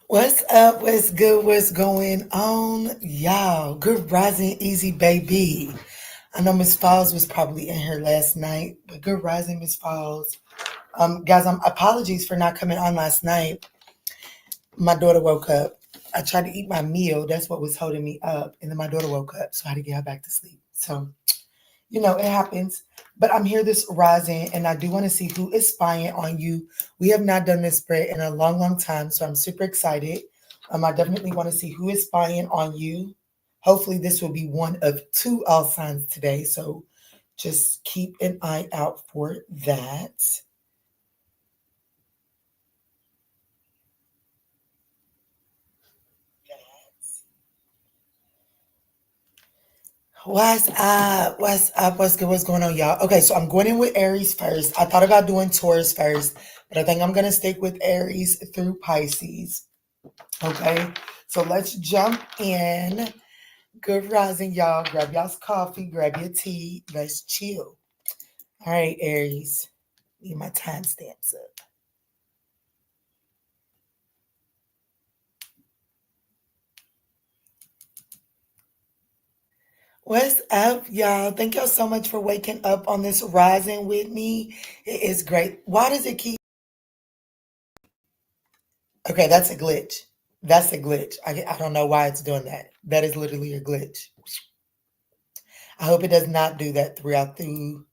What's up? What's good? What's going on? Y'all, good rising, easy baby. I know Miss Falls was probably in here last night, but good rising, Miss Falls. Guys, apologies for not coming on last night. My daughter woke up. I tried to eat my meal. That's what was holding me up. And then my daughter woke up, so I had to get her back to sleep. So, it happens. But I'm here this rising, and I do want to see who is spying on you. We have not done this spread in a long, long time, so I'm super excited. I definitely want to see who is spying on you. Hopefully, this will be one of two all signs today, so just keep an eye out for that. What's up? What's up? What's good? What's going on, y'all? Okay, so I'm going in with Aries first. I thought about doing Taurus first, but I think I'm going to stick with Aries through Pisces. Okay, so let's jump in. Good rising, y'all. Grab y'all's coffee, grab your tea. Let's chill. All right, Aries. Need my timestamps up. What's up, y'all? Thank y'all so much for waking up on this rising with me. It is great. Why does it keep? Okay, that's a glitch. That's a glitch. I don't know why it's doing that. That is literally a glitch. I hope it does not do that throughout the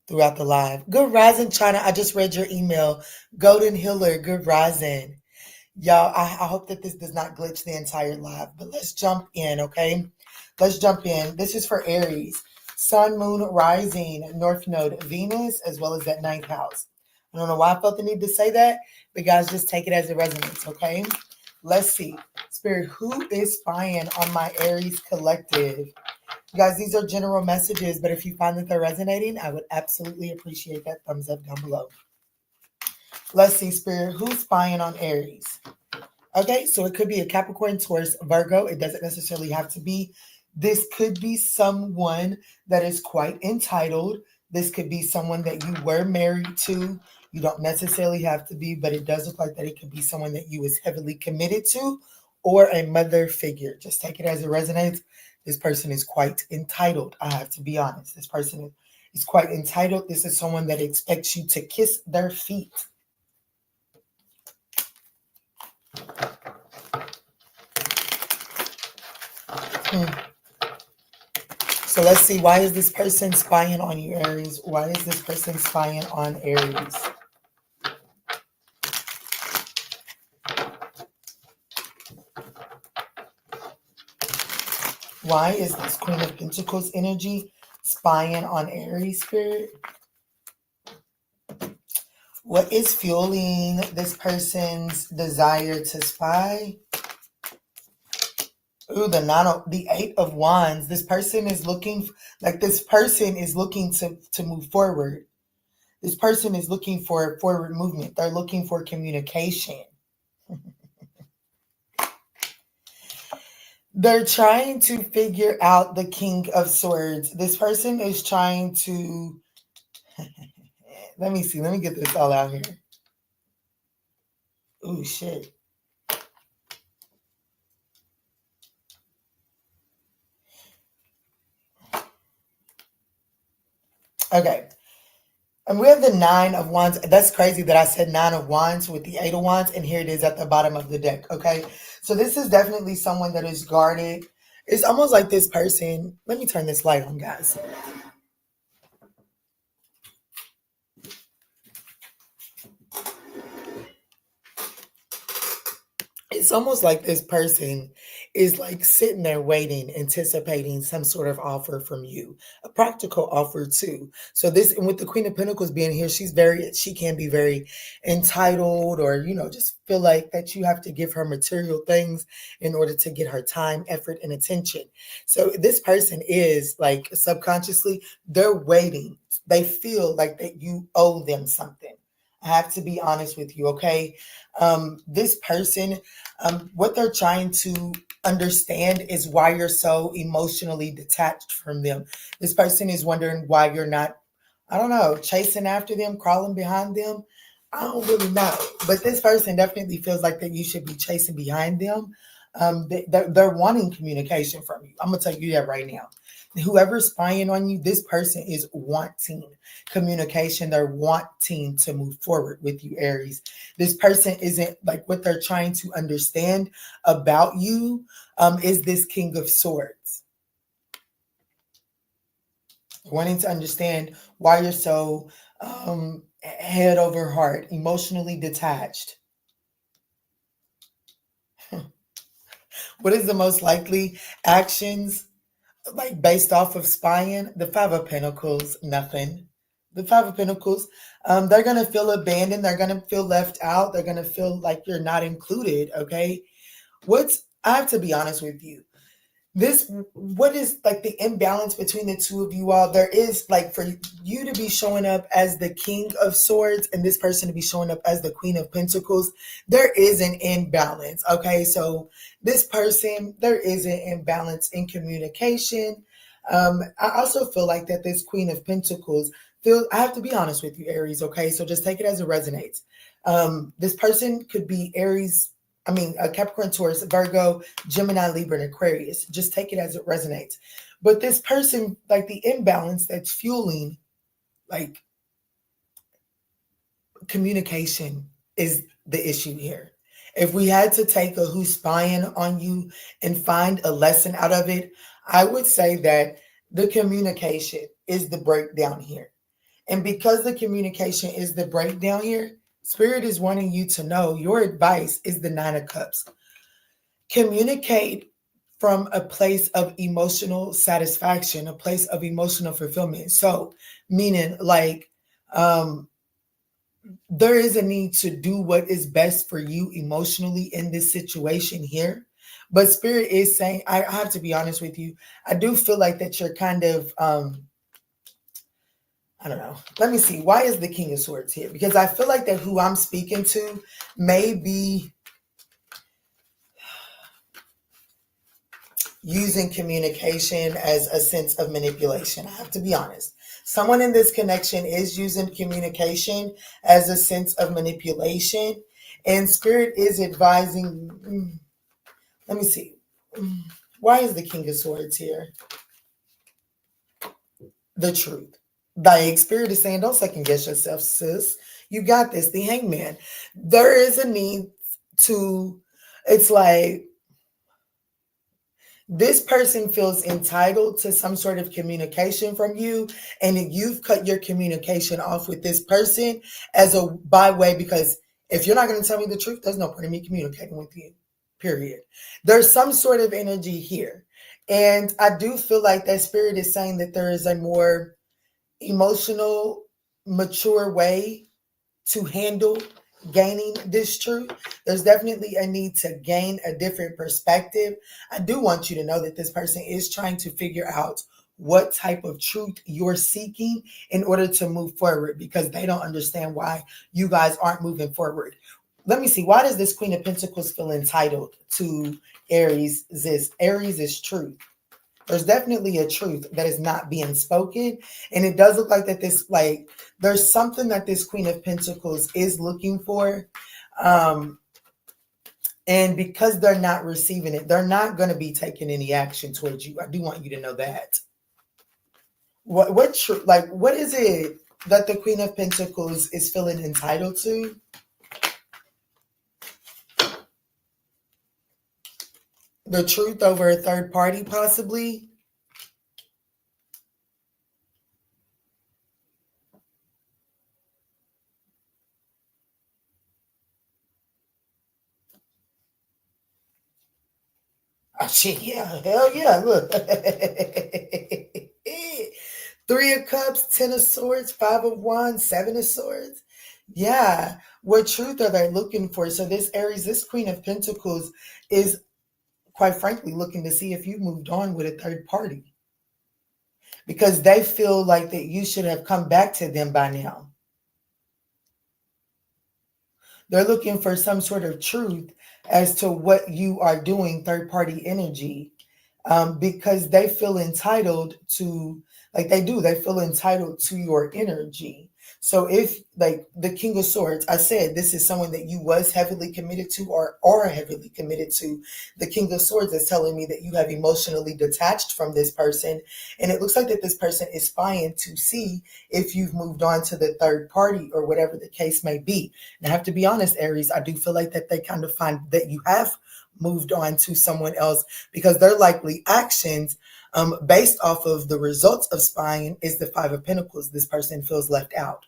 live. Good rising, China. I just read your email. Golden Healer, good rising. Y'all, I hope that this does not glitch the entire live, but let's jump in, okay? Let's jump in. This is for Aries. Sun, Moon, Rising, North Node, Venus, as well as that ninth house. I don't know why I felt the need to say that, but guys, just take it as it resonates, okay? Let's see. Spirit, who is spying on my Aries collective? You guys, these are general messages, but if you find that they're resonating, I would absolutely appreciate that thumbs up down below. Let's see, Spirit, who's spying on Aries? Okay, so it could be a Capricorn, Taurus, Virgo. It doesn't necessarily have to be. This could be someone that is quite entitled. This could be someone that you were married to. You don't necessarily have to be, but it does look like that it could be someone that you was heavily committed to or a mother figure. Just take it as it resonates. This person is quite entitled. I have to be honest. This person is quite entitled. This is someone that expects you to kiss their feet. So let's see, why is this person spying on you, Aries? Why is this person spying on Aries? Why is this Queen of Pentacles energy spying on Aries, Spirit? What is fueling this person's desire to spy? Ooh, the 8 of Wands. This person is looking, to move forward. This person is looking for forward movement. They're looking for communication. They're trying to figure out the King of Swords. This person is trying to, let me see. Let me get this all out here. Ooh, shit. Okay. And we have the 9 of Wands. That's crazy that I said 9 of Wands with the 8 of Wands. And here it is at the bottom of the deck. Okay. So this is definitely someone that is guarded. It's almost like this person. Let me turn this light on, guys. It's almost like this person is like sitting there waiting, anticipating some sort of offer from you, a practical offer too. So this, and with the Queen of Pentacles being here, she can be very entitled, or, just feel like that you have to give her material things in order to get her time, effort, and attention. So this person is like subconsciously, they're waiting. They feel like that you owe them something. I have to be honest with you, okay? This person, what they're trying to understand is why you're so emotionally detached from them. This person is wondering why you're not, I don't know, chasing after them, crawling behind them. I don't really know. But this person definitely feels like that you should be chasing behind them. They're wanting communication from you. I'm going to tell you that right now. Whoever's spying on you, this person is wanting communication. They're wanting to move forward with you, Aries. This person isn't like, what they're trying to understand about you is this King of Swords. Wanting to understand why you're so head over heart, emotionally detached. What is the most likely actions, like based off of spying? The 5 of Pentacles, nothing. The 5 of Pentacles, they're going to feel abandoned. They're going to feel left out. They're going to feel like you're not included, okay? I have to be honest with you. What is like the imbalance between the two of you all? There is like, for you to be showing up as the King of Swords and this person to be showing up as the Queen of Pentacles, there is an imbalance, okay? So this person, there is an imbalance in communication. I also feel like that this Queen of Pentacles, I have to be honest with you, Aries, okay? So just take it as it resonates. This person could be Capricorn, Taurus, Virgo, Gemini, Libra, and Aquarius. Just take it as it resonates. But this person, like the imbalance that's fueling, like, communication is the issue here. If we had to take a who's spying on you and find a lesson out of it, I would say that the communication is the breakdown here. And because the communication is the breakdown here, Spirit is wanting you to know your advice is the 9 of Cups. Communicate from a place of emotional satisfaction, a place of emotional fulfillment. So, meaning like, there is a need to do what is best for you emotionally in this situation here. But Spirit is saying, I have to be honest with you, I do feel like that you're kind of, I don't know. Let me see. Why is the King of Swords here? Because I feel like that who I'm speaking to may be using communication as a sense of manipulation. I have to be honest. Someone in this connection is using communication as a sense of manipulation. And Spirit is advising, let me see. Why is the King of Swords here? The truth. Like, Spirit is saying, don't second guess yourself, sis. You got this. The Hangman. There is a need to, it's like, This person feels entitled to some sort of communication from you, and you've cut your communication off with this person as a by way, because if you're not going to tell me the truth, there's no point in me communicating with you, period. There's some sort of energy here. And I do feel like that spirit is saying that there is a more emotional, mature way to handle gaining this truth. There's definitely a need to gain a different perspective. I do want you to know that this person is trying to figure out what type of truth you're seeking in order to move forward, because they don't understand why you guys aren't moving forward. Let me see. Why does this Queen of Pentacles feel entitled to Aries? Aries is truth. There's definitely a truth that is not being spoken. And it does look like that there's something that this Queen of Pentacles is looking for. And because they're not receiving it, they're not going to be taking any action towards you. I do want you to know that. What is it that the Queen of Pentacles is feeling entitled to? The truth over a third party, possibly. Oh, shit, yeah, hell yeah, look. 3 of Cups, 10 of Swords, 5 of Wands, 7 of Swords. Yeah, what truth are they looking for? So this Aries, this Queen of Pentacles is, quite frankly, looking to see if you moved on with a third party, because they feel like that you should have come back to them by now. They're looking for some sort of truth as to what you are doing, third party energy, because they feel entitled to, they feel entitled to your energy. So if, like the King of Swords, I said this is someone that you was heavily committed to or are heavily committed to. The King of Swords is telling me that you have emotionally detached from this person. And it looks like that this person is spying to see if you've moved on to the third party or whatever the case may be. And I have to be honest, Aries, I do feel like that they kind of find that you have moved on to someone else, because their likely actions based off of the results of spying is the 5 of Pentacles. This person feels left out.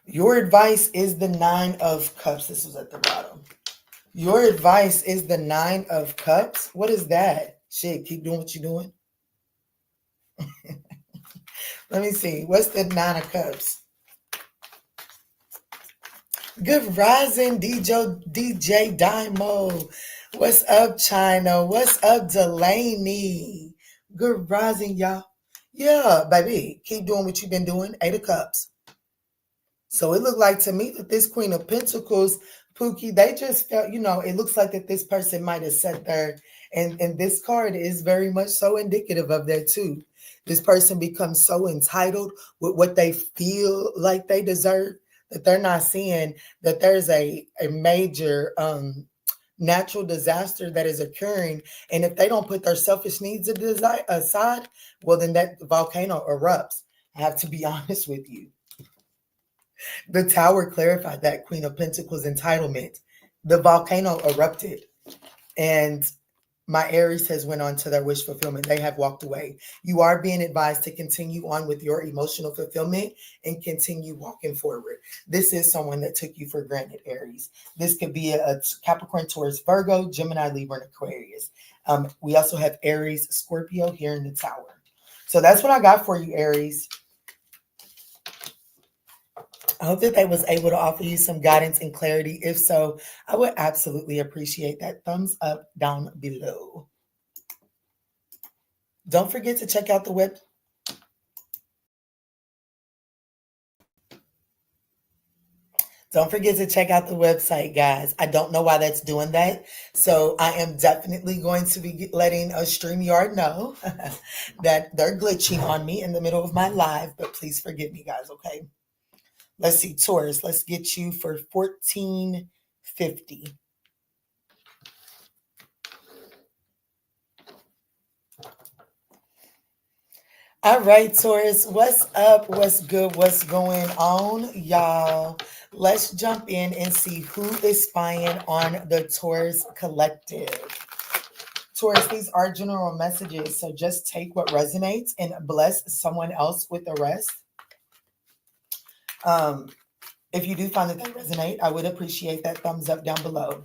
Your advice is the 9 of Cups. This was at the bottom. Your advice is the 9 of Cups. What is that? Shit, keep doing what you're doing. Let me see. What's the 9 of Cups? Good rising, DJ Dymo. What's up, China? What's up, Delaney? Good rising, y'all. Yeah, baby. Keep doing what you've been doing. 8 of Cups. So it looked like to me that this Queen of Pentacles, Pookie, they just felt, it looks like that this person might have sat there, and this card is very much so indicative of that too. This person becomes so entitled with what they feel like they deserve that they're not seeing that there's a major natural disaster that is occurring. And if they don't put their selfish needs aside, well, then that volcano erupts. I have to be honest with you. The Tower clarified that Queen of Pentacles entitlement. The volcano erupted, and my Aries has went on to their wish fulfillment. They have walked away. You are being advised to continue on with your emotional fulfillment and continue walking forward. This is someone that took you for granted, Aries. This could be a Capricorn, Taurus, Virgo, Gemini, Libra, and Aquarius. We also have Aries, Scorpio here in the Tower. So that's what I got for you, Aries. I hope that they was able to offer you some guidance and clarity. If so, I would absolutely appreciate that thumbs up down below. Don't forget to check out the web. Don't forget to check out the website, guys. I don't know why that's doing that. So I am definitely going to be letting a StreamYard know that they're glitching on me in the middle of my live, but please forgive me, guys, okay? Let's see, Taurus, let's get you for $14.50. All right, Taurus, what's up? What's good? What's going on, y'all? Let's jump in and see who is spying on the Taurus collective. Taurus, these are general messages, so just take what resonates and bless someone else with the rest. Um, if you do find that they resonate, I would appreciate that thumbs up down below.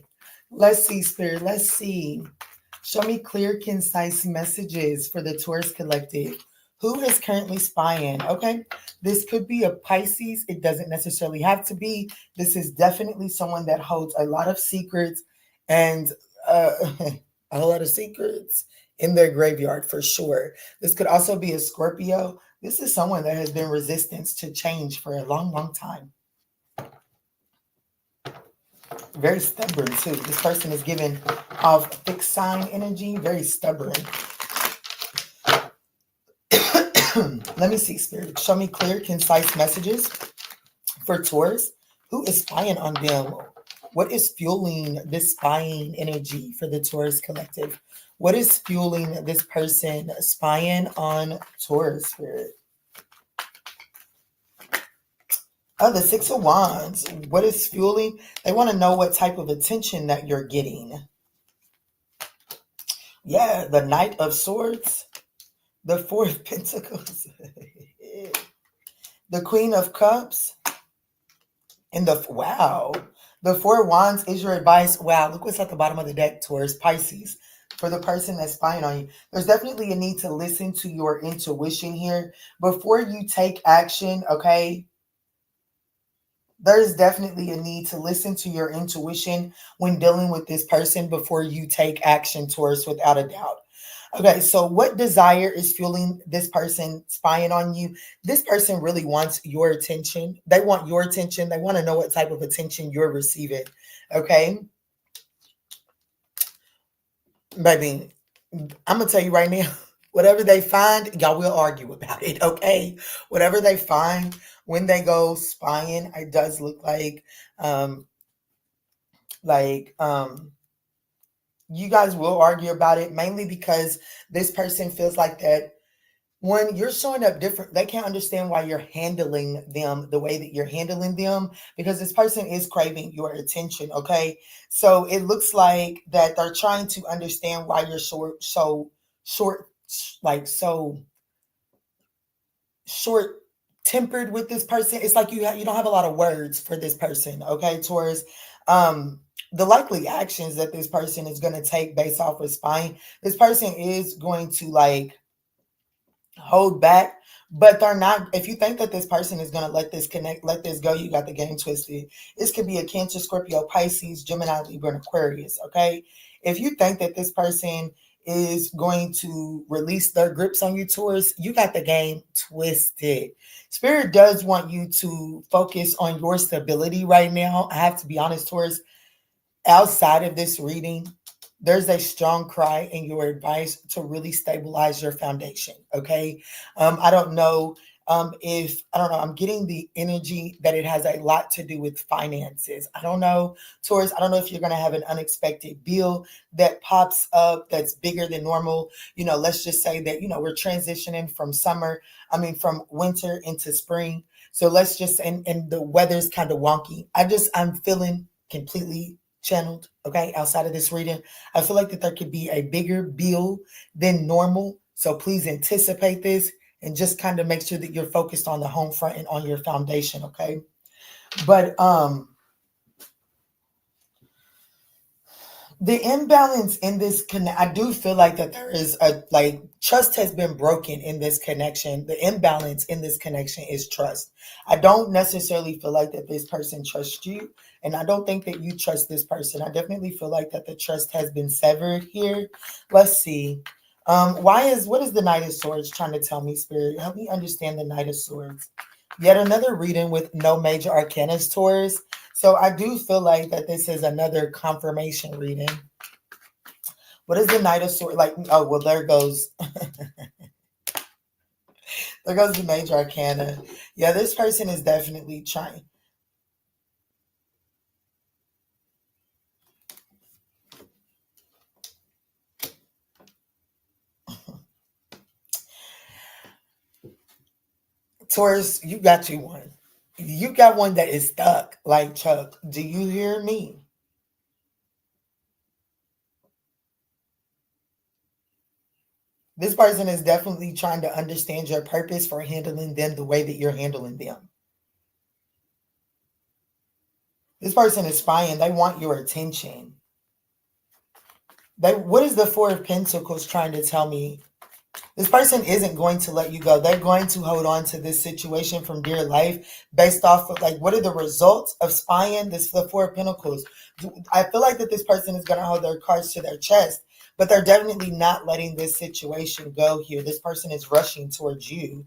Let's see, Spirit. Let's see. Show me clear, concise messages for the Taurus collective. Who is currently spying? Okay. This could be a Pisces. It doesn't necessarily have to be. This is definitely someone that holds a lot of secrets and a whole lot of secrets in their graveyard for sure. This could also be a Scorpio. This is someone that has been resistant to change for a long, long time. Very stubborn too. This person is given off fixed sign energy, very stubborn. Let me see, Spirit. Show me clear, concise messages for Taurus. Who is spying on them? What is fueling this spying energy for the Taurus collective? What is fueling this person spying on Taurus, Spirit? Oh, the Six of Wands. What is fueling? They want to know what type of attention that you're getting. Yeah, the Knight of Swords. The Four of Pentacles. The Queen of Cups. And wow. The Four of Wands is your advice. Wow, look what's at the bottom of the deck, Taurus, Pisces. For the person that's spying on you, there's definitely a need to listen to your intuition here before you take action, okay? There's definitely a need to listen to your intuition when dealing with this person before you take action, Taurus, without a doubt. Okay, so what desire is fueling this person spying on you? This person really wants your attention. They want your attention. They want to know what type of attention you're receiving. Okay, baby, I'm going to tell you right now, whatever they find, y'all will argue about it. Okay, whatever they find when they go spying, it does look like you guys will argue about it, mainly because this person feels like that when you're showing up different, they can't understand why you're handling them the way that you're handling them, because this person is craving your attention. Okay, so it looks like that they're trying to understand why you're short, like so short tempered with this person. It's like you don't have a lot of words for this person. Okay, Taurus. The likely actions that this person is going to take based off of spying, this person is going to like hold back, but they're not. If you think that this person is going to let this go, you got the game twisted. This could be a Cancer, Scorpio, Pisces, Gemini, Libra, and Aquarius. Okay, if you think that this person is going to release their grips on you, Taurus, you got the game twisted. Spirit does want you to focus on your stability right now. I have to be honest, Taurus, outside of this reading, there's a strong cry in your advice to really stabilize your foundation. Okay. I don't know I'm getting the energy that it has a lot to do with finances. I don't know, Taurus. I don't know if you're going to have an unexpected bill that pops up that's bigger than normal. Let's just say that, we're transitioning from winter into spring. So let's just, and the weather's kind of wonky. I'm feeling completely channeled, okay, outside of this reading. I feel like that there could be a bigger bill than normal. So please anticipate this and just kind of make sure that you're focused on the home front and on your foundation, okay? But the imbalance in this I do feel like that there is trust has been broken in this connection. The imbalance in this connection is trust. I don't necessarily feel like that this person trusts you, and I don't think that you trust this person. I definitely feel like that the trust has been severed here. Let's see. What is the Knight of Swords trying to tell me, Spirit? Help me understand the Knight of Swords. Yet another reading with no major arcanas, Taurus. So I do feel like that this is another confirmation reading. What is the Knight of Swords? Oh, well, there goes the major arcana. Yeah, this person is definitely trying. Taurus, you got you one. You got one that is stuck like Chuck. Do you hear me? This person is definitely trying to understand your purpose for handling them the way that you're handling them. This person is spying. They want your attention. What is the Four of Pentacles trying to tell me? This person isn't going to let you go. They're going to hold on to this situation from dear life based off of like, what are the results of spying? This the Four of Pentacles. I feel like that this person is going to hold their cards to their chest, but they're definitely not letting this situation go here. This person is rushing towards you.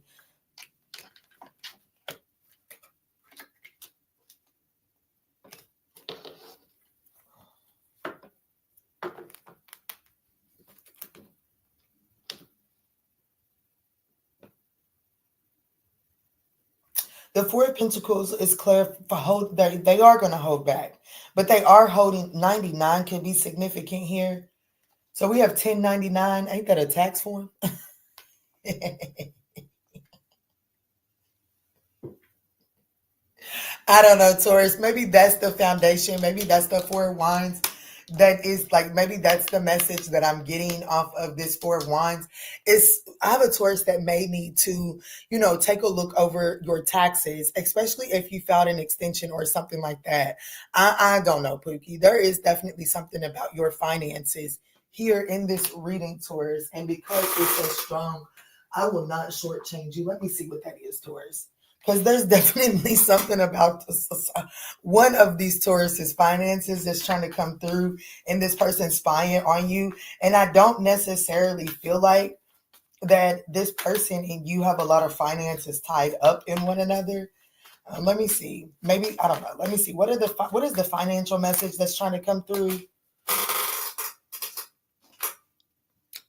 The Four of Pentacles is clear for they are going to hold back, but they are holding. 99 can be significant here. So we have 1099. Ain't that a tax form? I don't know, Taurus. Maybe that's the foundation. Maybe that's the Four of Wands. That is like, maybe that's the message that I'm getting off of this Four of Wands. I have a Taurus that may need to, take a look over your taxes, especially if you filed an extension or something like that. I don't know, Pookie. There is definitely something about your finances here in this reading, Taurus. And because it's so strong, I will not shortchange you. Let me see what that is, Taurus. Because there's definitely something about one of these Taurus's finances that's trying to come through, and this person spying on you. And I don't necessarily feel like that this person and you have a lot of finances tied up in one another. Let me see. Maybe, I don't know. Let me see. What is the financial message that's trying to come through?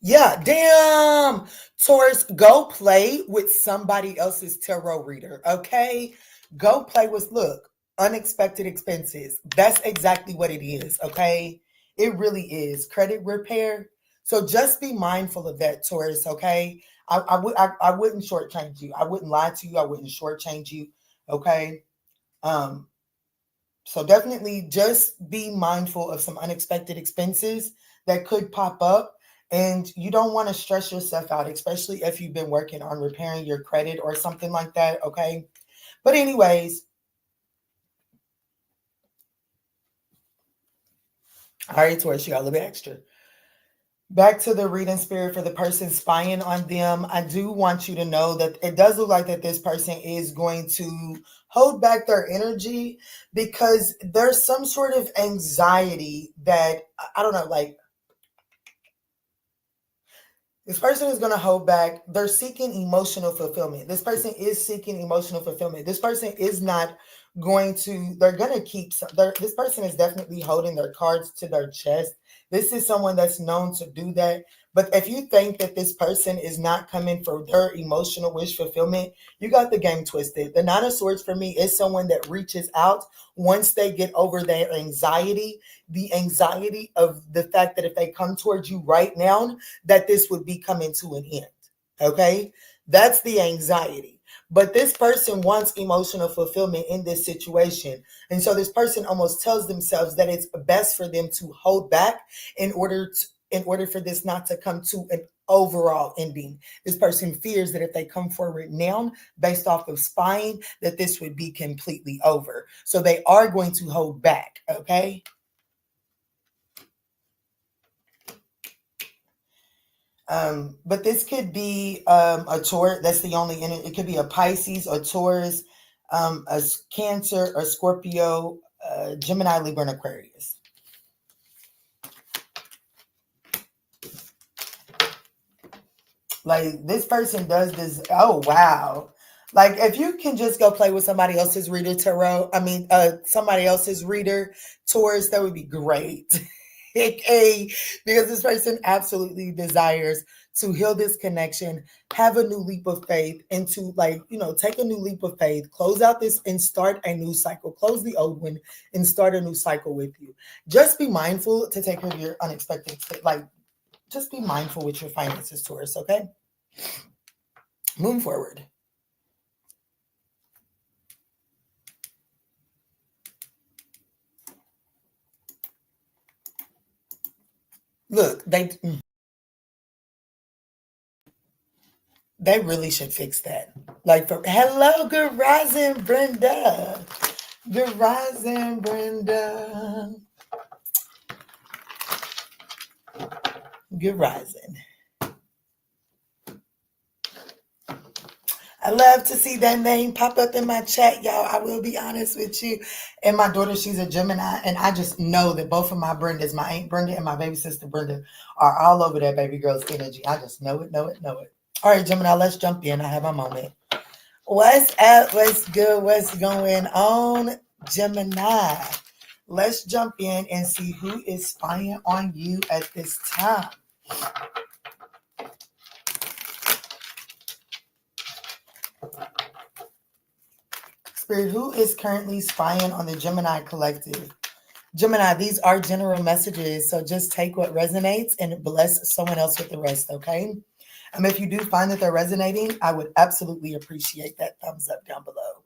Yeah, damn. Taurus, go play with somebody else's tarot reader, okay? Go play with, look, unexpected expenses. That's exactly what it is, okay? It really is. Credit repair. So just be mindful of that, Taurus, okay? I wouldn't shortchange you. I wouldn't lie to you. I wouldn't shortchange you, okay? So definitely just be mindful of some unexpected expenses that could pop up. And you don't want to stress yourself out, especially if you've been working on repairing your credit or something like that, okay? But anyways, all right, Taurus, you got a little bit extra. Back to the reading, spirit, for the person spying on them. I do want you to know that it does look like that this person is going to hold back their energy because there's some sort of anxiety that, I don't know, like, this person is going to hold back. They're seeking emotional fulfillment. This person is seeking emotional fulfillment. This person is not going to, they're going to keep, this person is definitely holding their cards to their chest. This is someone that's known to do that. But if you think that this person is not coming for their emotional wish fulfillment, you got the game twisted. The Nine of Swords for me is someone that reaches out once they get over their anxiety, the anxiety of the fact that if they come towards you right now, that this would be coming to an end. Okay? That's the anxiety. But this person wants emotional fulfillment in this situation. And so this person almost tells themselves that it's best for them to hold back in order for this not to come to an overall ending. This person fears that if they come forward now based off of spying, that this would be completely over. So they are going to hold back, okay? But this could be a Taurus. That's the only, it could be a Pisces, a Taurus, a Cancer, a Scorpio, Gemini, Libra, and Aquarius. Like, this person does this. Oh, wow. Like, if you can just go play with somebody else's reader somebody else's reader, Taurus, that would be great. Because this person absolutely desires to heal this connection, have a new leap of faith, and to take a new leap of faith, close out this and start a new cycle, close the old one and start a new cycle with you. Just be mindful to take care of your unexpected, just be mindful with your finances, Taurus, okay? Moving forward. Look, they really should fix that. Like, hello, good rising, Brenda. Good rising, Brenda. Good rising. I love to see that name pop up in my chat, y'all. I will be honest with you. And my daughter, she's a Gemini, and I just know that both of my Brendas, my Aunt Brenda and my baby sister Brenda, are all over that baby girl's energy. I just know it, know it, know it. All right, Gemini, let's jump in. I have my moment. What's up? What's good? What's going on, Gemini? Let's jump in and see who is spying on you at this time. Spirit, who is currently spying on the Gemini collective? Gemini, these are general messages, so just take what resonates and bless someone else with the rest, okay? If you do find that they're resonating, I would absolutely appreciate that thumbs up down below.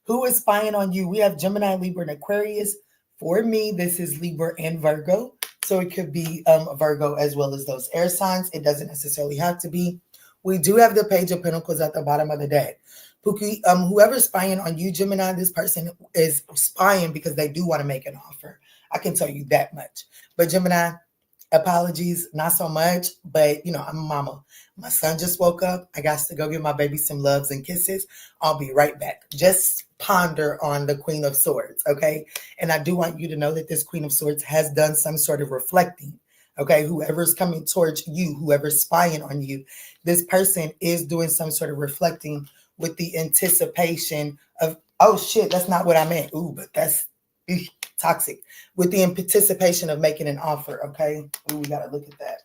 Who is spying on you? We have Gemini, Libra, and Aquarius. For me, this is Libra and Virgo, so it could be Virgo as well as those air signs. It doesn't necessarily have to be. We do have the Page of Pentacles at the bottom of the deck. Whoever's spying on you, Gemini, this person is spying because they do want to make an offer. I can tell you that much. But Gemini, apologies, not so much. But, you know, I'm a mama. My son just woke up. I got to go give my baby some loves and kisses. I'll be right back. Just ponder on the Queen of Swords, okay? And I do want you to know that this Queen of Swords has done some sort of reflecting. Okay, whoever's coming towards you, whoever's spying on you, this person is doing some sort of reflecting with the anticipation of, oh shit, that's not what I meant. Ooh, but that's toxic. With the anticipation of making an offer, okay? Ooh, we got to look at that.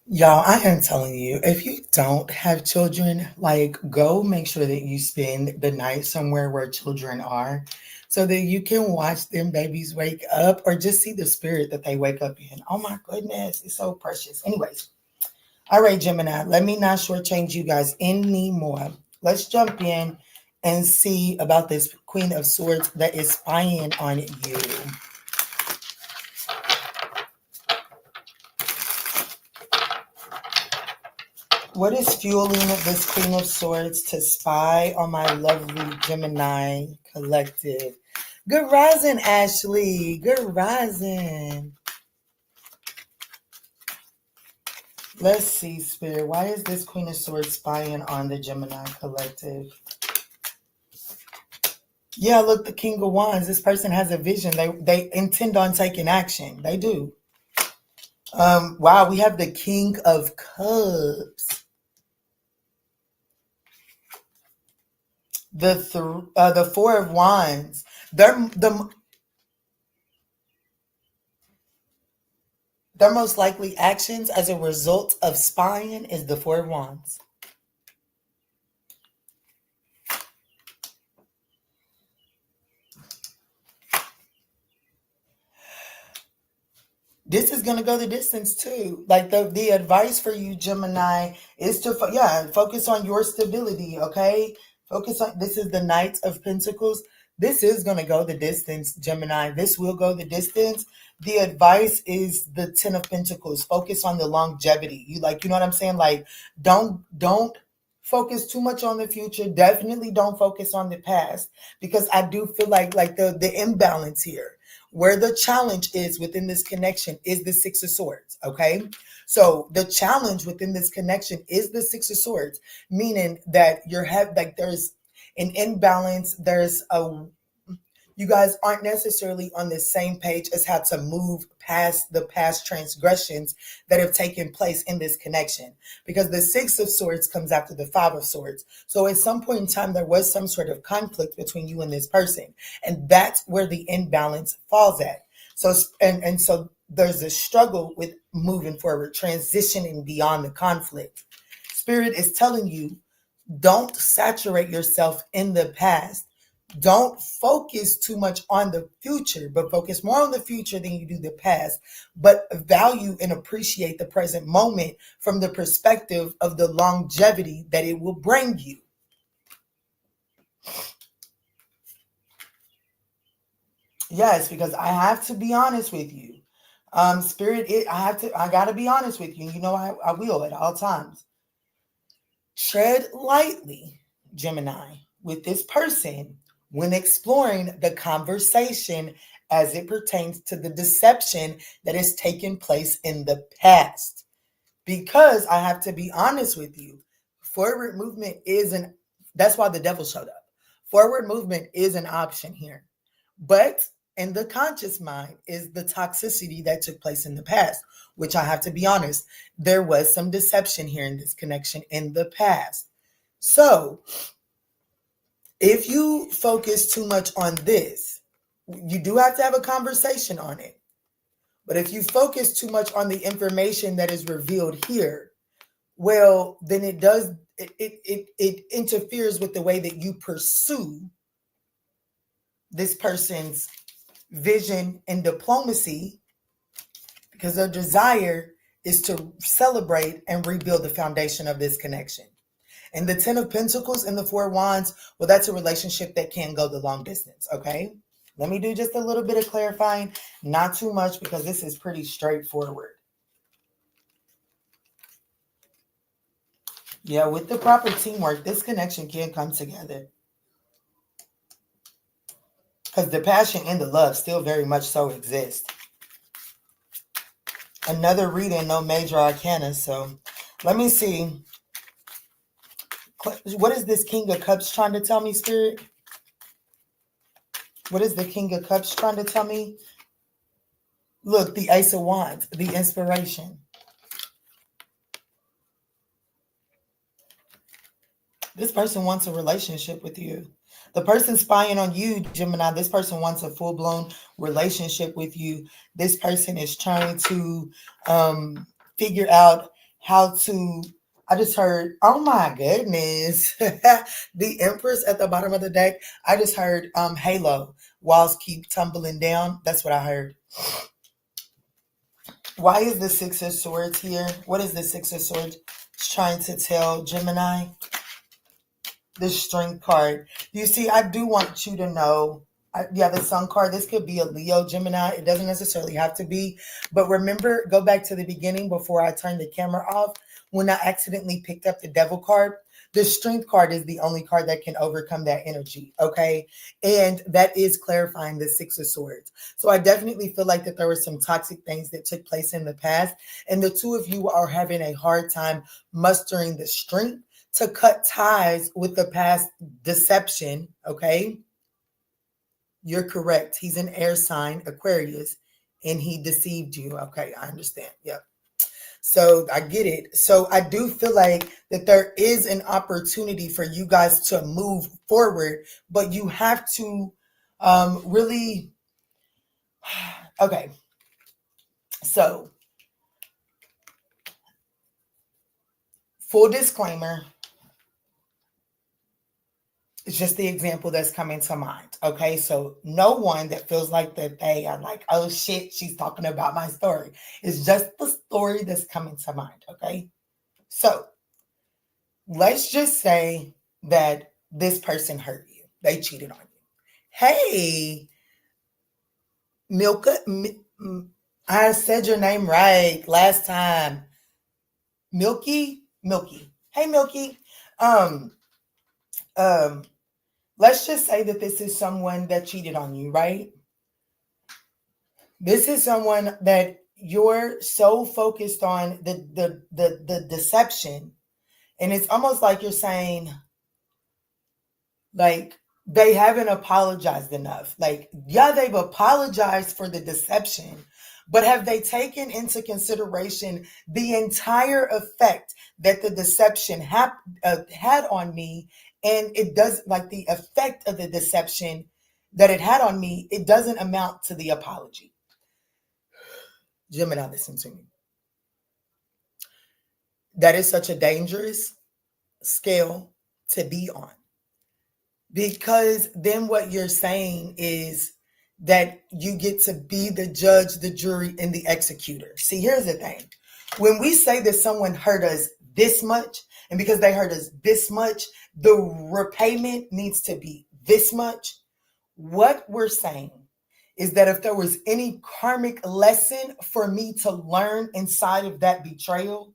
Y'all, I am telling you, if you don't have children, like, go make sure that you spend the night somewhere where children are so that you can watch them babies wake up or just see the spirit that they wake up in. Oh my goodness, it's so precious. Anyways, all right, Gemini, let me not shortchange you guys anymore. Let's jump in and see about this Queen of Swords that is spying on you. What is fueling this Queen of Swords to spy on my lovely Gemini collective? Good rising, Ashley. Good rising. Let's see, Spirit. Why is this Queen of Swords spying on the Gemini collective? Yeah, look, the King of Wands. This person has a vision. They intend on taking action. They do. Wow, we have the King of Cups. The Four of Wands. Their most likely actions as a result of spying is the Four of Wands. This is going to go the distance too. Like the advice for you, Gemini, is to focus on your stability, okay? Focus on, this is the Knight of Pentacles. This is going to go the distance, Gemini. This will go the distance. The advice is the 10 of Pentacles. Focus on the longevity. You know what I'm saying? Like, don't focus too much on the future. Definitely don't focus on the past, because I do feel like the imbalance here, where the challenge is within this connection, is the Six of Swords. Okay. So the challenge within this connection is the Six of Swords, meaning that there's an imbalance. You guys aren't necessarily on the same page as how to move past the past transgressions that have taken place in this connection, because the Six of Swords comes after the Five of Swords. So at some point in time, there was some sort of conflict between you and this person, and that's where the imbalance falls at. So so there's a struggle with moving forward, transitioning beyond the conflict. Spirit is telling you, don't saturate yourself in the past. Don't focus too much on the future, but focus more on the future than you do the past. But value and appreciate the present moment from the perspective of the longevity that it will bring you. Yes, because I have to be honest with you. Spirit, I gotta be honest with you. You know, I will at all times. Tread lightly, Gemini, with this person when exploring the conversation as it pertains to the deception that has taken place in the past. Because I have to be honest with you, forward movement that's why the devil showed up. Forward movement is an option here. But in the conscious mind is the toxicity that took place in the past, which I have to be honest, there was some deception here in this connection in the past. So if you focus too much on this, you do have to have a conversation on it. But if you focus too much on the information that is revealed here, well, then it interferes with the way that you pursue this person's vision and diplomacy, because their desire is to celebrate and rebuild the foundation of this connection. And the 10 of Pentacles and the 4 of Wands, well, that's a relationship that can go the long distance, okay? Let me do just a little bit of clarifying, not too much, because this is pretty straightforward. Yeah, with the proper teamwork, this connection can come together. Because the passion and the love still very much so exist. Another reading, no major arcana. So let me see. What is this King of Cups trying to tell me, Spirit? What is the King of Cups trying to tell me? Look, the Ace of Wands, the inspiration. This person wants a relationship with you. The person spying on you, Gemini, this person wants a full-blown relationship with you. This person is trying to figure out how to, I just heard, oh my goodness, the Empress at the bottom of the deck. I just heard Halo, walls keep tumbling down. That's what I heard. Why is the Six of Swords here? What is the Six of Swords trying to tell Gemini? The Strength card. You see, I do want you to know, the Sun card, this could be a Leo, Gemini. It doesn't necessarily have to be. But remember, go back to the beginning before I turned the camera off. When I accidentally picked up the Devil card, the Strength card is the only card that can overcome that energy, okay? And that is clarifying the Six of Swords. So I definitely feel like that there were some toxic things that took place in the past. And the two of you are having a hard time mustering the strength to cut ties with the past deception, okay? You're correct. He's an air sign, Aquarius, and he deceived you. Okay, I understand. Yep. So I get it. So I do feel like that there is an opportunity for you guys to move forward, but you have to really, okay. So full disclaimer, it's just the example that's coming to mind. Okay. So no one that feels like that they are like, oh shit, she's talking about my story. It's just the story that's coming to mind. Okay. So let's just say that this person hurt you. They cheated on you. Hey, Milka. I said your name right last time. Milky? Milky. Hey, Milky. Um, um, let's just say that this is someone that cheated on you, right? This is someone that you're so focused on the deception, and it's almost like you're saying, like, they haven't apologized enough. Like, yeah, they've apologized for the deception, but have they taken into consideration the entire effect that the deception had on me? And it does, like, the effect of the deception that it had on me, it doesn't amount to the apology. Gemini, listen to me. That is such a dangerous scale to be on. Because then what you're saying is that you get to be the judge, the jury, and the executor. See, here's the thing. When we say that someone hurt us this much, and because they hurt us this much, the repayment needs to be this much, what we're saying is that if there was any karmic lesson for me to learn inside of that betrayal,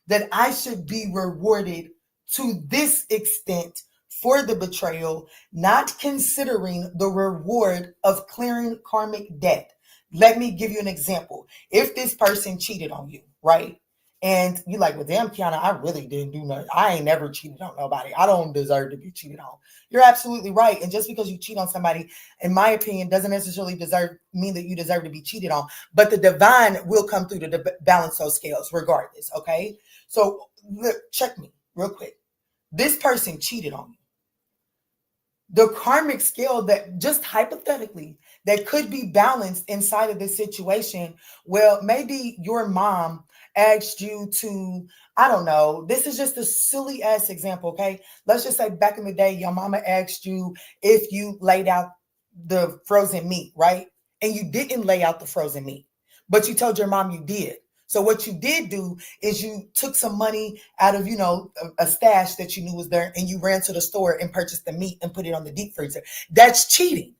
that I should be rewarded to this extent for the betrayal, not considering the reward of clearing karmic debt. Let me give you an example. If this person cheated on you, right? And you're like, well, damn, Kiana, I really didn't do nothing. I ain't never cheated on nobody. I don't deserve to be cheated on. You're absolutely right. And just because you cheat on somebody, in my opinion, doesn't necessarily mean that you deserve to be cheated on. But the divine will come through to balance those scales regardless, okay? So look, check me real quick. This person cheated on you. The karmic scale that just hypothetically that could be balanced inside of this situation. Well, maybe your mom asked you to, I don't know, this is just a silly ass example, okay? Let's just say back in the day, your mama asked you if you laid out the frozen meat, right? And you didn't lay out the frozen meat, but you told your mom you did. So what you did do is you took some money out of, a stash that you knew was there, and you ran to the store and purchased the meat and put it on the deep freezer. That's cheating.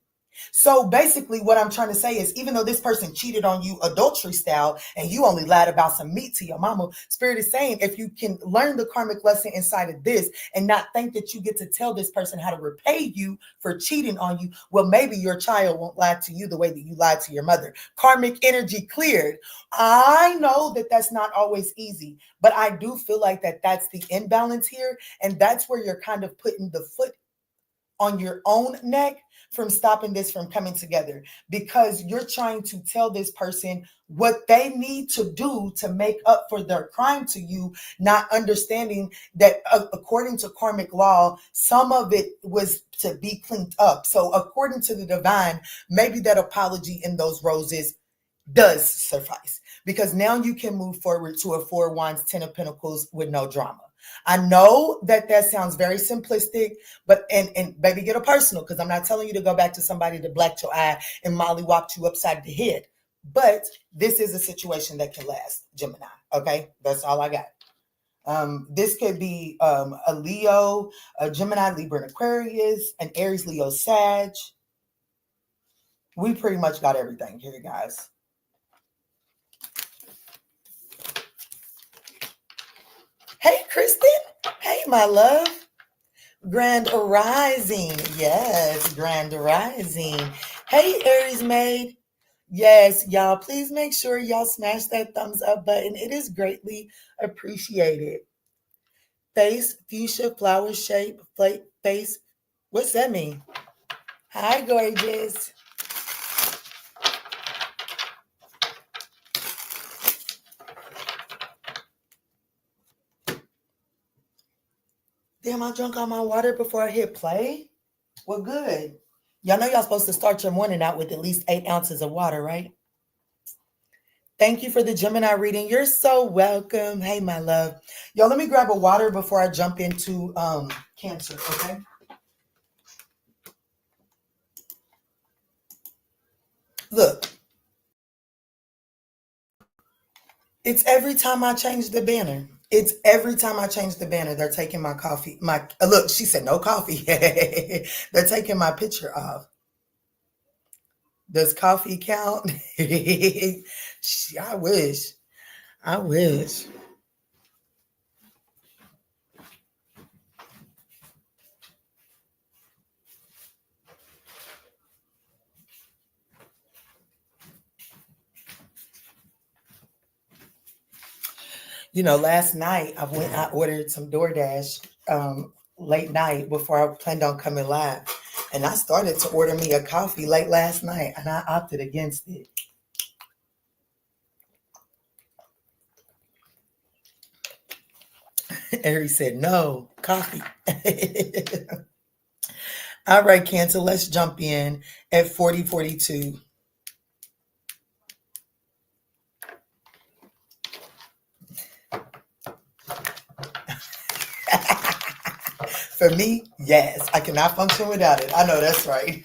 So basically what I'm trying to say is, even though this person cheated on you adultery style and you only lied about some meat to your mama, Spirit is saying, if you can learn the karmic lesson inside of this and not think that you get to tell this person how to repay you for cheating on you, well, maybe your child won't lie to you the way that you lied to your mother. Karmic energy cleared. I know that that's not always easy, but I do feel like that's the imbalance here. And that's where you're kind of putting the foot on your own neck from stopping this from coming together, because you're trying to tell this person what they need to do to make up for their crime to you, not understanding that according to karmic law, some of it was to be cleaned up. So according to the divine, maybe that apology in those roses does suffice, because now you can move forward to a 4 Wands, 10 of Pentacles with no drama. I know that sounds very simplistic, but and baby, get a personal, because I'm not telling you to go back to somebody that blacked your eye and Molly walked you upside the head. But this is a situation that can last, Gemini. Okay, that's all I got. This could be a Leo, a Gemini, Libra, and Aquarius, an Aries, Leo, Sag. We pretty much got everything here, guys. Hey, Kristen. Hey, my love. Grand Rising. Yes, Grand Rising. Hey, Aries maid. Yes, y'all, please make sure y'all smash that thumbs up button. It is greatly appreciated. Face, fuchsia, flower shape, face. What's that mean? Hi, gorgeous. Damn, I drank all my water before I hit play? Well, good. Y'all know y'all supposed to start your morning out with at least 8 ounces of water, right? Thank you for the Gemini reading. You're so welcome. Hey, my love. Yo, let me grab a water before I jump into Cancer, okay? Look. It's every time I change the banner. It's every time I change the banner, they're taking my coffee. Look, she said no coffee. They're taking my picture off. Does coffee count? I wish. I wish. Last night I ordered some DoorDash late night before I planned on coming live. And I started to order me a coffee late last night and I opted against it. Aries said, no, coffee. All right, Cancer, let's jump in at 4042. For me, yes, I cannot function without it. I know that's right.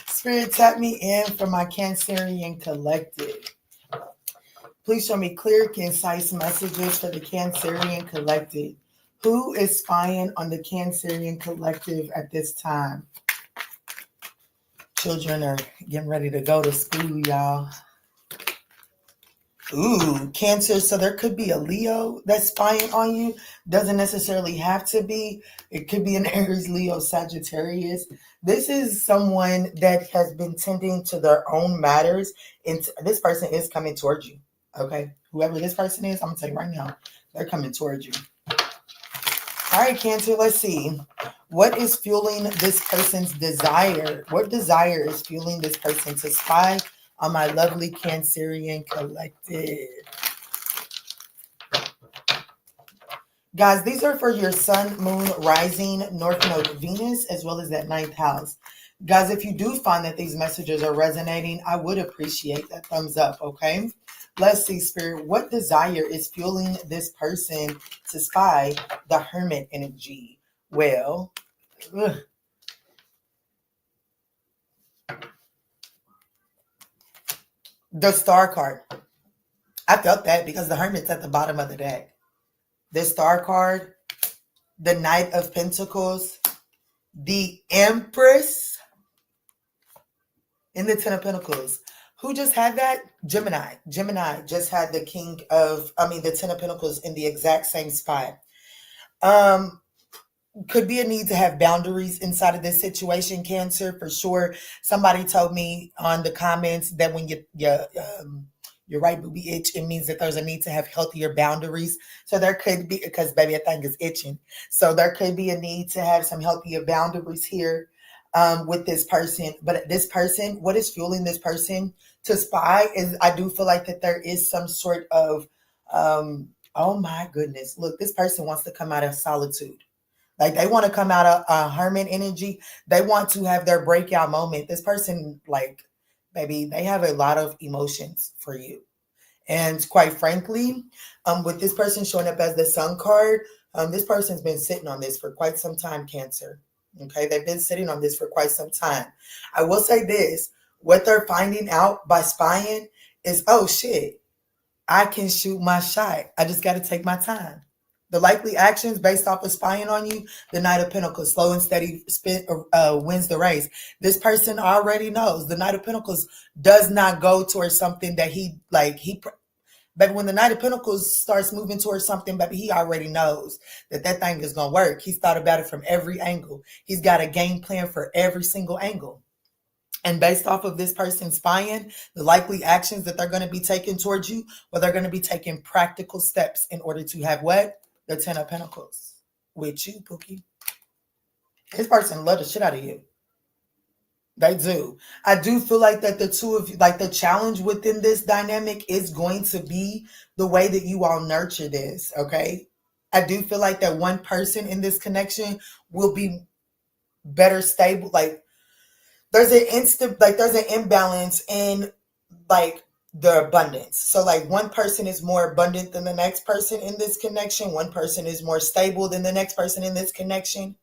Spirit, tap me in for my Cancerian collective. Please show me clear, concise messages for the Cancerian collective. Who is spying on the Cancerian collective at this time? Children are getting ready to go to school, y'all. Ooh, Cancer. So there could be a Leo that's spying on you. Doesn't necessarily have to be. It could be an Aries, Leo, Sagittarius. This is someone that has been tending to their own matters. And this person is coming towards you. Okay? Whoever this person is, I'm going to tell you right now, they're coming towards you. All right, Cancer, let's see. What is fueling this person's desire? What desire is fueling this person to spy on my lovely Cancerian collective? Guys, these are for your sun, moon, rising, north node, Venus, as well as that 9th house. Guys, if you do find that these messages are resonating, I would appreciate that thumbs up, okay? Let's see, Spirit. What desire is fueling this person to spy the Hermit energy? Well, the Star card. I felt that because the Hermit's at the bottom of the deck. The Star card, the Knight of Pentacles, the Empress, and the Ten of Pentacles. Who just had that? Gemini. Gemini just had the the Ten of Pentacles in the exact same spot. Could be a need to have boundaries inside of this situation, Cancer, for sure. Somebody told me on the comments that when your right booby itch, it means that there's a need to have healthier boundaries. So there could be, because baby, that thing is itching. So there could be a need to have some healthier boundaries here with this person. But this person, what is fueling this person to spy is, I do feel like that there is some sort of, oh my goodness, look, this person wants to come out of solitude. Like they want to come out of hermit energy. They want to have their breakout moment. This person, like, baby, they have a lot of emotions for you. And quite frankly, with this person showing up as the Sun card, this person's been sitting on this for quite some time, Cancer. Okay, they've been sitting on this for quite some time. I will say this, what they're finding out by spying is, oh shit, I can shoot my shot. I just got to take my time. The likely actions based off of spying on you, the Knight of Pentacles, slow and steady wins the race. This person already knows. The Knight of Pentacles does not go towards something that but when the Knight of Pentacles starts moving towards something, baby, he already knows that thing is going to work. He's thought about it from every angle. He's got a game plan for every single angle. And based off of this person spying, the likely actions that they're going to be taking towards you, well, they're going to be taking practical steps in order to have what? The Ten of Pentacles with you, Pookie. This person loves the shit out of you. They do. I do feel like that the two of you, like the challenge within this dynamic is going to be the way that you all nurture this, okay? I do feel like that one person in this connection will be better stable. Like there's an imbalance in like the abundance. So like one person is more abundant than the next person in this connection. One person is more stable than the next person in this connection.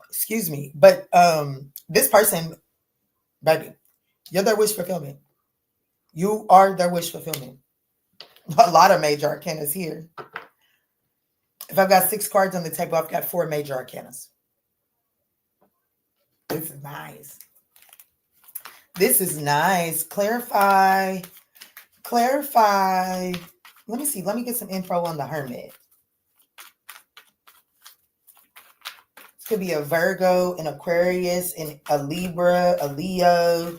Excuse me. But this person, baby, you're their wish fulfillment. You are their wish fulfillment. A lot of major arcanas here. If I've got 6 cards on the table, I've got 4 major arcanas. This is nice. This is nice. Clarify. Let me see. Let me get some info on the Hermit. This could be a Virgo, an Aquarius, and a Libra, a Leo.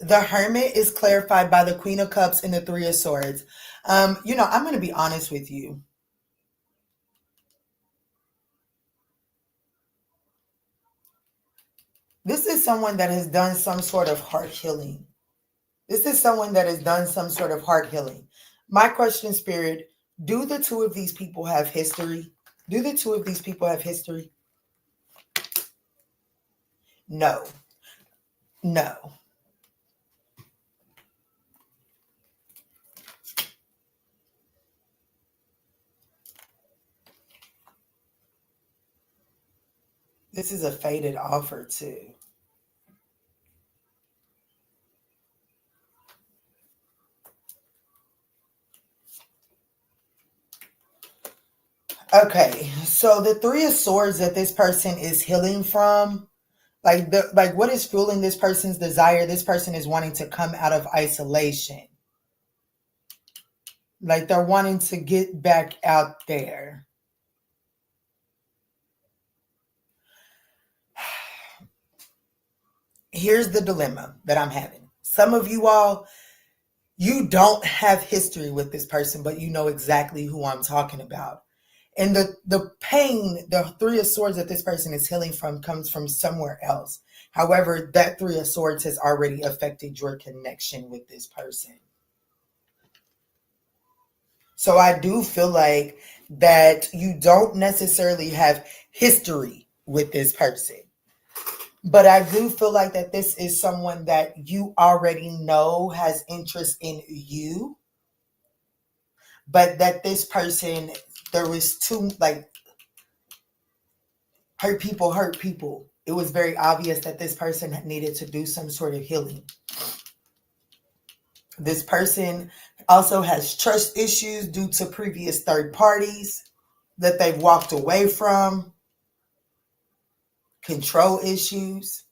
The Hermit is clarified by the Queen of Cups and the Three of Swords. I'm going to be honest with you. This is someone that has done some sort of heart healing. My question, Spirit, do the two of these people have history? No. This is a fated offer too. Okay, so the Three of Swords that this person is healing from, like what is fueling this person's desire? This person is wanting to come out of isolation. Like they're wanting to get back out there. Here's the dilemma that I'm having. Some of you all, you don't have history with this person, but you know exactly who I'm talking about. And the pain, the Three of Swords that this person is healing from comes from somewhere else. However, that Three of Swords has already affected your connection with this person. So I do feel like that you don't necessarily have history with this person. But I do feel like that this is someone that you already know has interest in you. But that this person, there was too, like, hurt people. It was very obvious that this person needed to do some sort of healing. This person also has trust issues due to previous third parties that they've walked away from. Control issues.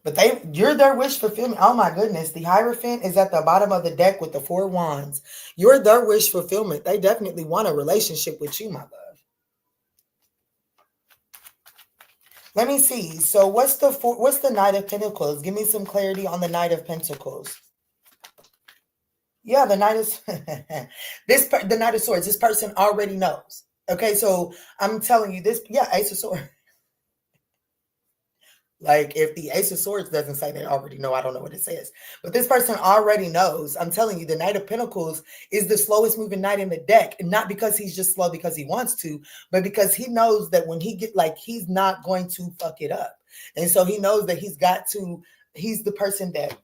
But you're their wish fulfillment. Oh my goodness. The Hierophant is at the bottom of the deck with the 4 wands. You're their wish fulfillment. They definitely want a relationship with you, my love. Let me see. So what's the Knight of Pentacles? Give me some clarity on the Knight of Pentacles. Yeah, the Knight is the Knight of Swords. This person already knows. Okay, so I'm telling you this. Yeah, Ace of Swords. Like, if the Ace of Swords doesn't say they already know, I don't know what it says. But this person already knows. I'm telling you, the Knight of Pentacles is the slowest moving knight in the deck. And not because he's just slow because he wants to, but because he knows that when he he's not going to fuck it up. And so he knows that he's the person that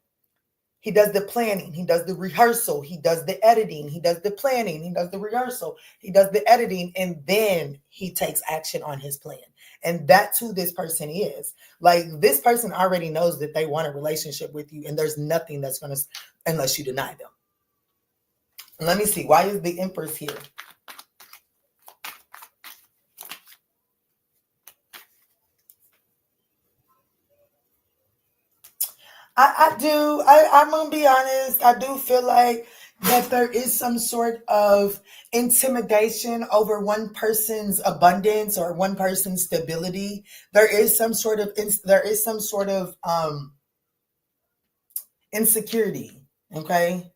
he does the planning, he does the rehearsal, he does the editing, he does the planning, he does the rehearsal, he does the editing, and then he takes action on his plan. And that's who this person is. Like, this person already knows that they want a relationship with you, and there's nothing that's going to, unless you deny them. Let me see. Why is the Empress here? I'm going to be honest. I do feel like that there is some sort of intimidation over one person's abundance or one person's stability. There is some sort of insecurity, okay?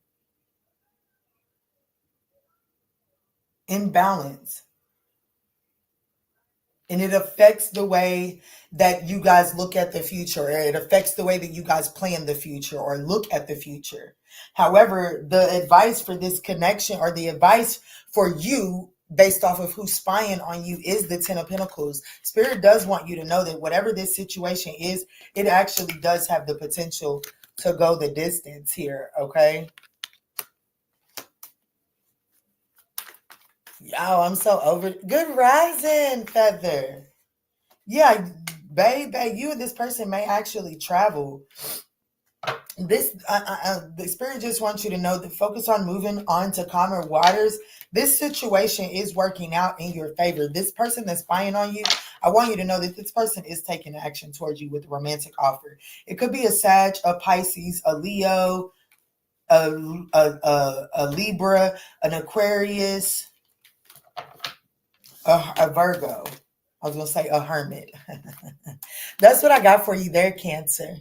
Imbalance. And it affects the way that you guys look at the future. Or it affects the way that you guys plan the future or look at the future. However, the advice for this connection, or the advice for you based off of who's spying on you, is the Ten of Pentacles. Spirit does want you to know that whatever this situation is, it actually does have the potential to go the distance here, okay? Oh, I'm so over. Good rising, Feather. Yeah, babe, you and this person may actually travel. This the spirit just wants you to know that focus on moving on to calmer waters. This situation is working out in your favor. This person that's spying on you, I want you to know that this person is taking action towards you with a romantic offer. It could be a Sag, a Pisces, a Leo, a Libra, an Aquarius, a Virgo. I was going to say a hermit. That's what I got for you there, Cancer.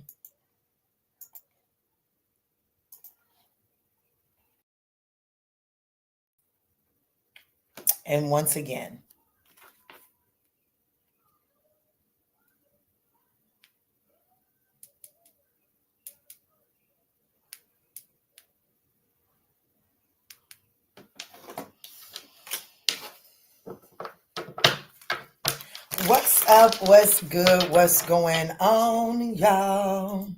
And once again, what's up? What's good? What's going on, y'all?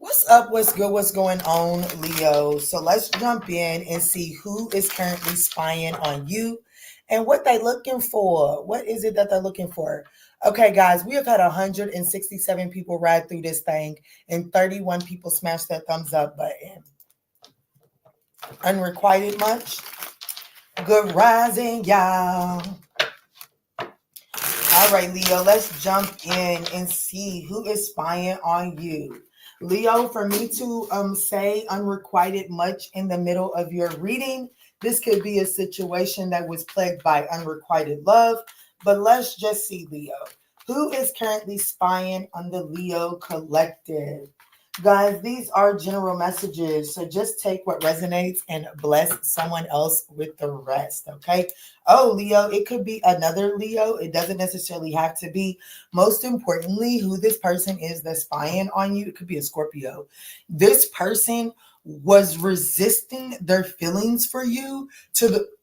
What's up? What's good? What's going on, Leo? So let's jump in and see who is currently spying on you and what they're looking for. What is it that they're looking for? Okay, guys, we have had 167 people ride through this thing and 31 people smash that thumbs up button. Unrequited much? Good rising, y'all. All right, Leo, let's jump in and see who is spying on you. Leo, for me to say unrequited much in the middle of your reading, this could be a situation that was plagued by unrequited love. But let's just see, Leo. Who is currently spying on the Leo collective? Guys, these are general messages, so just take what resonates and bless someone else with the rest, okay? Oh, Leo, it could be another Leo. It doesn't necessarily have to be. Most importantly, who this person is that's spying on you, it could be a Scorpio. This person was resisting their feelings for you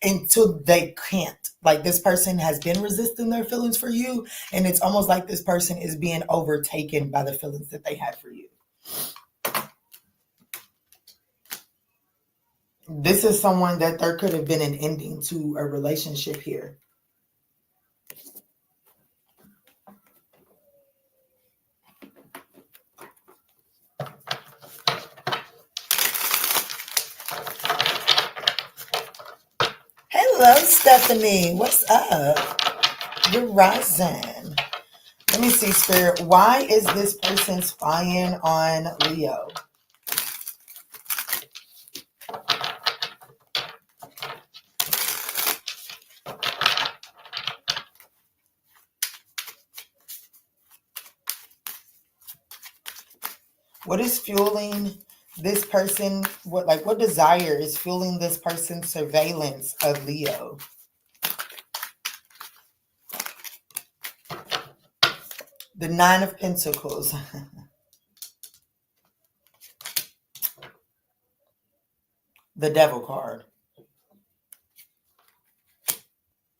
until they can't. Like, this person has been resisting their feelings for you, and it's almost like this person is being overtaken by the feelings that they had for you. This is someone that there could have been an ending to a relationship here. Hello, Stephanie. What's up? You're rising. Let me see, Spirit. Why is this person spying on Leo? What is fueling this person? What desire is fueling this person's surveillance of Leo? The Nine of Pentacles. The Devil card.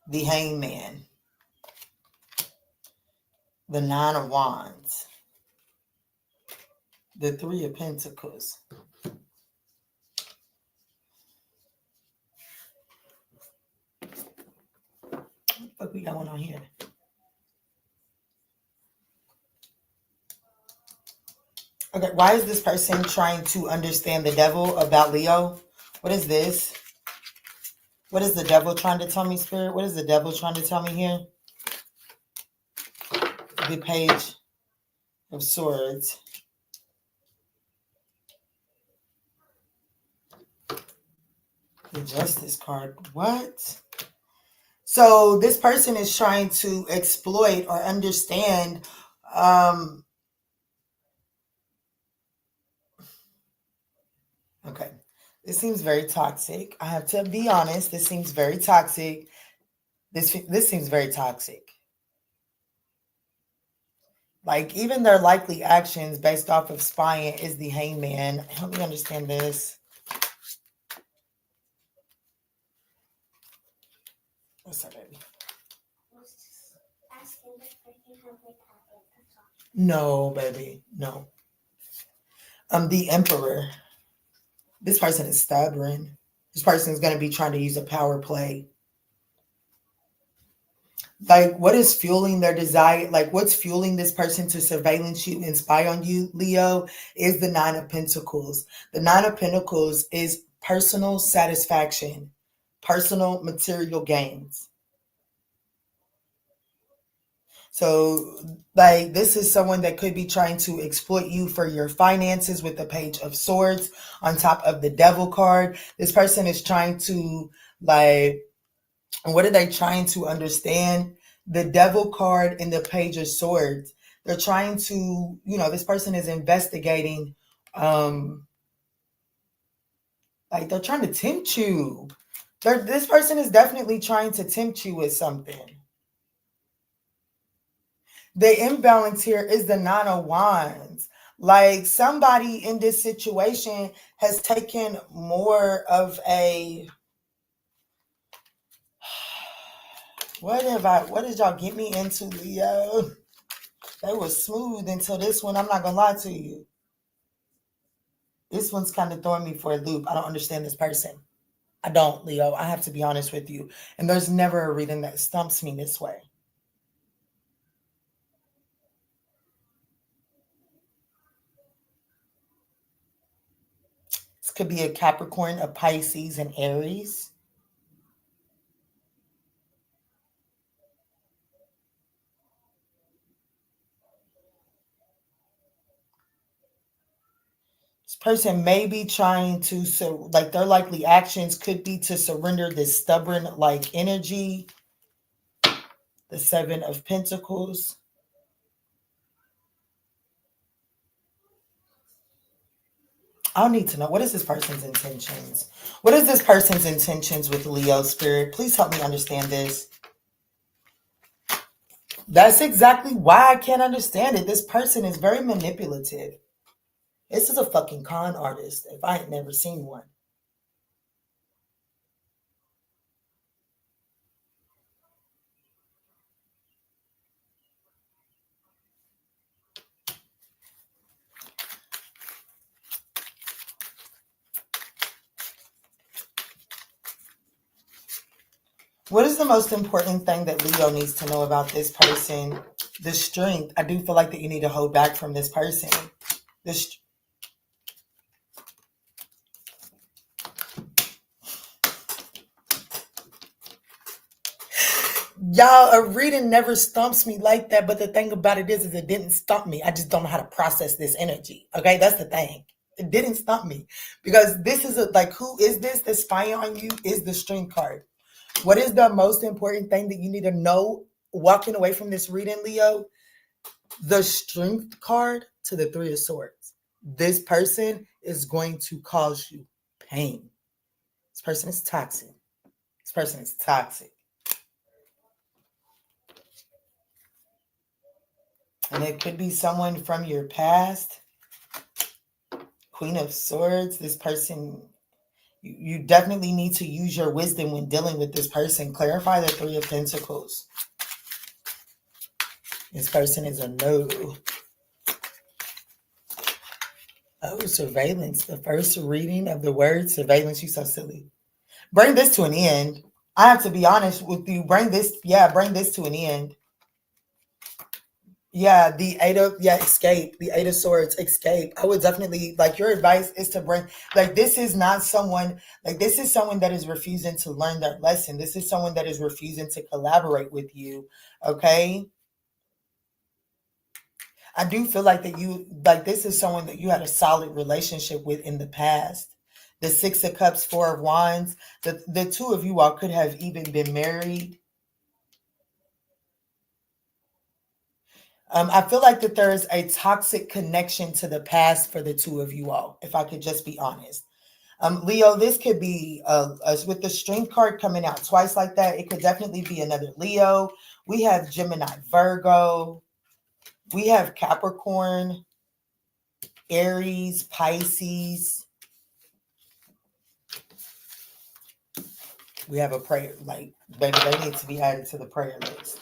The Hangman. The Nine of Wands. The Three of Pentacles. What we going on here? Okay, why is this person trying to understand the devil about Leo? What is this? What is the devil trying to tell me, Spirit? What is the devil trying to tell me here? The Page of Swords. The Justice card. What? So this person is trying to exploit or understand okay. This seems very toxic. I have to be honest. This seems very toxic. This seems very toxic. Like, even their likely actions based off of spying is the Hangman. Help me understand this. What's up, baby? No, baby. No. The Emperor. This person is stubborn. This person is going to be trying to use a power play. Like, what is fueling their desire? Like, what's fueling this person to surveillance you and spy on you, Leo, is the Nine of Pentacles. The Nine of Pentacles is personal satisfaction, personal material gains. So, like, this is someone that could be trying to exploit you for your finances with the Page of Swords on top of the Devil card. This person is trying to, like, what are they trying to understand? The Devil card and the Page of Swords. They're trying to, this person is investigating, like, they're trying to tempt you. This person is definitely trying to tempt you with something. The imbalance here is the Nine of Wands. Like, somebody in this situation has taken more of a, what did y'all get me into, Leo? They were smooth until this one. I'm not gonna lie to you. This one's kind of throwing me for a loop. I don't understand this person. I don't, Leo. I have to be honest with you. And there's never a reading that stumps me this way. This could be a Capricorn, a Pisces, and Aries. This person may be trying to, like, their likely actions could be to surrender this stubborn, like, energy. The Seven of Pentacles. I'll need to know, what is this person's intentions? What is this person's intentions with Leo spirit? Please help me understand this. That's exactly why I can't understand it. This person is very manipulative. This is a fucking con artist, if I ain't never seen one. What is the most important thing that Leo needs to know about this person? The strength. I do feel like that you need to hold back from this person. Y'all, a reading never stumps me like that, but the thing about it is it didn't stump me. I just don't know how to process this energy. Okay, that's the thing. It didn't stump me because this is like, who is this that's spying on you is the Strength card. What is the most important thing that you need to know walking away from this reading, Leo? The Strength card to the Three of Swords. This person is going to cause you pain. This person is toxic. This person is toxic. And it could be someone from your past. Queen of Swords. This person, you definitely need to use your wisdom when dealing with this person. Clarify the Three of Pentacles. This person is a no. Oh, surveillance. The first reading of the word surveillance. You so silly. Bring this to an end. I have to be honest with you. Bring this to an end. Yeah, the escape. The Eight of Swords, escape. I would definitely, like, your advice is to bring, like, this is not someone, like, this is someone that is refusing to learn their lesson. This is someone that is refusing to collaborate with you, okay? I do feel like that you, like, this is someone that you had a solid relationship with in the past. The Six of Cups, Four of Wands. The two of you all could have even been married. I feel like that there is a toxic connection to the past for the two of you all, if I could just be honest. Leo, this could be, with the Strength card coming out twice like that, it could definitely be another Leo. We have Gemini, Virgo. We have Capricorn, Aries, Pisces. We have a prayer, like, baby, they need to be added to the prayer list.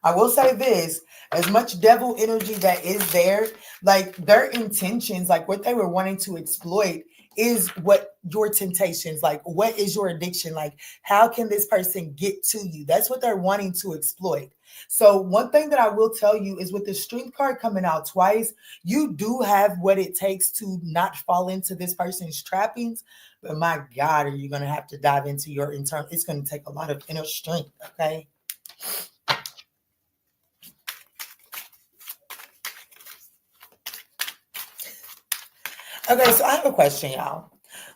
I will say this, as much devil energy that is there, like, their intentions, like what they were wanting to exploit is what your temptations, like what is your addiction, like how can this person get to you? That's what they're wanting to exploit. So one thing that I will tell you is with the Strength card coming out twice, you do have what it takes to not fall into this person's trappings. But my God, are you going to have to dive into your internal? It's going to take a lot of inner strength, okay? Okay, so I have a question, y'all.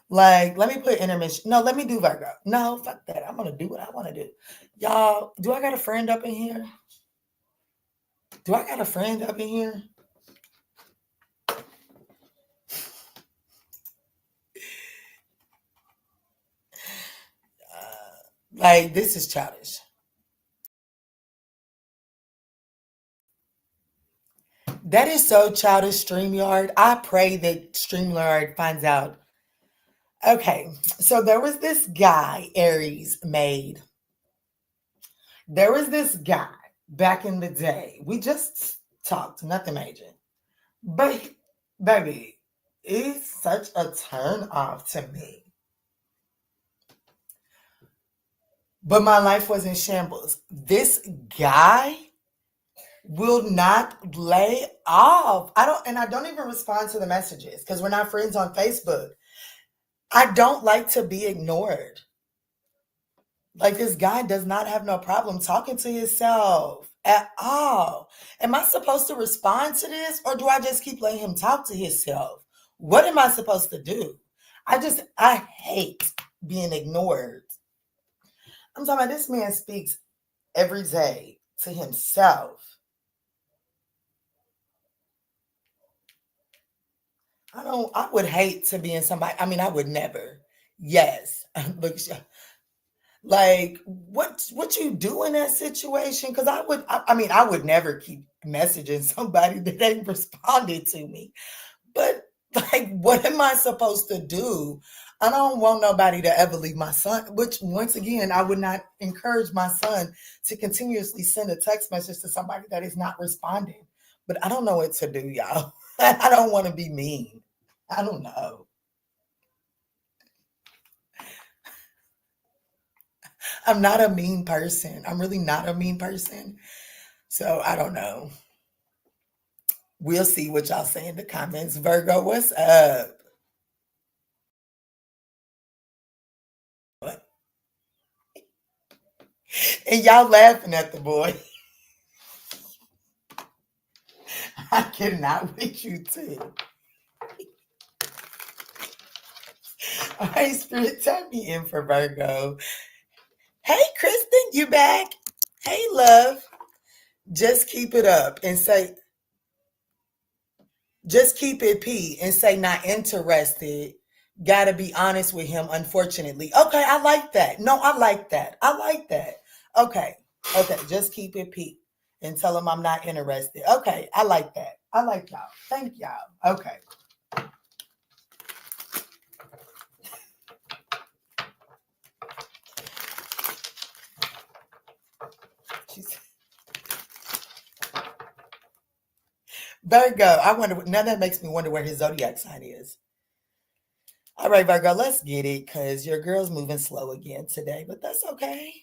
Like, let me put intermission. No, let me do Virgo. No, fuck that. I'm going to do what I want to do. Y'all, do I got a friend up in here? Do I got a friend up in here? Like, this is childish. That is so childish, StreamYard. I pray that StreamYard finds out. Okay, so there was this guy, Aries made. There was this guy back in the day. We just talked, nothing major. But, baby, it's such a turn off to me. But my life was in shambles. This guy will not lay off. I don't even respond to the messages because we're not friends on Facebook. I don't like to be ignored. Like, this guy does not have no problem talking to himself at all. Am I supposed to respond to this, or do I just keep letting him talk to himself? What am I supposed to do? I hate being ignored. I'm talking about this man speaks every day to himself. I would hate to be in somebody. I mean, I would never. Yes. Look, like what you do in that situation? Because I would never keep messaging somebody that ain't responded to me. But like, what am I supposed to do? I don't want nobody to ever leave my son, which once again, I would not encourage my son to continuously send a text message to somebody that is not responding. But I don't know what to do, y'all. I don't want to be mean. I don't know. I'm not a mean person. I'm really not a mean person. So I don't know. We'll see what y'all say in the comments. Virgo, what's up? And y'all laughing at the boy. I cannot with you too. All right, Spirit, tap me in for Virgo. Hey, Kristen, you back? Hey, love. Just keep it up and say, just keep it P and say not interested. Gotta be honest with him, unfortunately. Okay, I like that. No, I like that. I like that. Okay, just keep it P and tell him I'm not interested. Okay, I like that. I like y'all. Thank y'all. Okay. Virgo, I wonder, now that makes me wonder where his zodiac sign is. All right, Virgo, let's get it because your girl's moving slow again today, but that's okay.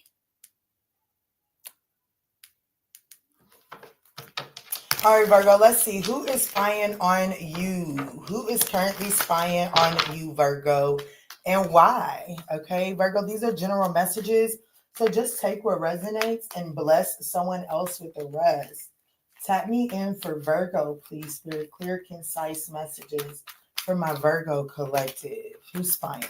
All right, Virgo, let's see. Who is spying on you? Who is currently spying on you, Virgo, and why? Okay, Virgo, these are general messages. So just take what resonates and bless someone else with the rest. Tap me in for Virgo, please, Spirit. Clear, concise messages for my Virgo collective. Who's spying?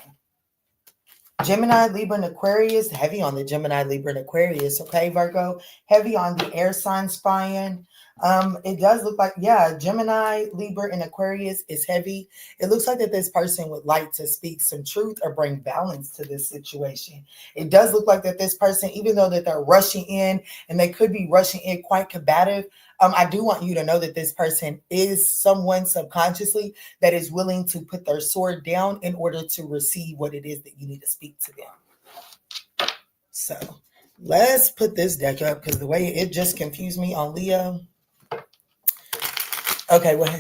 Gemini, Libra, and Aquarius. Heavy on the Gemini, Libra, and Aquarius. Okay, Virgo. Heavy on the air sign spying. It does look like, yeah, Gemini, Libra, and Aquarius is heavy. It looks like that this person would like to speak some truth or bring balance to this situation. It does look like that this person, even though that they're rushing in and they could be rushing in quite combative, I do want you to know that this person is someone subconsciously that is willing to put their sword down in order to receive what it is that you need to speak to them. So let's put this deck up because the way it just confused me on Leo. Okay, well,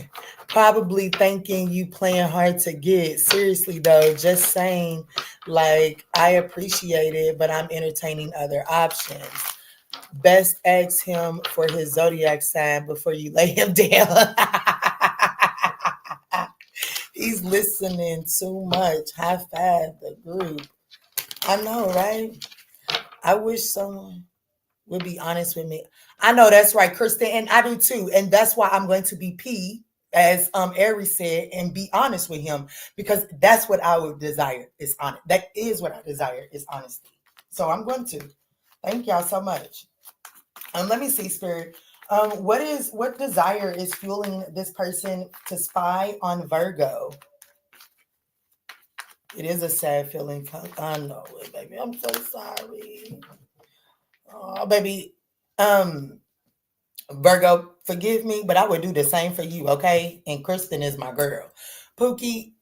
Probably thinking you playing hard to get. Seriously though, just saying, like, I appreciate it, but I'm entertaining other options. Best ask him for his zodiac sign before you lay him down. He's listening too much. High five the group. I know, right? I wish someone would be honest with me. I know that's right, Kristen, and I do too. And that's why I'm going to be P, as Aries said, and be honest with him, because that's what I would desire is honest. That is what I desire is honesty. So I'm going to. Thank y'all so much. Let me see, Spirit. What desire is fueling this person to spy on Virgo? It is a sad feeling. I know it, baby. I'm so sorry. Oh, baby. Virgo, forgive me, but I would do the same for you, okay? And Kristen is my girl. Pookie,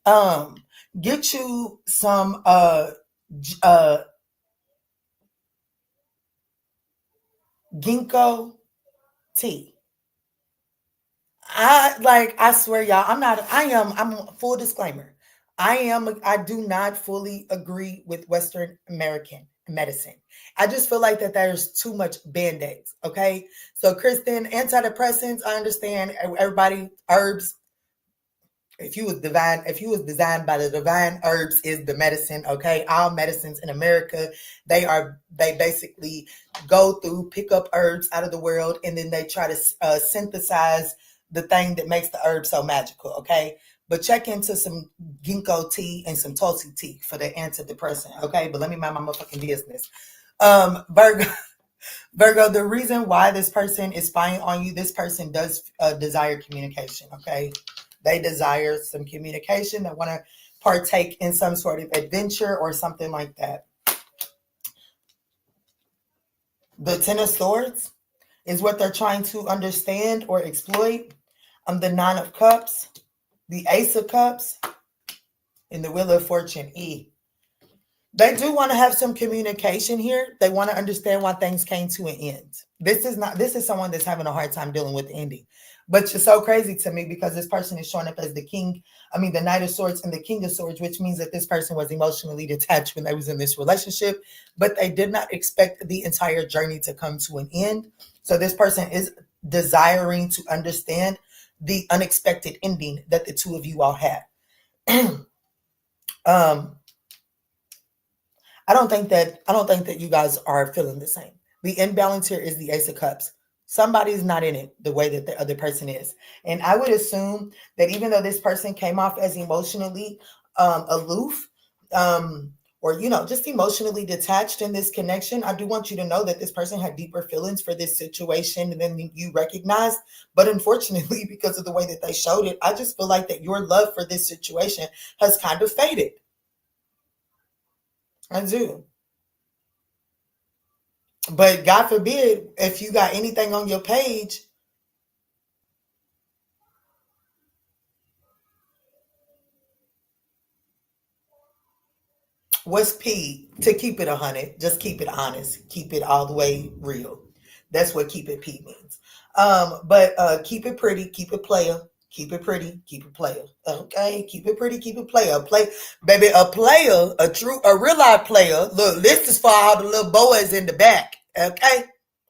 get you some ginkgo tea. I swear y'all, I'm full disclaimer. I do not fully agree with Western American medicine. I just feel like that there's too much band-aids. Okay. So Kristen, antidepressants, I understand everybody, herbs. If you was designed by the divine, herbs is the medicine. Okay. All medicines in America, they basically go through, pick up herbs out of the world, and then they try to synthesize the thing that makes the herb so magical. Okay. But check into some ginkgo tea and some tulsi tea for the antidepressant. Okay. But let me mind my motherfucking business. Virgo, the reason why this person is spying on you, this person does desire communication. Okay. They desire some communication. They want to partake in some sort of adventure or something like that. The Ten of Swords is what they're trying to understand or exploit. The Nine of Cups, the Ace of Cups, and the Wheel of Fortune, E. They do want to have some communication here. They want to understand why things came to an end. This is someone that's having a hard time dealing with the ending. But it's so crazy to me because this person is showing up as the Knight of Swords and the King of Swords, which means that this person was emotionally detached when they was in this relationship, but they did not expect the entire journey to come to an end. So this person is desiring to understand the unexpected ending that the two of you all had. I don't think that you guys are feeling the same. The imbalance here is the Ace of Cups. Somebody's not in it the way that the other person is. And I would assume that even though this person came off as emotionally aloof, or, just emotionally detached in this connection, I do want you to know that this person had deeper feelings for this situation than you recognized. But unfortunately, because of the way that they showed it, I just feel like that your love for this situation has kind of faded. I do. But God forbid, if you got anything on your page, what's P? To keep it 100, just keep it honest, keep it all the way real. That's what keep it P means. But keep it pretty, keep it player, keep it pretty, keep it player. Okay, keep it pretty, keep it player. Baby, a player, a real life player. Look, this is for all the little boys in the back. Okay,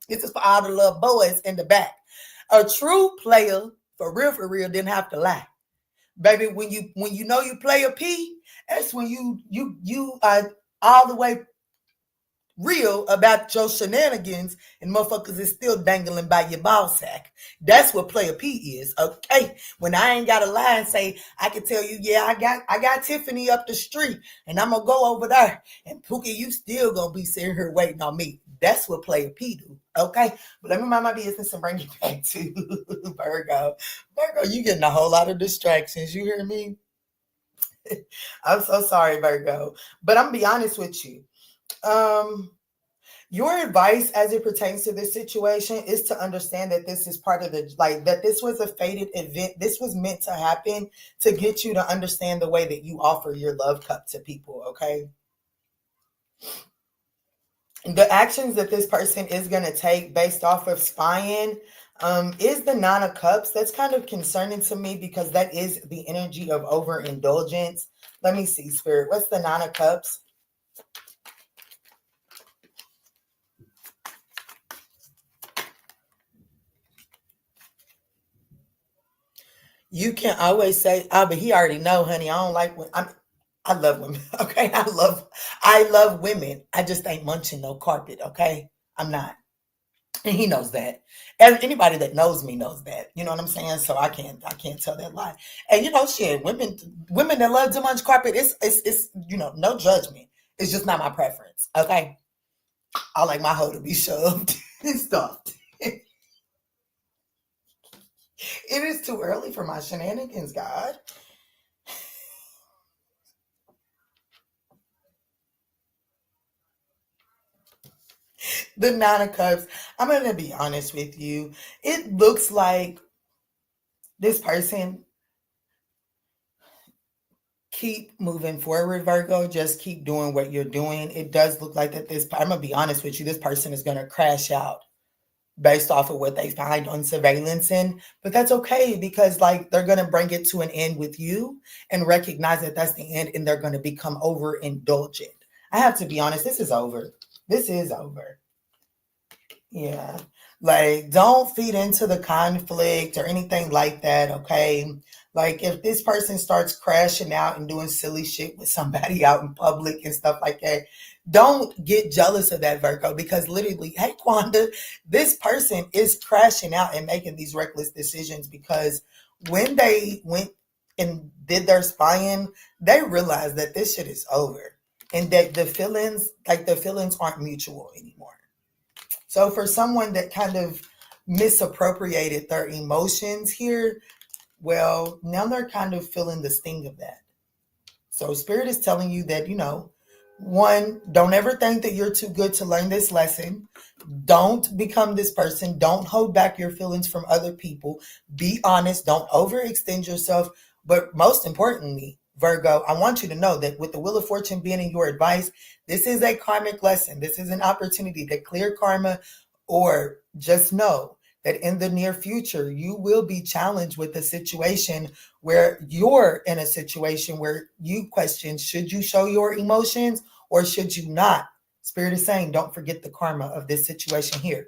this is for all the little boys in the back. A true player, for real, didn't have to lie. Baby, when you know you play a P, that's when you are all the way real about your shenanigans and motherfuckers is still dangling by your ball sack. That's what player P is. Okay. When I ain't got to lie and say, I can tell you, yeah, I got Tiffany up the street and I'm gonna go over there. And Pookie, you still gonna be sitting here waiting on me. That's what player P do. Okay. But let me mind my business and bring it back to Virgo. Virgo, you getting a whole lot of distractions. You hear me? I'm so sorry, Virgo. But I'm gonna be honest with you. Your advice as it pertains to this situation is to understand that this is part of that this was a fated event. This was meant to happen to get you to understand the way that you offer your love cup to people. Okay. The actions that this person is going to take based off of spying, Is the Nine of Cups. That's kind of concerning to me because that is the energy of overindulgence. Let me see, Spirit. What's the Nine of Cups? You can always say, "Oh, but he already know, honey. I don't like when I love women. Okay, I love women. I just ain't munching no carpet. Okay, I'm not." And he knows that. And anybody that knows me knows that. You know what I'm saying? So I can't tell that lie. And shit, women that love to munch carpet, it's no judgment. It's just not my preference. Okay. I like my hoe to be shoved and stuffed. It is too early for my shenanigans, God. The Nine of Cups. I'm gonna be honest with you. It looks like this person, keep moving forward, Virgo. Just keep doing what you're doing. It does look like that I'm going to be honest with you, this person is going to crash out based off of what they find on surveillance. But that's okay because like they're going to bring it to an end with you and recognize that that's the end and they're going to become overindulgent. I have to be honest, this is over. This is over. Yeah. Like, don't feed into the conflict or anything like that, okay? Like, if this person starts crashing out and doing silly shit with somebody out in public and stuff like that, don't get jealous of that, Virgo, because literally, hey, Quanda, this person is crashing out and making these reckless decisions because when they went and did their spying, they realized that this shit is over and that the feelings aren't mutual anymore. So for someone that kind of misappropriated their emotions here, well, now they're kind of feeling the sting of that. So Spirit is telling you that, one, don't ever think that you're too good to learn this lesson. Don't become this person. Don't hold back your feelings from other people. Be honest. Don't overextend yourself. But most importantly, Virgo, I want you to know that with the Wheel of Fortune being in your advice, this is a karmic lesson. This is an opportunity to clear karma, or just know that in the near future, you will be challenged with a situation where you're in a situation where you question, should you show your emotions or should you not? Spirit is saying, don't forget the karma of this situation here.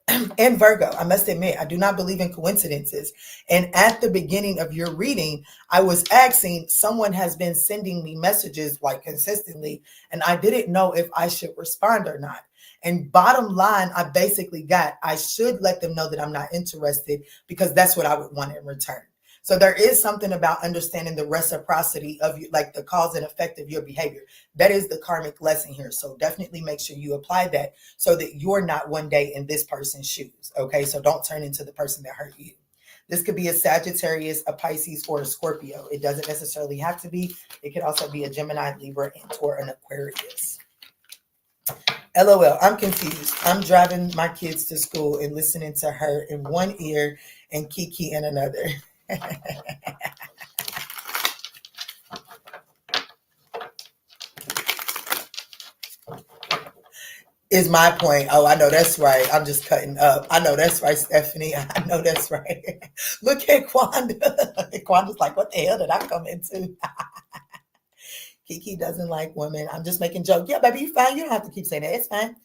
And Virgo, I must admit, I do not believe in coincidences. And at the beginning of your reading, I was asking, someone has been sending me messages like consistently, and I didn't know if I should respond or not. And bottom line, I basically got, I should let them know that I'm not interested because that's what I would want in return. So there is something about understanding the reciprocity of you, like the cause and effect of your behavior. That is the karmic lesson here. So definitely make sure you apply that so that you're not one day in this person's shoes. Okay. So don't turn into the person that hurt you. This could be a Sagittarius, a Pisces, or a Scorpio. It doesn't necessarily have to be. It could also be a Gemini, Libra, or an Aquarius. LOL, I'm confused. I'm driving my kids to school and listening to her in one ear and Kiki in another. Is my point. Oh, I know that's right. I'm just cutting up. I know that's right, Stephanie. I know that's right. Look at Quanda. Quanda's like, what the hell did I come into? Kiki doesn't like women. I'm just making jokes. Yeah, baby, you fine. You don't have to keep saying that. It's fine.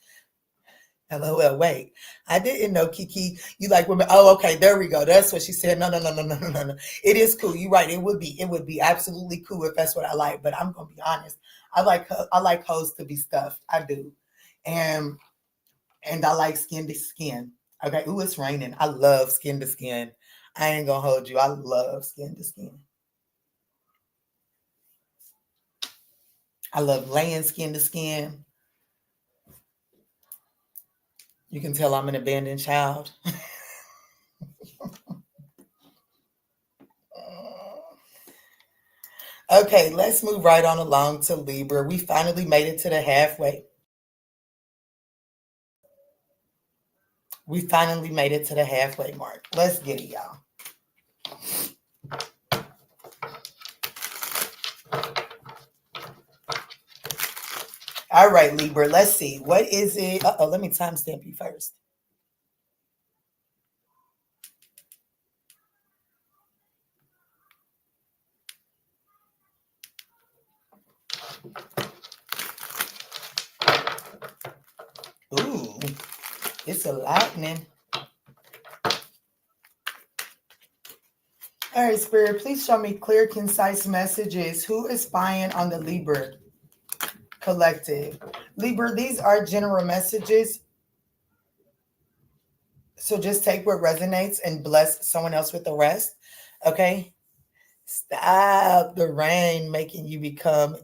LOL, wait. I didn't know, Kiki, you like women. Oh, okay, there we go. That's what she said. No. It is cool. You're right. It would be absolutely cool if that's what I like. But I'm gonna be honest. I like hoes to be stuffed. I do. And I like skin to skin. Okay. Ooh, it's raining. I love skin to skin. I ain't gonna hold you. I love skin to skin. I love laying skin to skin. You can tell I'm an abandoned child. Okay, let's move right on along to Libra. We finally made it to the halfway. We finally made it to the halfway mark. Let's get it, y'all. All right, Libra, let's see. What is it? Uh-oh, let me timestamp you first. Ooh, it's a lightning. All right, Spirit, please show me clear, concise messages. Who is spying on the Libra collective? Libra, these are general messages. So just take what resonates and bless someone else with the rest. Okay? Stop the rain making you become.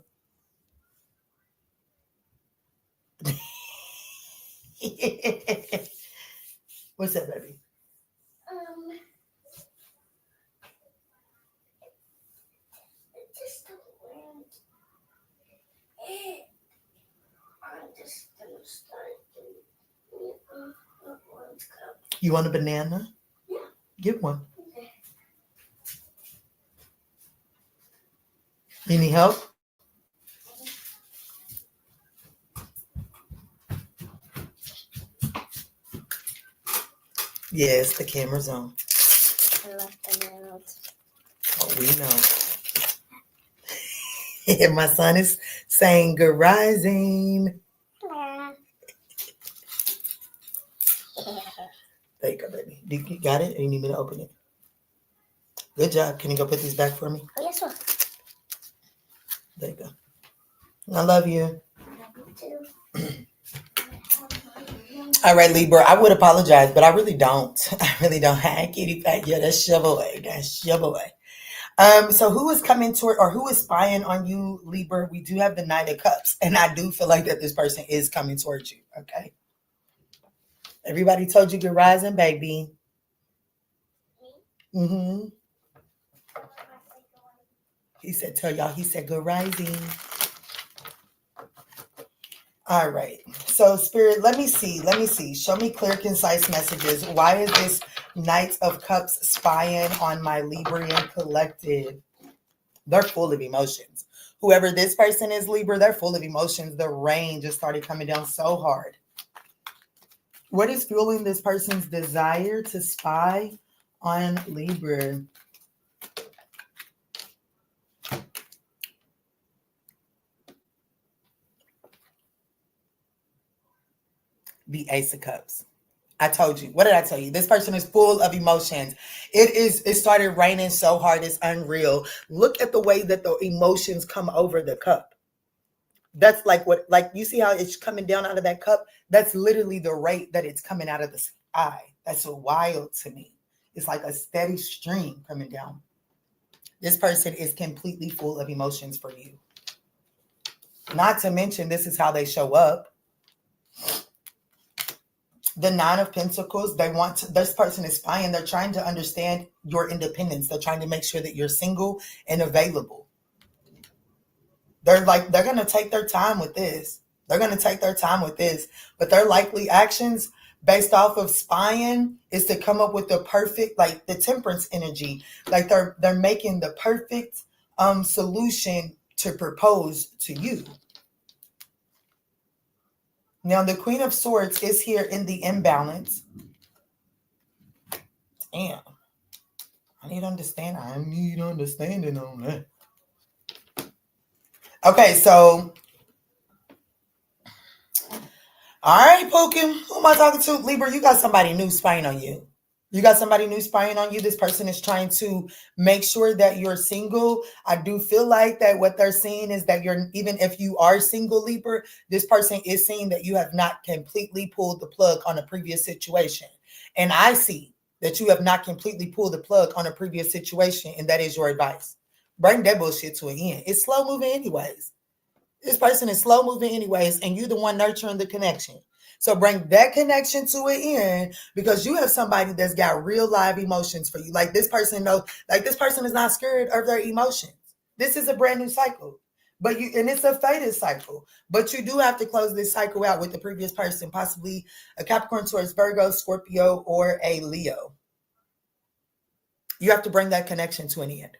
What's that, baby? Just I'm just gonna start doing orange cup. You want a banana? Yeah. Get one. Okay. You need help? Yes, the camera's on. I left the notes. Oh, we know. And my son is saying good rising. There you go, baby. You got it? Or you need me to open it? Good job. Can you go put these back for me? Oh, yes, sir. There you go. I love you. I love you too. All right, Libra. I would apologize, but I really don't. I really don't. Hi, kitty pat. Yeah, that's shove away. That's shove away. So who is coming toward or who is spying on you, Libra? We do have the Knight of Cups, and I do feel like that this person is coming towards you. Okay. Everybody told you good rising, baby. Mm-hmm. He said, tell y'all, he said good rising. All right. So, Spirit, let me see. Show me clear, concise messages. Why is this Knight of Cups spying on my Librian collective? They're full of emotions. Whoever this person is, Libra, they're full of emotions. The rain just started coming down so hard. What is fueling this person's desire to spy on Libra? The Ace of Cups. I told you. What did I tell you? This person is full of emotions. It started raining so hard, it's unreal. Look at the way that the emotions come over the cup. That's like you see how it's coming down out of that cup? That's literally the rate that it's coming out of the sky. That's so wild to me. It's like a steady stream coming down. This person is completely full of emotions for you. Not to mention, this is how they show up. The Nine of Pentacles, this person is spying. They're trying to understand your independence. They're trying to make sure that you're single and available. They're going to take their time with this. But their likely actions based off of spying is to come up with the perfect, like the Temperance energy. Like they're making the perfect solution to propose to you. Now, the Queen of Swords is here in the imbalance. Damn. I need understanding on that. Okay, so. All right, Pokim. Who am I talking to? Libra, you got somebody new spying on you. This person is trying to make sure that you're single. I do feel like that what they're seeing is that even if you are single, Libra, this person is seeing that you have not completely pulled the plug on a previous situation. And I see that you have not completely pulled the plug on a previous situation, and that is your advice. Bring that bullshit to an end. It's slow moving anyways. This person is slow moving anyways, and you're the one nurturing the connection. So bring that connection to an end because you have somebody that's got real live emotions for you. Like this person is not scared of their emotions. This is a brand new cycle. And it's a faded cycle. But you do have to close this cycle out with the previous person, possibly a Capricorn, Taurus, Virgo, Scorpio, or a Leo. You have to bring that connection to an end.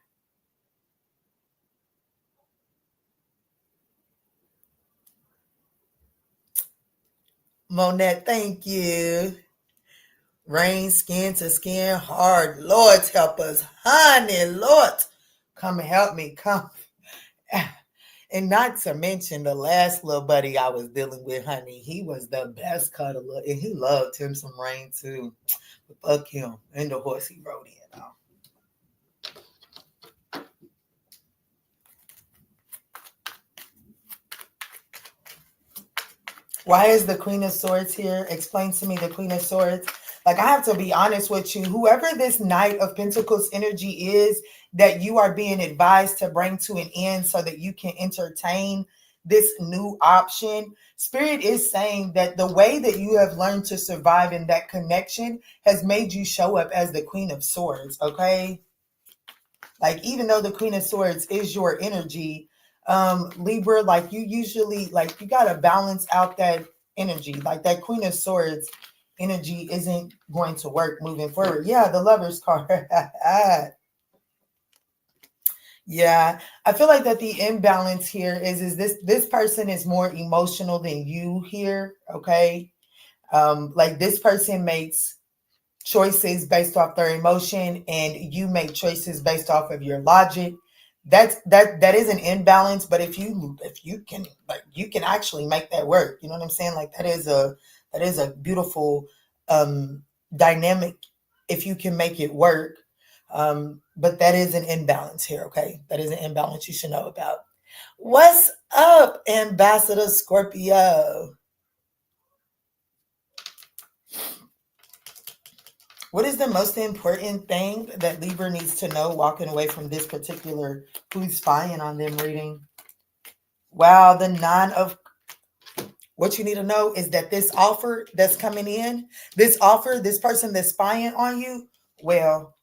Monette, thank you. Rain, skin to skin, hard. Lord, help us. Honey, Lord, come and help me. Come. And not to mention the last little buddy I was dealing with, honey, he was the best cuddler, and he loved him some rain too. Fuck him and the horse he rode in. Why is the Queen of Swords here? Explain to me the Queen of Swords. Like, I have to be honest with you. Whoever this Knight of Pentacles energy is that you are being advised to bring to an end so that you can entertain this new option, Spirit is saying that the way that you have learned to survive in that connection has made you show up as the Queen of Swords, okay? Like, even though the Queen of Swords is your energy, Libra, like, you usually, like, you got to balance out that energy. Like, that Queen of Swords energy isn't going to work moving forward. Yeah, the Lover's card. Yeah, I feel like that the imbalance here is this person is more emotional than you here, okay? Like, this person makes choices based off their emotion, and you make choices based off of your logic. That is an imbalance, but if you can, like, you can actually make that work. You know what I'm saying? Like, that is a beautiful dynamic if you can make it work. But that is an imbalance here, okay? That is an imbalance you should know about. What's up, Ambassador Scorpio? What is the most important thing that Libra needs to know walking away from this particular who's spying on them reading? Wow, the Nine of... What you need to know is that this offer that's coming in, this offer, this person that's spying on you, well,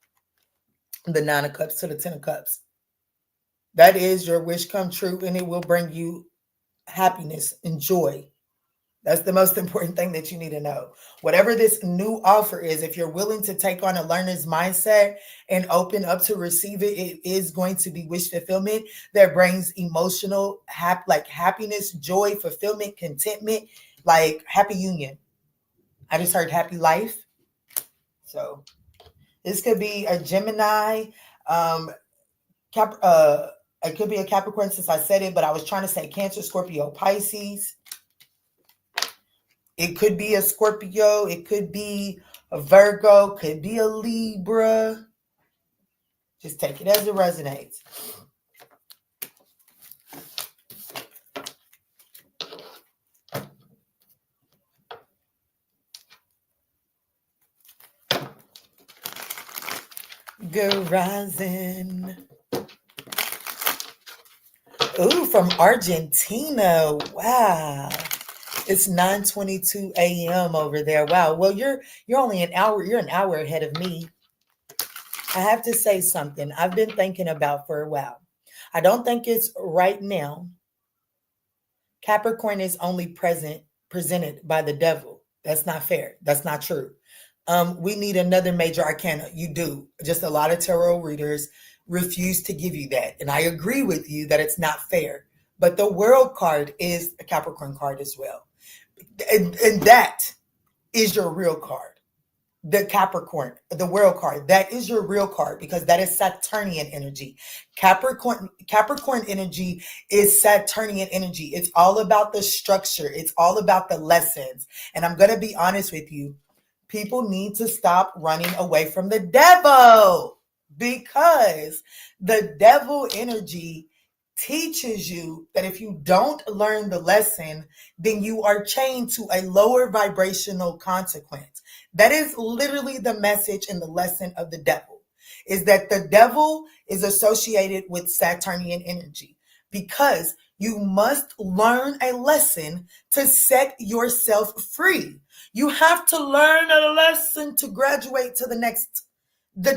the Nine of Cups to the Ten of Cups. That is your wish come true, and it will bring you happiness and joy. That's the most important thing that you need to know. Whatever this new offer is, if you're willing to take on a learner's mindset and open up to receive it, it is going to be wish fulfillment that brings emotional, happiness, joy, fulfillment, contentment, like happy union. I just heard happy life. So this could be a Gemini, it could be a Capricorn since I said it, but I was trying to say Cancer, Scorpio, Pisces. It could be a Scorpio. It could be a Virgo. Could be a Libra. Just take it as it resonates. Good rising. Ooh, from Argentina. Wow. It's 9:22 a.m. over there. Wow. Well, you're only an hour. You're an hour ahead of me. I have to say something I've been thinking about for a while. I don't think it's right now. Capricorn is only presented by the devil. That's not fair. That's not true. We need another major arcana. You do. Just a lot of tarot readers refuse to give you that. And I agree with you that it's not fair. But the world card is a Capricorn card as well. And that is your real card. The Capricorn, the world card, that is your real card because that is Saturnian energy. Capricorn energy is Saturnian energy. It's all about the structure. It's all about the lessons. And I'm going to be honest with you. People need to stop running away from the devil because the devil energy teaches you that if you don't learn the lesson, then you are chained to a lower vibrational consequence. That is literally the message and the lesson of the devil, is that the devil is associated with Saturnian energy because you must learn a lesson to set yourself free. You have to learn a lesson to graduate to the next. The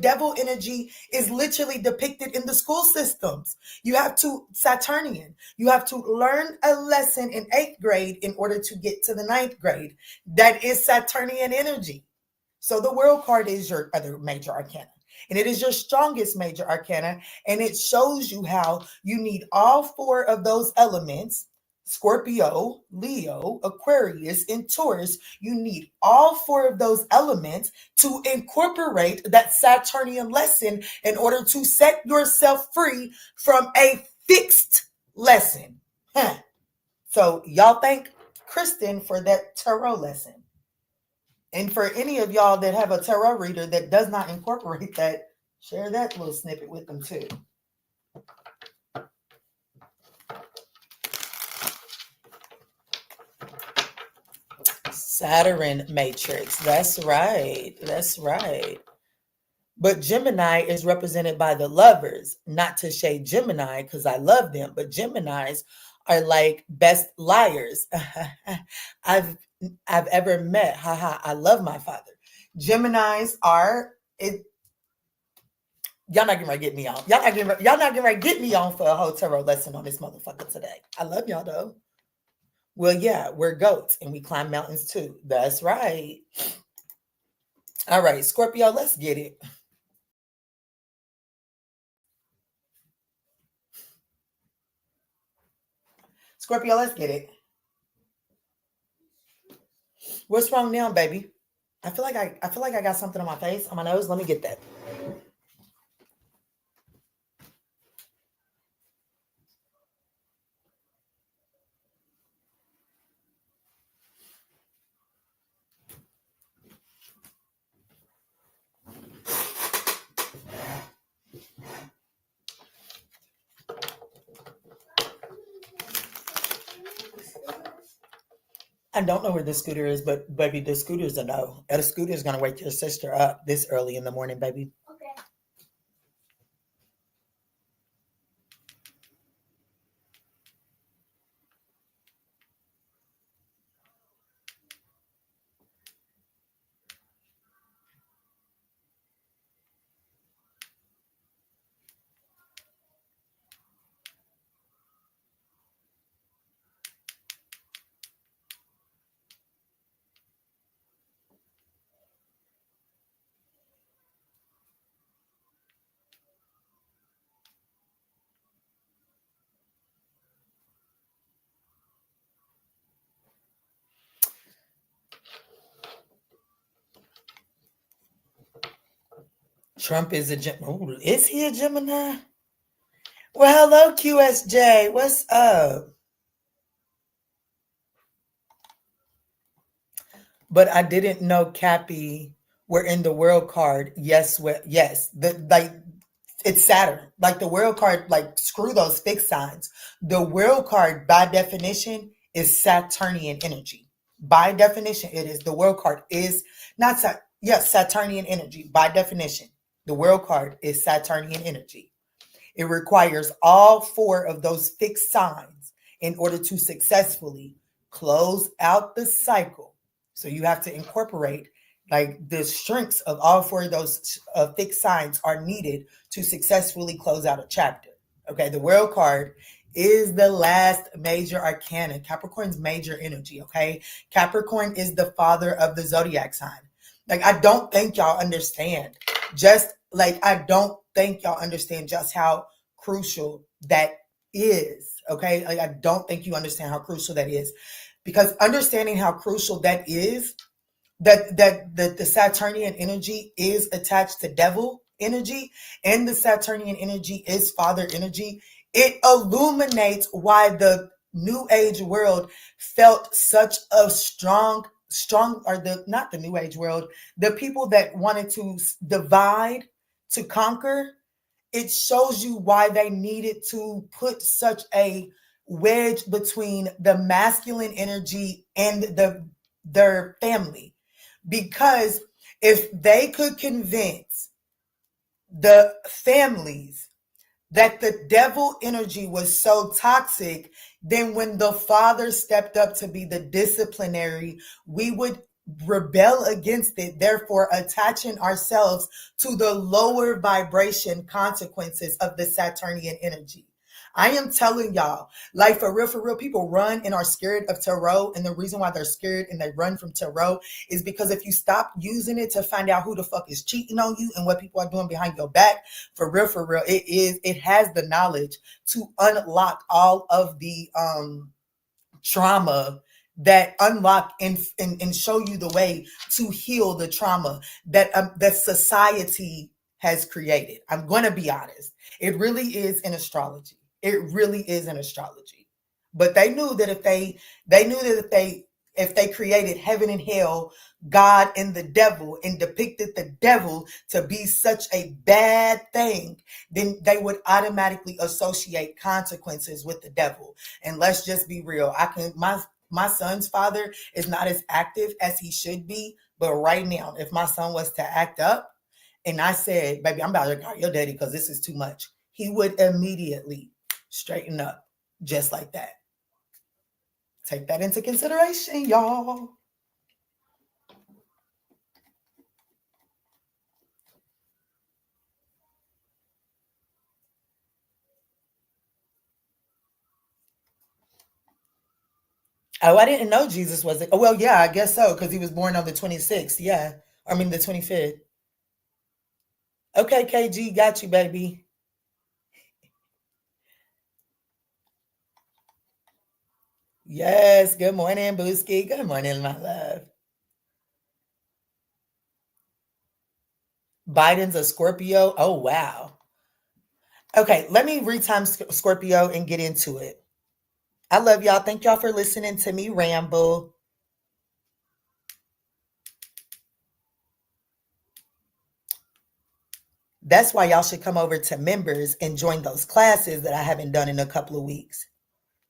devil energy is literally depicted in the school systems. You have to Saturnian. You have to learn a lesson in 8th grade in order to get to the 9th grade. That is Saturnian energy. So the world card is your other major arcana. And it is your strongest major arcana. And it shows you how you need all 4 of those elements. Scorpio, Leo, Aquarius, and Taurus. You need all 4 of those elements to incorporate that Saturnian lesson in order to set yourself free from a fixed lesson. Huh. So y'all thank Kristen for that tarot lesson. And for any of y'all that have a tarot reader that does not incorporate that, share that little snippet with them too. Saturn matrix. That's right. That's right. But Gemini is represented by the lovers. Not to shade Gemini because I love them, but Geminis are like best liars I've ever met. Haha, I love my father. Geminis are it. Y'all not gonna get me on. Y'all not gonna get me on for a whole tarot lesson on this motherfucker today. I love y'all though. Well, yeah, we're goats and we climb mountains too. That's right. All right, Scorpio, let's get it. Scorpio, let's get it. What's wrong now, baby? I feel like I got something on my face, on my nose. Let me get that. I don't know where the scooter is, but baby, the scooter's a no. The scooter's gonna wake your sister up this early in the morning, baby. Okay. Trump is a Gemini. Oh, is he a Gemini? Well, hello, QSJ. What's up? But I didn't know Cappy were in the world card. Yes, yes. It's Saturn. Like the world card, like screw those fixed signs. The world card, by definition, is Saturnian energy. By definition, it is. The world card is not Saturnian energy. By definition, the world card is Saturnian energy. It requires all four of those fixed signs in order to successfully close out the cycle. So you have to incorporate like the strengths of all four of those fixed signs are needed to successfully close out a chapter. Okay, the world card is the last major arcana, Capricorn's major energy. Okay, Capricorn is the father of the zodiac sign. Like, I don't think y'all understand. I don't think y'all understand just how crucial that is. Okay, like I don't think you understand how crucial that is, because understanding how crucial that is, that the Saturnian energy is attached to devil energy, and the Saturnian energy is father energy. It illuminates why the New Age world felt such a strong, or not the New Age world, the people that wanted to divide, to conquer. It shows you why they needed to put such a wedge between the masculine energy and their family. Because if they could convince the families that the devil energy was so toxic, then when the father stepped up to be the disciplinary, we would rebel against it, therefore attaching ourselves to the lower vibration consequences of the Saturnian energy. I am telling y'all, like for real, people run and are scared of tarot. And the reason why they're scared and they run from tarot is because if you stop using it to find out who the fuck is cheating on you and what people are doing behind your back, for real, it has the knowledge to unlock all of the trauma, that unlock and show you the way to heal the trauma that society has created. I'm going to be honest. It really is in astrology. It really is in astrology. But they knew that if they created heaven and hell, God and the devil, and depicted the devil to be such a bad thing, then they would automatically associate consequences with the devil. And let's just be real. My son's father is not as active as he should be, but right now, if my son was to act up and I said, baby, I'm about to call your daddy because this is too much, he would immediately straighten up just like that. Take that into consideration, y'all. Oh, I didn't know Jesus was it. Oh, well, yeah, I guess so, because he was born on the 26th. Yeah. I mean, the 25th. Okay, KG, got you, baby. Yes. Good morning, Booski. Good morning, my love. Biden's a Scorpio. Oh, wow. Okay, let me retime Scorpio and get into it. I love y'all. Thank y'all for listening to me ramble. That's why y'all should come over to members and join those classes that I haven't done in a couple of weeks,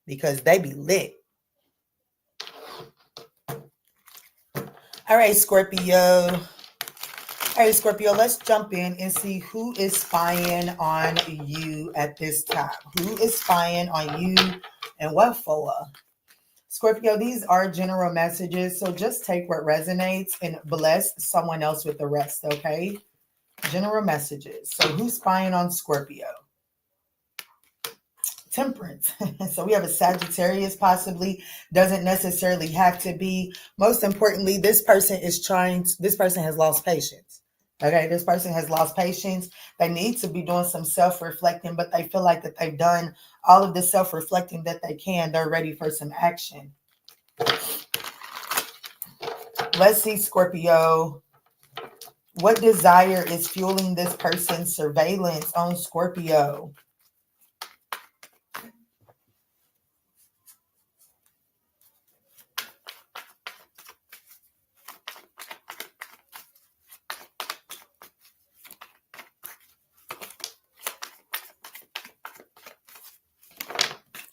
because they be lit. All right, Scorpio. All right, Scorpio, let's jump in and see who is spying on you at this time. Who is spying on you and what for? Scorpio, these are general messages, so just take what resonates and bless someone else with the rest, okay? General messages. So who's spying on Scorpio? Temperance. So we have a Sagittarius, possibly. Doesn't necessarily have to be. Most importantly, this person has lost patience. Okay, this person has lost patience. They need to be doing some self-reflecting, but they feel like that they've done all of the self-reflecting that they can. They're ready for some action. Let's see, Scorpio. What desire is fueling this person's surveillance on Scorpio?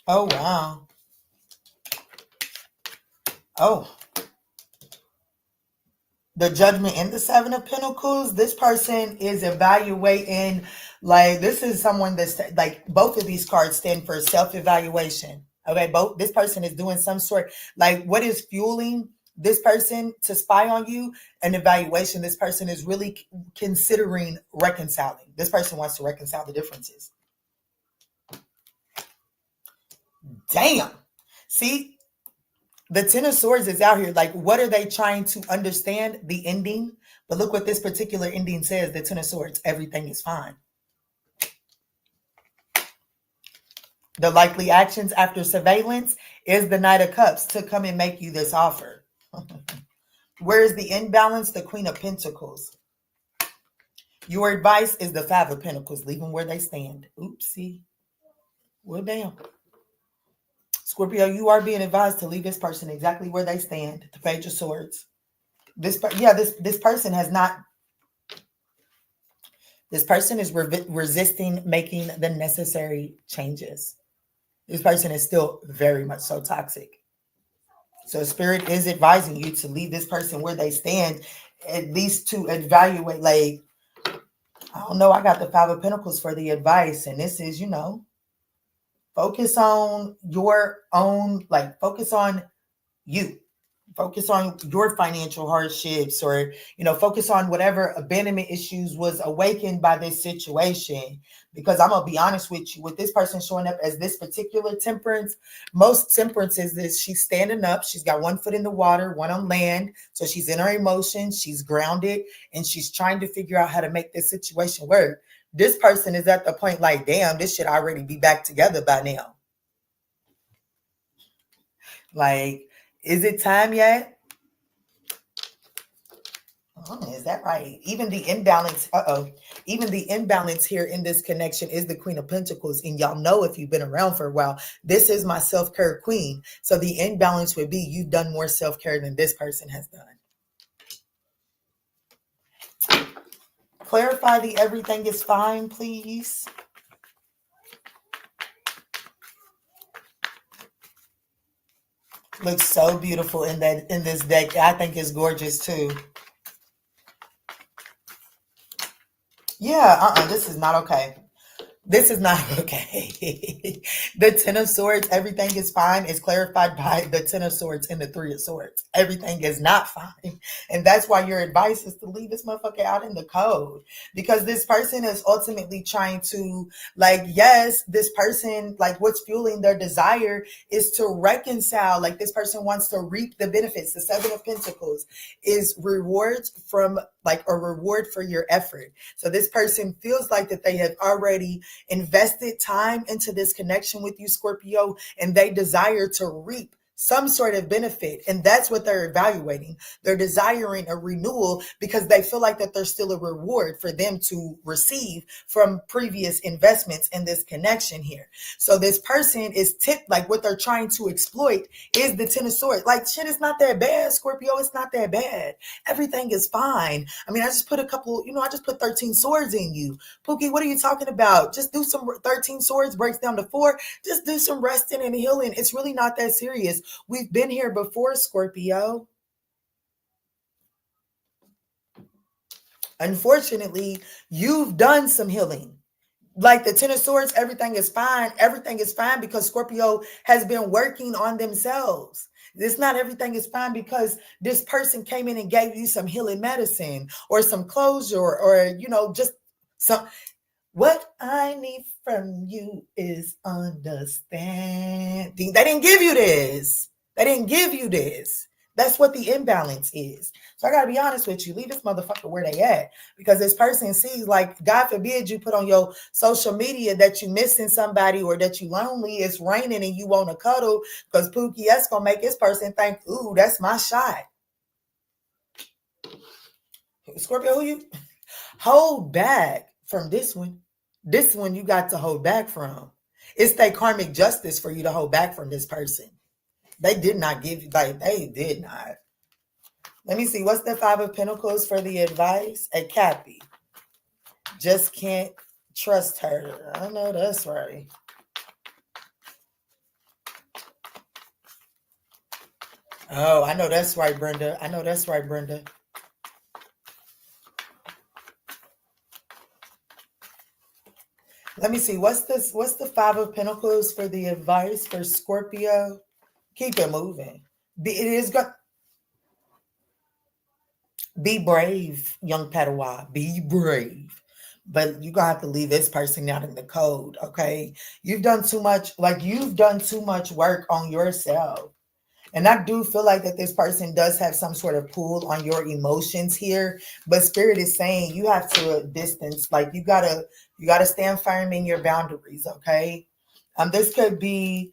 Oh, wow. Oh, the Judgment and the Seven of Pentacles. This person is evaluating, like, this is someone that's like, both of these cards stand for self-evaluation. Okay, this person is doing some sort, like, what is fueling this person to spy on you? An evaluation. This person is really considering reconciling. This person wants to reconcile the differences. Damn. See, the Ten of Swords is out here. Like, what are they trying to understand? The ending. But look what this particular ending says. The Ten of Swords. Everything is fine. The likely actions after surveillance is the Knight of Cups to come and make you this offer. Where is the imbalance? The Queen of Pentacles. Your advice is the Five of Pentacles. Leave them where they stand. Oopsie. Well, damn. Scorpio, you are being advised to leave this person exactly where they stand. The Page of Swords. This person has not. This person is resisting making the necessary changes. This person is still very much so toxic. So Spirit is advising you to leave this person where they stand, at least to evaluate. Like, I don't know, I got the Five of Pentacles for the advice, and this is, focus on your own, like, focus on you. Focus on your financial hardships, or, focus on whatever abandonment issues was awakened by this situation. Because I'm going to be honest with you, with this person showing up as this particular Temperance, most Temperance is this: she's standing up, she's got one foot in the water, one on land. So she's in her emotions, she's grounded, and she's trying to figure out how to make this situation work. This person is at the point like, damn, this should already be back together by now. Like, is it time yet? Is that right? Even the imbalance, even the imbalance here in this connection is the Queen of Pentacles. And y'all know, if you've been around for a while, this is my self-care queen. So the imbalance would be you've done more self-care than this person has done. Clarify the everything is fine, please. Looks so beautiful in this deck. I think it's gorgeous too. Yeah, this is not okay. This is not okay. The Ten of Swords, everything is fine, is clarified by the Ten of Swords and the Three of Swords. Everything is not fine. And that's why your advice is to leave this motherfucker out in the code. Because this person is ultimately trying to, like, yes, this person, like, what's fueling their desire is to reconcile. Like, this person wants to reap the benefits. The Seven of Pentacles is rewards from, like, a reward for your effort. So this person feels like that they have already invested time into this connection with you, Scorpio, and they desire to reap some sort of benefit. And that's what they're evaluating. They're desiring a renewal because they feel like that there's still a reward for them to receive from previous investments in this connection here. So this person is tipped, like what they're trying to exploit is the Ten of Swords. Like, shit, it's not that bad, Scorpio. It's not that bad. Everything is fine. I mean, I just put a couple, I just put 13 swords in you. Pookie, what are you talking about? Just do some 13 swords, breaks down to 4. Just do some resting and healing. It's really not that serious. We've been here before, Scorpio. Unfortunately, you've done some healing. Like the Ten of Swords, everything is fine. Everything is fine because Scorpio has been working on themselves. It's not everything is fine because this person came in and gave you some healing medicine or some closure or just some. What I need from you is understanding. They didn't give you this. They didn't give you this. That's what the imbalance is. So I got to be honest with you. Leave this motherfucker where they at. Because this person sees, like, God forbid you put on your social media that you missing somebody or that you lonely, it's raining and you want to cuddle, because Pookie, that's going to make this person think, ooh, that's my shot. Scorpio, who you hold back from this one. This one you got to hold back from. It's their karmic justice for you to hold back from this person. They did not give you, like, they did not. Let me see. What's the Five of Pentacles for the advice? A Cappy. Just can't trust her. I know that's right. Oh, I know that's right, Brenda. I know that's right, Brenda. Let me see. What's this? What's the Five of Pentacles for the advice for Scorpio? Keep it moving. Be brave, young Padawan. Be brave. But you're going to have to leave this person out in the code, okay? You've done too much. Like, you've done too much work on yourself. And I do feel like that this person does have some sort of pull on your emotions here. But Spirit is saying you have to distance. Like, you gotta stand firm in your boundaries, okay? This could be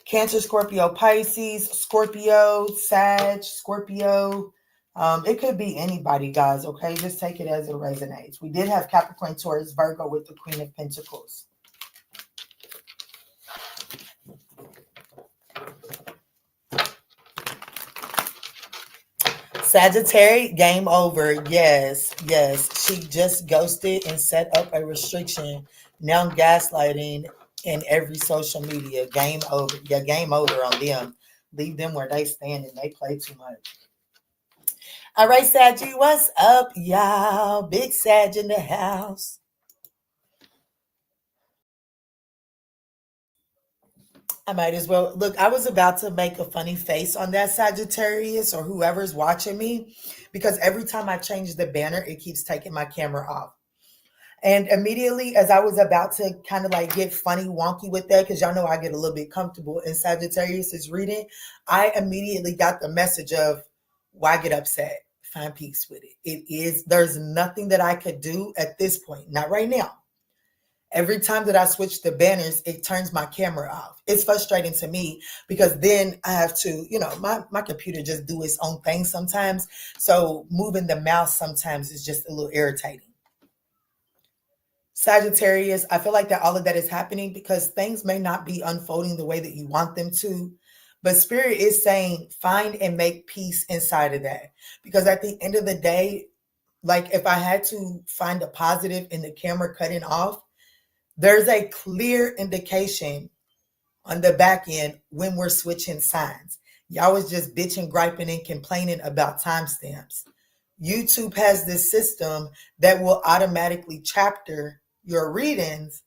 Cancer, Scorpio, Pisces, Scorpio, Sag, Scorpio. It could be anybody, guys, okay? Just take it as it resonates. We did have Capricorn, Taurus, Virgo with the Queen of Pentacles. Sagittarius, game over. Yes. She just ghosted and set up a restriction. Now gaslighting in every social media. Game over. Yeah, game over on them. Leave them where they stand and they play too much. All right, Saggy, what's up, y'all? Big Sag in the house. I might as well. Look, I was about to make a funny face on that Sagittarius or whoever's watching me, because every time I change the banner, it keeps taking my camera off. And immediately as I was about to kind of like get funny wonky with that, because y'all know I get a little bit comfortable in Sagittarius's reading, I immediately got the message of, why get upset? Find peace with it. There's nothing that I could do at this point, not right now. Every time that I switch the banners, it turns my camera off. It's frustrating to me because then I have to, my computer just do its own thing sometimes. So moving the mouse sometimes is just a little irritating. Sagittarius, I feel like that all of that is happening because things may not be unfolding the way that you want them to. But Spirit is saying find and make peace inside of that. Because at the end of the day, like if I had to find a positive in the camera cutting off, there's a clear indication on the back end when we're switching signs. Y'all was just bitching, griping, and complaining about timestamps. YouTube has this system that will automatically chapter your readings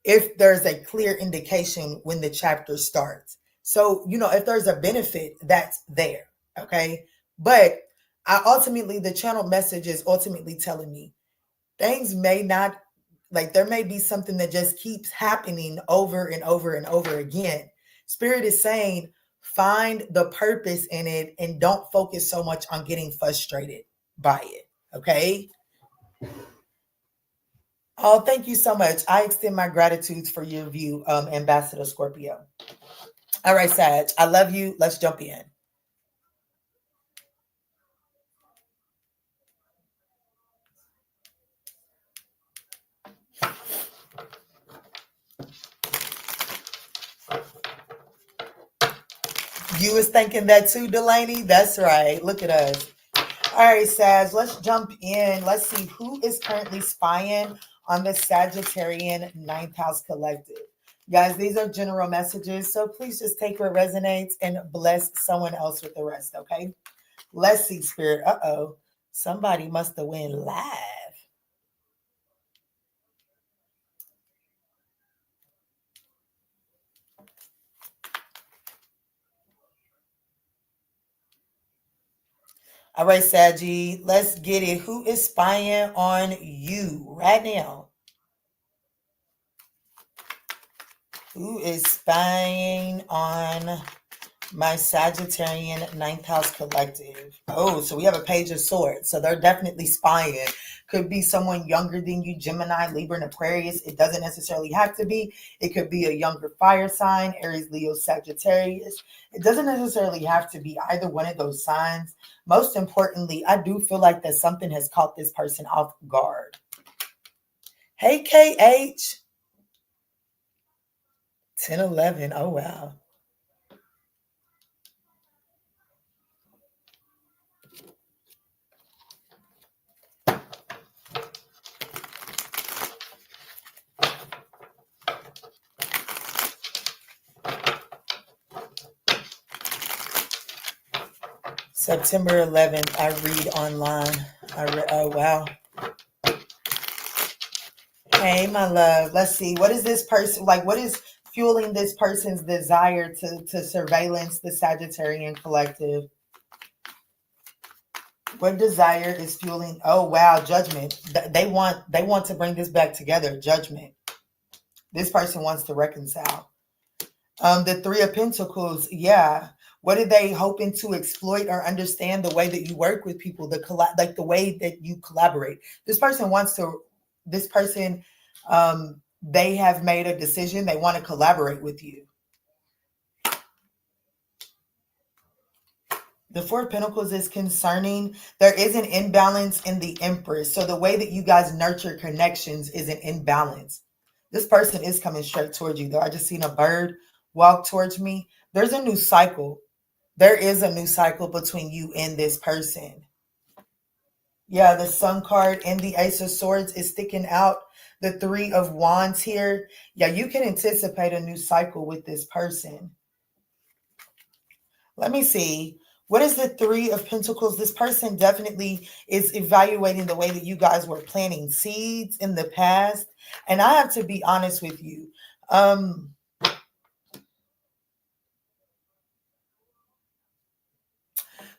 if there's a clear indication when the chapter starts. So, if there's a benefit, that's there. Okay. But ultimately, the channel message is ultimately telling me things may not, like there may be something that just keeps happening over and over and over again. Spirit is saying, find the purpose in it and don't focus so much on getting frustrated by it. Okay. Oh, thank you so much. I extend my gratitude for your view, Ambassador Scorpio. All right, Sag, I love you. Let's jump in. You was thinking that too, Delaney? That's right. Look at us. All right, Sag, let's jump in. Let's see who is currently spying on the Sagittarian 9th house collective. Guys, these are general messages, so please just take what resonates and bless someone else with the rest, okay? Let's see, Spirit. Uh-oh. Somebody must have went live. All right, Saggy, let's get it. Who is spying on you right now? Who is spying on my Sagittarian 9th house collective? Oh, so we have a Page of Swords. So they're definitely spying. Could be someone younger than you, Gemini, Libra, and Aquarius. It doesn't necessarily have to be. It could be a younger fire sign, Aries, Leo, Sagittarius. It doesn't necessarily have to be either one of those signs. Most importantly, I do feel like that something has caught this person off guard. Hey, KH. 10-11. Oh, wow. September 11th, I read online. Oh, wow. Hey, my love. Let's see. What is this person, like, what is fueling this person's desire to surveillance the Sagittarian collective? What desire is fueling? Oh, wow. Judgment. They want to bring this back together. Judgment. This person wants to reconcile. The Three of Pentacles. Yeah. What are they hoping to exploit or understand the way that you work with people, like the way that you collaborate? This person wants to, they have made a decision. They want to collaborate with you. The Four of Pentacles is concerning. There is an imbalance in the Empress. So the way that you guys nurture connections is an imbalance. This person is coming straight towards you, though. I just seen a bird walk towards me. There's a new cycle. There is a new cycle between you and this person. Yeah, the Sun card and the Ace of Swords is sticking out. The Three of Wands here. Yeah, you can anticipate a new cycle with this person. Let me see. What is the Three of Pentacles? This person definitely is evaluating the way that you guys were planting seeds in the past. And I have to be honest with you.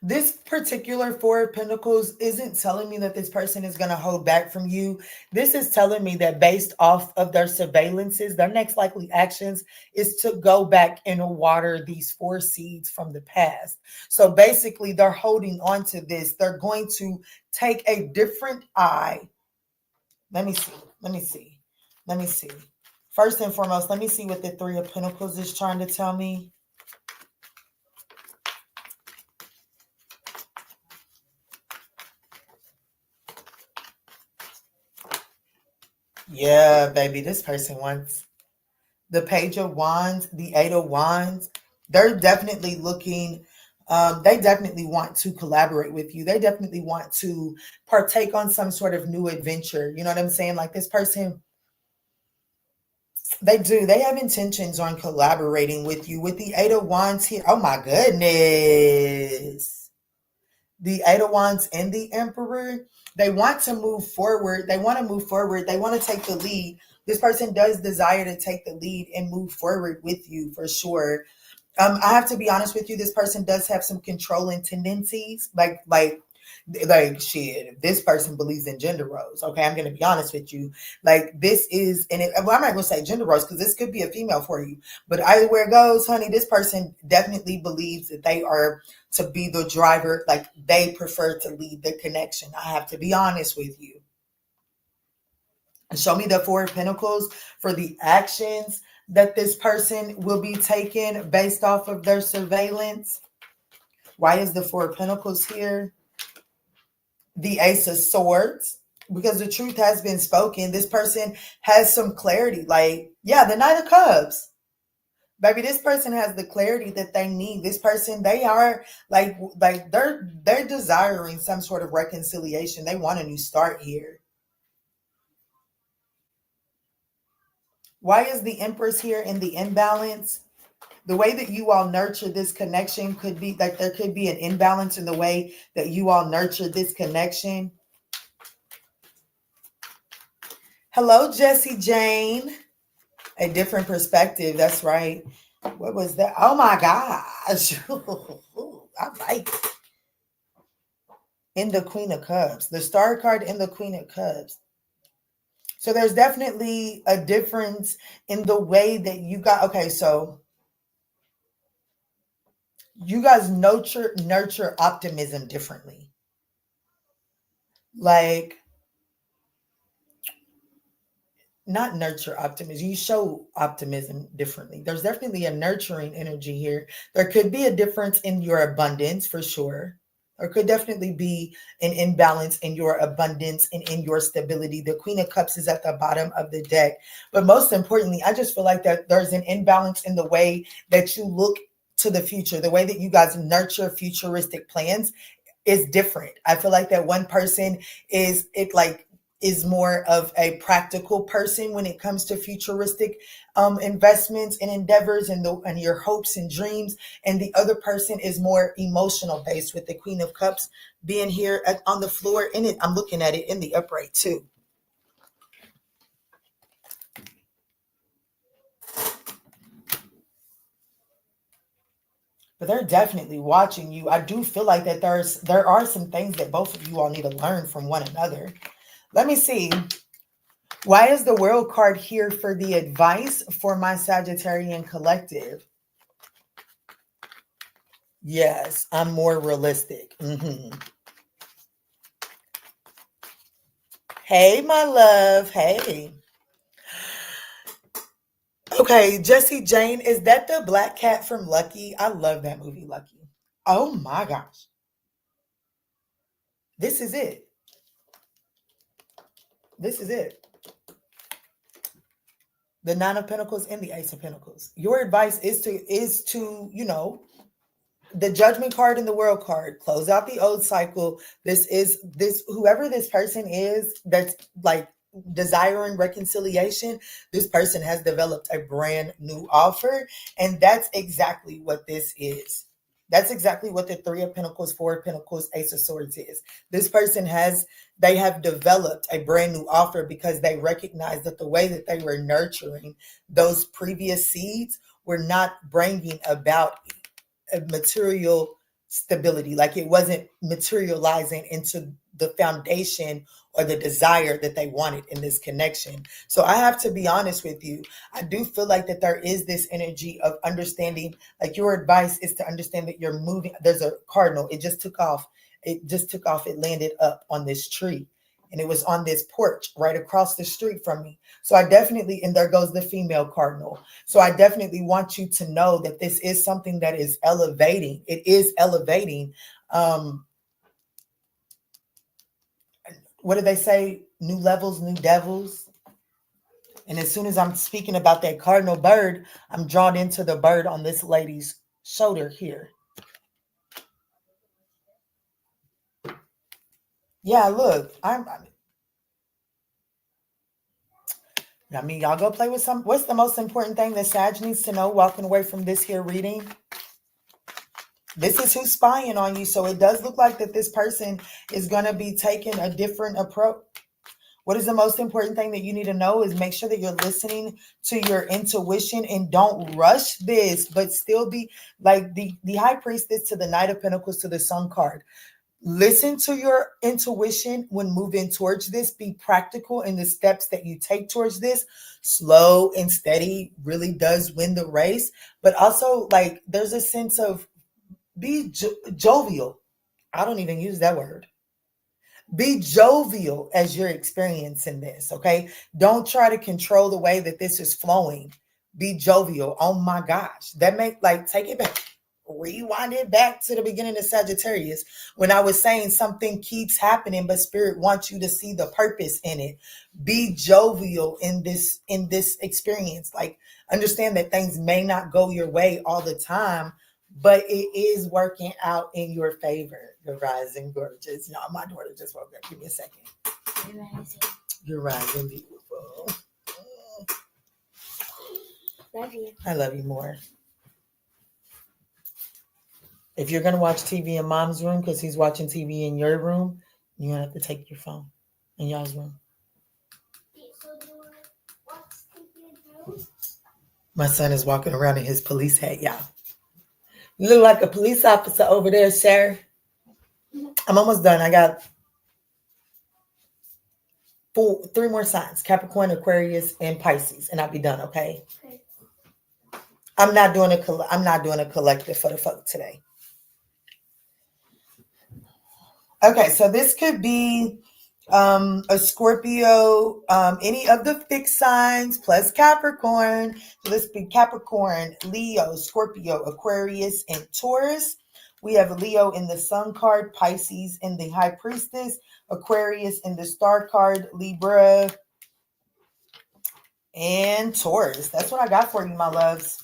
This particular Four of Pentacles isn't telling me that this person is going to hold back from you. This is telling me that based off of their surveillances, their next likely actions is to go back and water these 4 seeds from the past. So basically, they're holding on to this. They're going to take a different eye. Let me see. Let me see. First and foremost, let me see what the Three of Pentacles is trying to tell me. Yeah, baby, this person wants the Page of Wands, the Eight of Wands. They're definitely looking, they definitely want to collaborate with you. They definitely want to partake on some sort of new adventure. You know what I'm saying? Like this person, they do. They have intentions on collaborating with you. With the Eight of Wands here, oh my goodness. The Eight of Wands and the Emperor, they want to move forward. They want to move forward. They want to take the lead. This person does desire to take the lead and move forward with you for sure. I have to be honest with you. This person does have some controlling tendencies, like shit. If this person believes in gender roles, okay, I'm going to be honest with you. Like this is, well, I'm not going to say gender roles because this could be a female for you. But either where it goes, honey, this person definitely believes that they are to be the driver. Like they prefer to lead the connection. I have to be honest with you. Show me the Four of Pentacles for the actions that this person will be taking based off of their surveillance. Why is the Four of Pentacles here? The Ace of Swords, because the truth has been spoken. This person has some clarity. Like, yeah, the Knight of Cups. Baby, this person has the clarity that they need. This person, they are like they're desiring some sort of reconciliation. They want a new start here. Why is the Empress here in the imbalance? The way that you all nurture this connection could be like there could be an imbalance in the way that you all nurture this connection. Hello, Jessie Jane. A different perspective. That's right. What was that? Oh my gosh. I like it. In the Queen of Cups. The Star card in the Queen of Cups. So there's definitely a difference in the way that you got. Okay, so you guys nurture optimism differently. Like, not nurture optimism. You show optimism differently. There's definitely a nurturing energy here. There could be a difference in your abundance for sure. There could definitely be an imbalance in your abundance and in your stability. The Queen of Cups is at the bottom of the deck. But most importantly, I just feel like that there's an imbalance in the way that you look to the future, the way that you guys nurture futuristic plans is different. I feel like that one person is more of a practical person when it comes to futuristic investments and endeavors and your hopes and dreams, and the other person is more emotional based, with the Queen of Cups being here on the floor in it. I'm looking at it in the upright too. But they're definitely watching you. I do feel like that there are some things that both of you all need to learn from one another. Let me see. Why is the World card here for the advice for my Sagittarian collective? Yes, I'm more realistic. Hey, my love. Hey. Okay, Jessie Jane, is that the black cat from Lucky? I love that movie, Lucky. Oh my gosh. This is it. This is it. The Nine of Pentacles and the Ace of Pentacles. Your advice is to, the Judgment card and the World card. Close out the old cycle. Whoever this person is that's like desiring reconciliation, this person has developed a brand new offer. And that's exactly what this is. That's exactly what the Three of Pentacles, Four of Pentacles, Ace of Swords is. This person they have developed a brand new offer because they recognize that the way that they were nurturing those previous seeds were not bringing about a material stability. Like it wasn't materializing into the foundation or the desire that they wanted in this connection. So I have to be honest with you. I do feel like that there is this energy of understanding, like your advice is to understand that you're moving. There's a cardinal. It just took off. It landed up on this tree. and it was on this porch right across the street from me. So I definitely, and there goes the female cardinal. So I definitely want you to know that this is something that is elevating. It is elevating. What do they say? New levels, new devils. And as soon as I'm speaking about that cardinal bird, I'm drawn into the bird on this lady's shoulder here. Yeah, look, I mean, y'all go play with some. What's the most important thing that Sag needs to know walking away from this here reading? This is who's spying on you. So it does look like that this person is going to be taking a different approach. What is the most important thing that you need to know is make sure that you're listening to your intuition and don't rush this, but still be like the High Priestess to the Knight of Pentacles to the Sun card. Listen to your intuition when moving towards this. Be practical in the steps that you take towards this. Slow and steady really does win the race. But also, like, there's a sense of be jovial. I don't even use that word. Be jovial as you're experiencing this, okay? Don't try to control the way that this is flowing. Be jovial. Oh my gosh. That take it back. Rewind it back to the beginning of Sagittarius when I was saying something keeps happening, but Spirit wants you to see the purpose in it. Be jovial in this experience. Like, understand that things may not go your way all the time, but it is working out in your favor. You're rising gorgeous. Y'all, my daughter just woke up. Give me a second. You're rising. You're rising beautiful. Love you. I love you more. If you're going to watch TV in Mom's room because he's watching TV in your room, you're going to have to take your phone in y'all's room. So do I watch TV in your room? My son is walking around in his police hat, y'all. You look like a police officer over there, sir. I'm almost done. I got 3 more signs: Capricorn, Aquarius, and Pisces, and I'll be done. Okay. I'm not doing a collective for the folk today. Okay, so this could be a Scorpio, any of the fixed signs plus Capricorn. So this could be Capricorn, Leo, Scorpio, Aquarius, and Taurus. We have Leo in the Sun card, Pisces in the High Priestess, Aquarius in the Star card, Libra, and Taurus. That's what I got for you, my loves.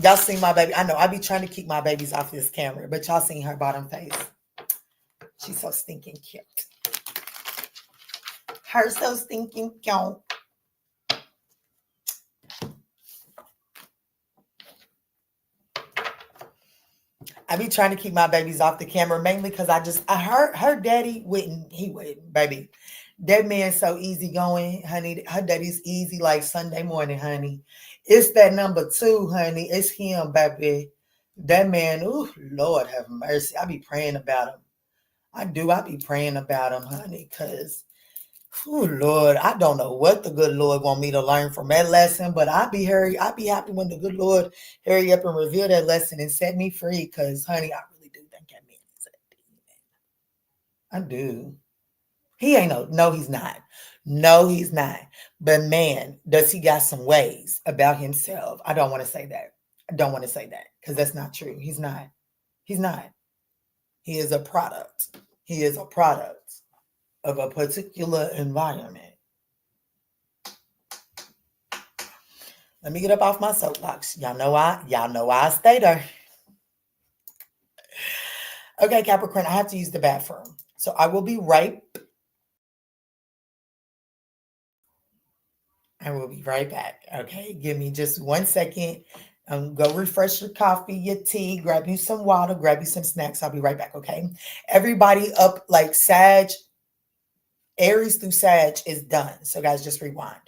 Y'all seen my baby. I know I be trying to keep my babies off this camera, but y'all seen her bottom face. She's so stinking cute. Her so stinking cute. I be trying to keep my babies off the camera, mainly because her daddy wouldn't, baby. That man's so easygoing, honey. Her daddy's easy like Sunday morning, honey. It's that number 2, honey. It's him, baby. That man, ooh, Lord have mercy. I be praying about him. I do. I be praying about him, honey, because, oh Lord, I don't know what the good Lord want me to learn from that lesson, but I be happy when the good Lord hurry up and reveal that lesson and set me free, because, honey, I really do think that man is a demon. I do. He ain't no, he's not. No, he's not. But man, does he got some ways about himself. I don't want to say that. Because that's not true. He's not. He's not. He is a product. He is a product of a particular environment. Let me get up off my soapbox. Y'all know I stay there. Okay, Capricorn, I have to use the bathroom. So I will be right back. Okay, give me just 1 second. Go refresh your coffee, your tea, grab you some water, grab you some snacks. I'll be right back, okay? Everybody up like Sag, Aries through Sag is done. So guys, just rewind.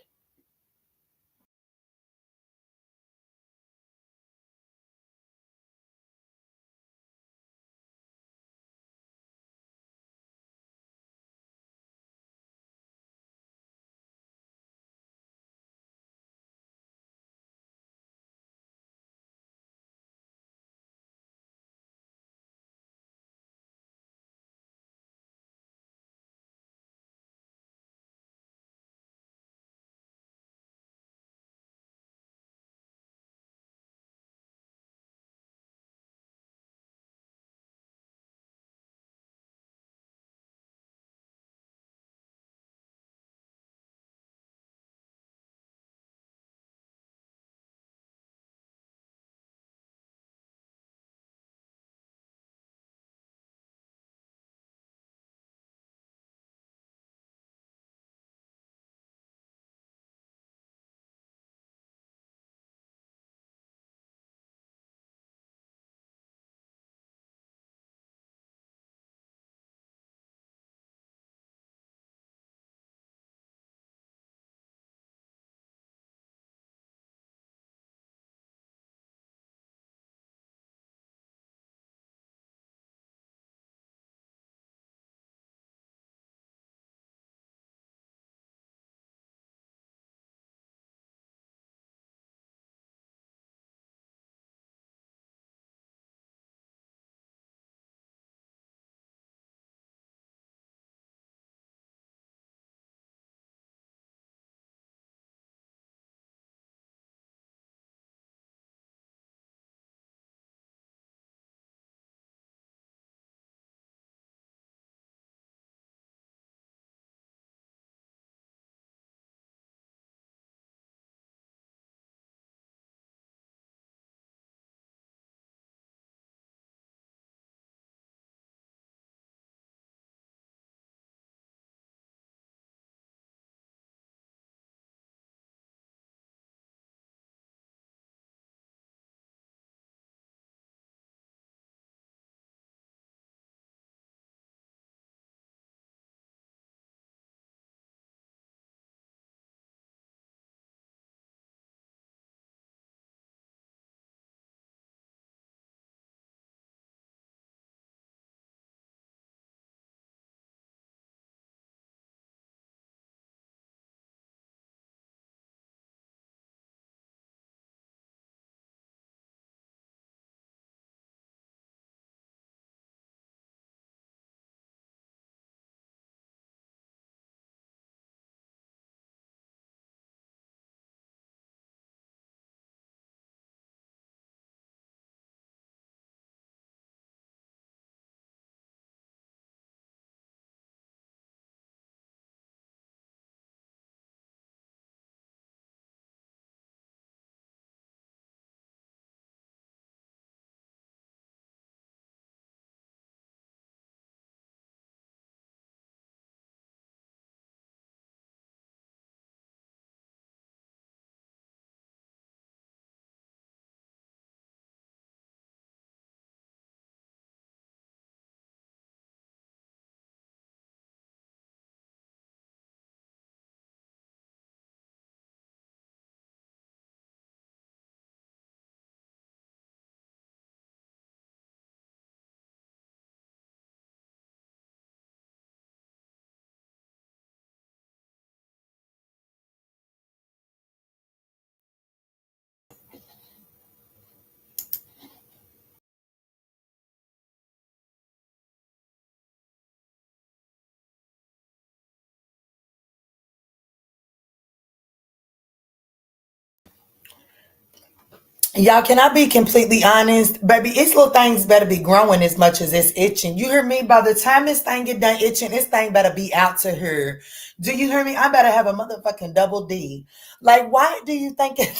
Y'all, can I be completely honest? Baby, its little things better be growing as much as it's itching. You hear me? By the time this thing get done itching, this thing better be out to her. Do you hear me? I better have a motherfucking double D. Like, why do you think it?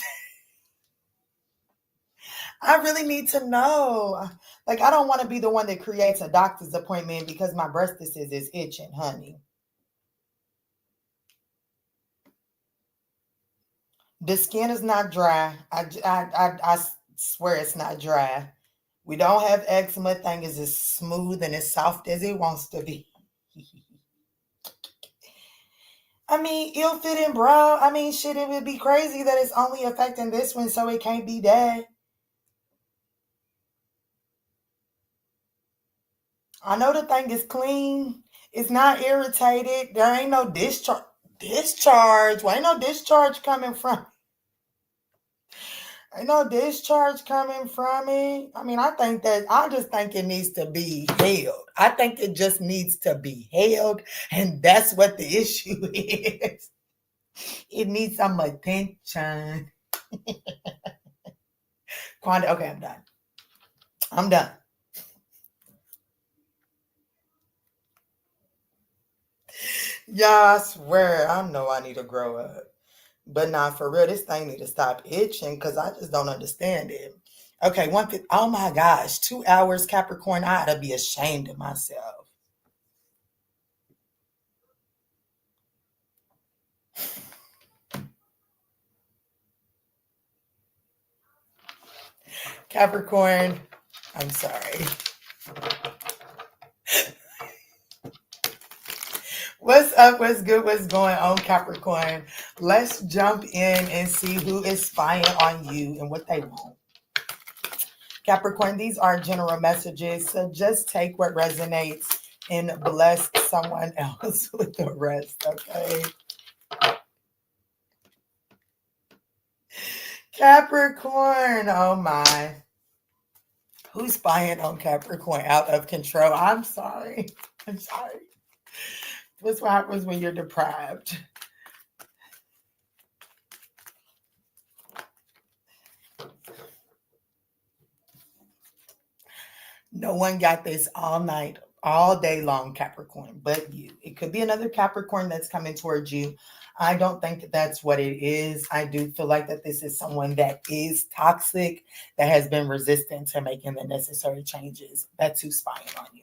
I really need to know. Like, I don't want to be the one that creates a doctor's appointment because my breast is itching, honey. The skin is not dry. I swear it's not dry. We don't have eczema. Thing is as smooth and as soft as it wants to be. I mean, ill fitting brow. I mean, shit, it would be crazy that it's only affecting this one, so it can't be that. I know the thing is clean. It's not irritated. There ain't no discharge. Well, ain't no discharge coming from. Ain't no discharge coming from it. I mean, I just think it needs to be held. I think it just needs to be held, and that's what the issue is. It needs some attention. Quanda, okay, I'm done. I'm done. Yeah, I swear, I know I need to grow up. But not for real, this thing need to stop itching because I just don't understand it. Okay, oh my gosh, 2 hours Capricorn. I ought to be ashamed of myself. Capricorn, I'm sorry. What's up? What's good? What's going on, Capricorn? Let's jump in and see who is spying on you and what they want. Capricorn, these are general messages, so just take what resonates and bless someone else with the rest, okay? Capricorn, oh my. Who's spying on Capricorn? Out of control. I'm sorry. I'm sorry. That's what happens when you're deprived. No one got this all night, all day long, Capricorn, but you. It could be another Capricorn that's coming towards you. I don't think that that's what it is. I do feel like that this is someone that is toxic, that has been resistant to making the necessary changes. That's who's spying on you.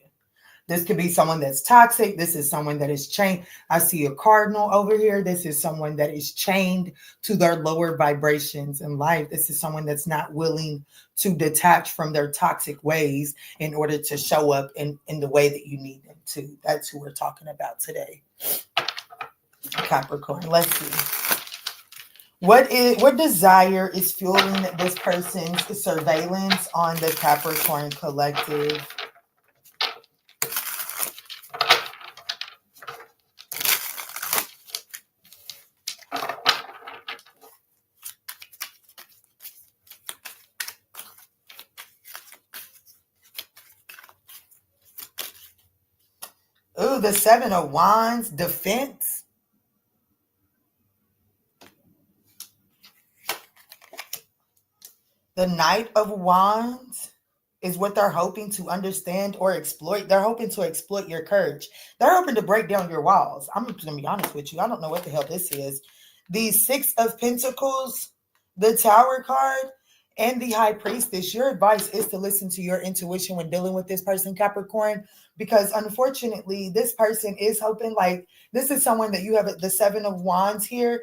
This could be someone that's toxic. This is someone that is chained. I see a cardinal over here. This is someone that is chained to their lower vibrations in life. This is someone that's not willing to detach from their toxic ways in order to show up in the way that you need them to. That's who we're talking about today. Capricorn, let's see. What desire is fueling this person's surveillance on the Capricorn collective? Ooh, the Seven of Wands, defense. The Knight of Wands is what they're hoping to understand or exploit. They're hoping to exploit your courage. They're hoping to break down your walls. I'm going to be honest with you. I don't know what the hell this is. The Six of Pentacles, the Tower card, and the High Priestess. Your advice is to listen to your intuition when dealing with this person, Capricorn, because unfortunately, this person is hoping, like, this is someone that you have the Seven of Wands here.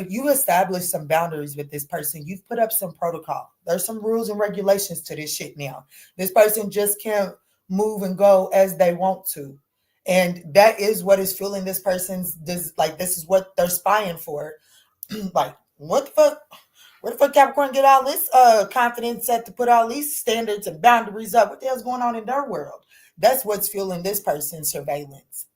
You established some boundaries with this person. You've put up some protocol. There's some rules and regulations to this shit now. This person just can't move and go as they want to. And that is what is fueling this person's, this is what they're spying for. Like, what the fuck? Where the fuck Capricorn get all this confidence set to put all these standards and boundaries up? What the hell's going on in their world? That's what's fueling this person's surveillance.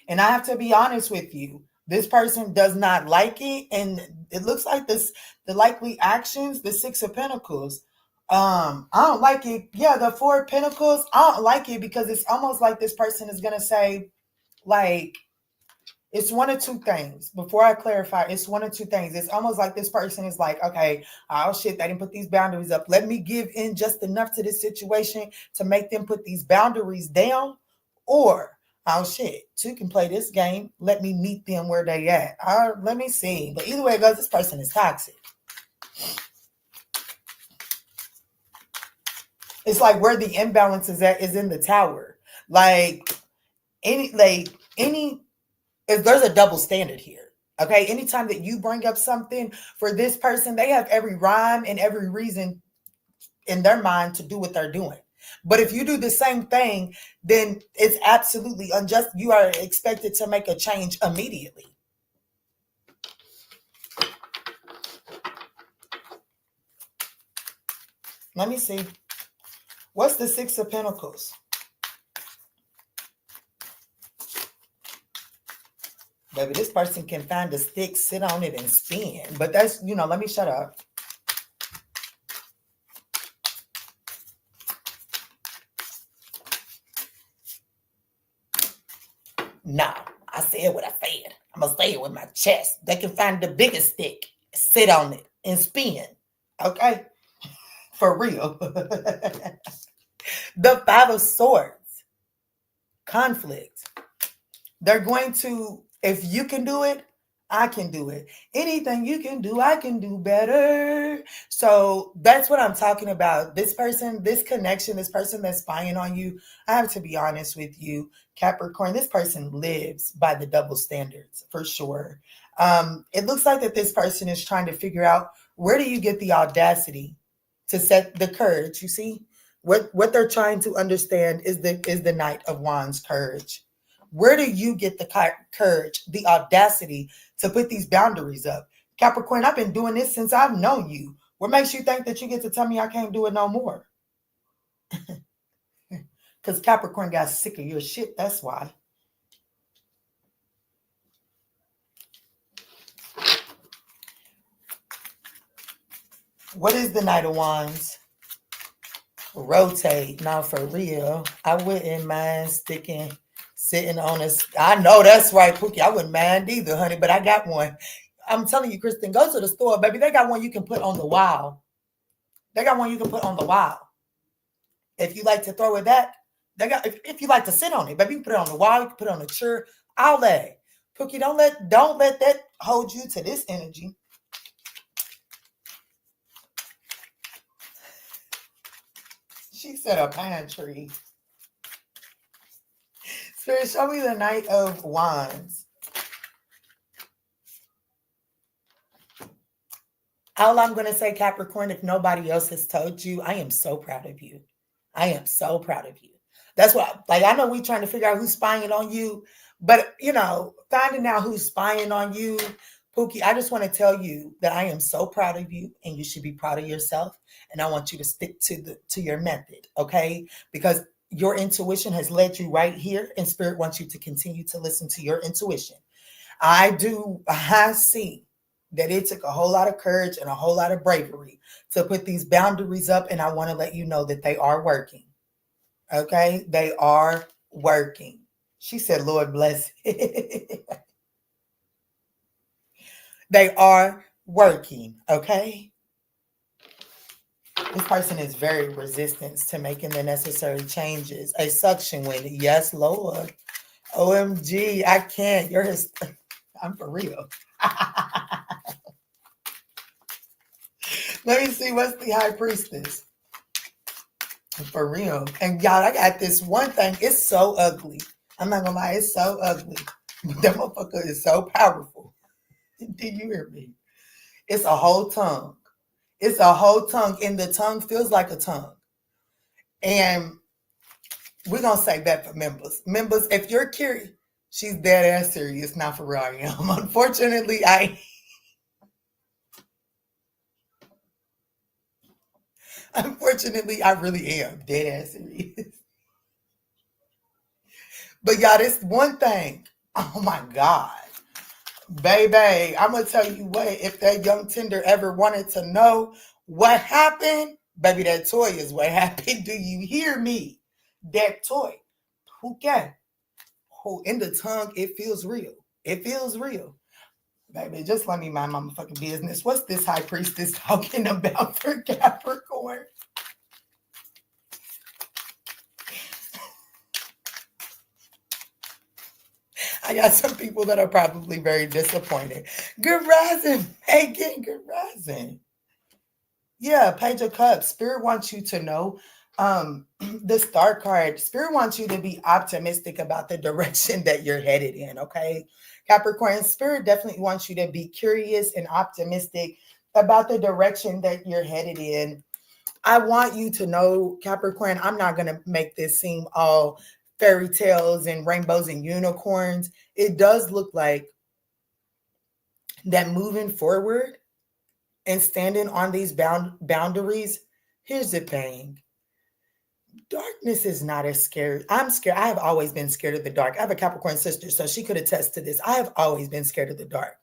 And I have to be honest with you. This person does not like it. And it looks like the likely actions, the Six of Pentacles. I don't like it. Yeah, the Four of Pentacles. I don't like it because it's almost like this person is going to say, like, It's one of two things. Before I clarify, it's one of two things. It's almost like this person is like, okay, oh shit, they didn't put these boundaries up. Let me give in just enough to this situation to make them put these boundaries down. Or, oh shit, two can play this game. Let me meet them where they at. Let me see. But either way it goes, this person is toxic. It's like where the imbalance is at is in the tower. If there's a double standard here. Okay. Anytime that you bring up something for this person, they have every rhyme and every reason in their mind to do what they're doing. But if you do the same thing, then it's absolutely unjust. You are expected to make a change immediately. Let me see. What's the Six of Pentacles? Baby, this person can find a stick, sit on it, and spin. But that's, let me shut up. No, I said what I said. I'm going to say it with my chest. They can find the biggest stick, sit on it, and spin. Okay? For real. The Five of Swords. Conflict. They're going to, if you can do it, I can do it. Anything you can do, I can do better. So that's what I'm talking about. This person, this connection, this person that's spying on you, I have to be honest with you, Capricorn, this person lives by the double standards for sure. It looks like that this person is trying to figure out, where do you get the audacity to set the courage? You see, what they're trying to understand is the Knight of Wands courage. Where do you get the courage, the audacity to put these boundaries up? Capricorn, I've been doing this since I've known you. What makes you think that you get to tell me I can't do it no more? Because Capricorn got sick of your shit, that's why. What is the Knight of Wands? Rotate. Now, for real, I wouldn't mind sitting on a... I know that's right, Pookie. I wouldn't mind either, honey, but I got one. I'm telling you, Kristen, go to the store, baby. They got one you can put on the wall. They got one you can put on the wall. If you like to throw it that, they got. If you like to sit on it, baby, you can put it on the wall. You can put it on the chair. All that. Pookie, don't let that hold you to this energy. She said a pine tree. Spirit, show me the Knight of Wands. All I'm going to say, Capricorn, if nobody else has told you, I am so proud of you. I am so proud of you. That's what, I know we're trying to figure out who's spying on you, but, finding out who's spying on you, Pookie, I just want to tell you that I am so proud of you, and you should be proud of yourself. And I want you to stick to your method, okay? Because your intuition has led you right here, and Spirit wants you to continue to listen to your intuition. I see that it took a whole lot of courage and a whole lot of bravery to put these boundaries up, and I want to let you know that they are working, okay? They are working. She said, Lord bless it. They are working, okay? This person is very resistant to making the necessary changes. A suction wind. Yes, Lord. OMG, I can't. I'm for real. Let me see, what's the High Priestess? For real. And y'all, I got this one thing. It's so ugly. I'm not gonna lie, it's so ugly. But that motherfucker is so powerful. Did you hear me? It's a whole tongue. It's a whole tongue, and the tongue feels like a tongue. And we're going to say that for members. Members, if you're curious, she's dead ass serious. Not for real, I am. Unfortunately, I really am dead ass serious. But y'all, this one thing, oh my God. Baby, I'm going to tell you what, if that young tender ever wanted to know what happened, baby, that toy is what happened. Do you hear me? That toy. Who can? Who in the tongue, it feels real. It feels real. Baby, just let me mind my fucking business. What's this high priestess talking about for Capricorn? I got some people that are probably very disappointed. Good rising, Megan. Good rising. Yeah, Page of Cups. Spirit wants you to know the star card. Spirit wants you to be optimistic about the direction that you're headed in, okay? Capricorn, Spirit definitely wants you to be curious and optimistic about the direction that you're headed in. I want you to know, Capricorn, I'm not going to make this seem all fairy tales and rainbows and unicorns. It does look like that moving forward and standing on these boundaries. Here's the thing. Darkness is not as scary. I'm scared. I have always been scared of the dark. I have a Capricorn sister, so she could attest to this. I have always been scared of the dark.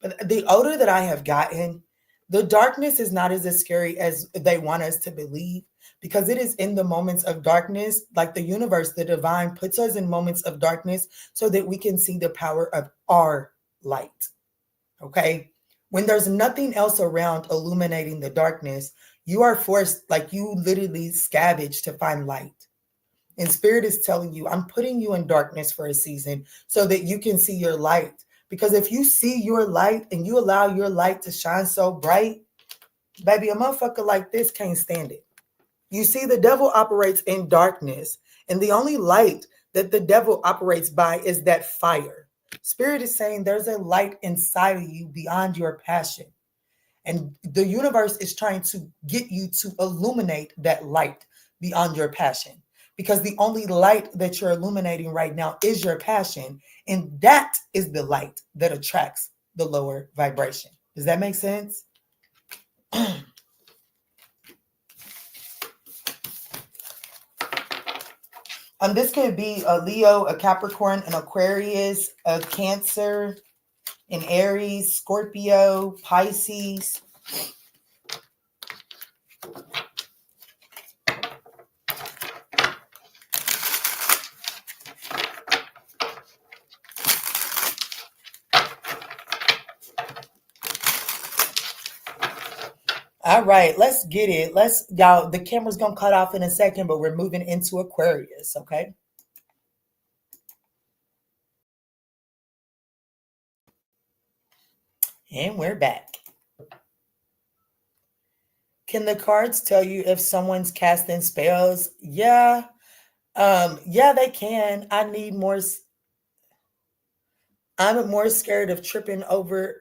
But the older that I have gotten, the darkness is not as scary as they want us to believe, because it is in the moments of darkness, like the universe, the divine puts us in moments of darkness so that we can see the power of our light. Okay? When there's nothing else around illuminating the darkness, you are forced, like you literally scavenge to find light. And Spirit is telling you, I'm putting you in darkness for a season so that you can see your light. Because if you see your light and you allow your light to shine so bright, baby, a motherfucker like this can't stand it. You see, the devil operates in darkness, and the only light that the devil operates by is that fire. Spirit is saying there's a light inside of you beyond your passion. And the universe is trying to get you to illuminate that light beyond your passion. Because the only light that you're illuminating right now is your passion. And that is the light that attracts the lower vibration. Does that make sense? This could be a Leo, a Capricorn, an Aquarius, a Cancer, an Aries, Scorpio, Pisces. All right, let's get it. Y'all, the camera's going to cut off in a second, but we're moving into Aquarius, okay? And we're back. Can the cards tell you if someone's casting spells? Yeah. Yeah, they can. I'm more scared of tripping over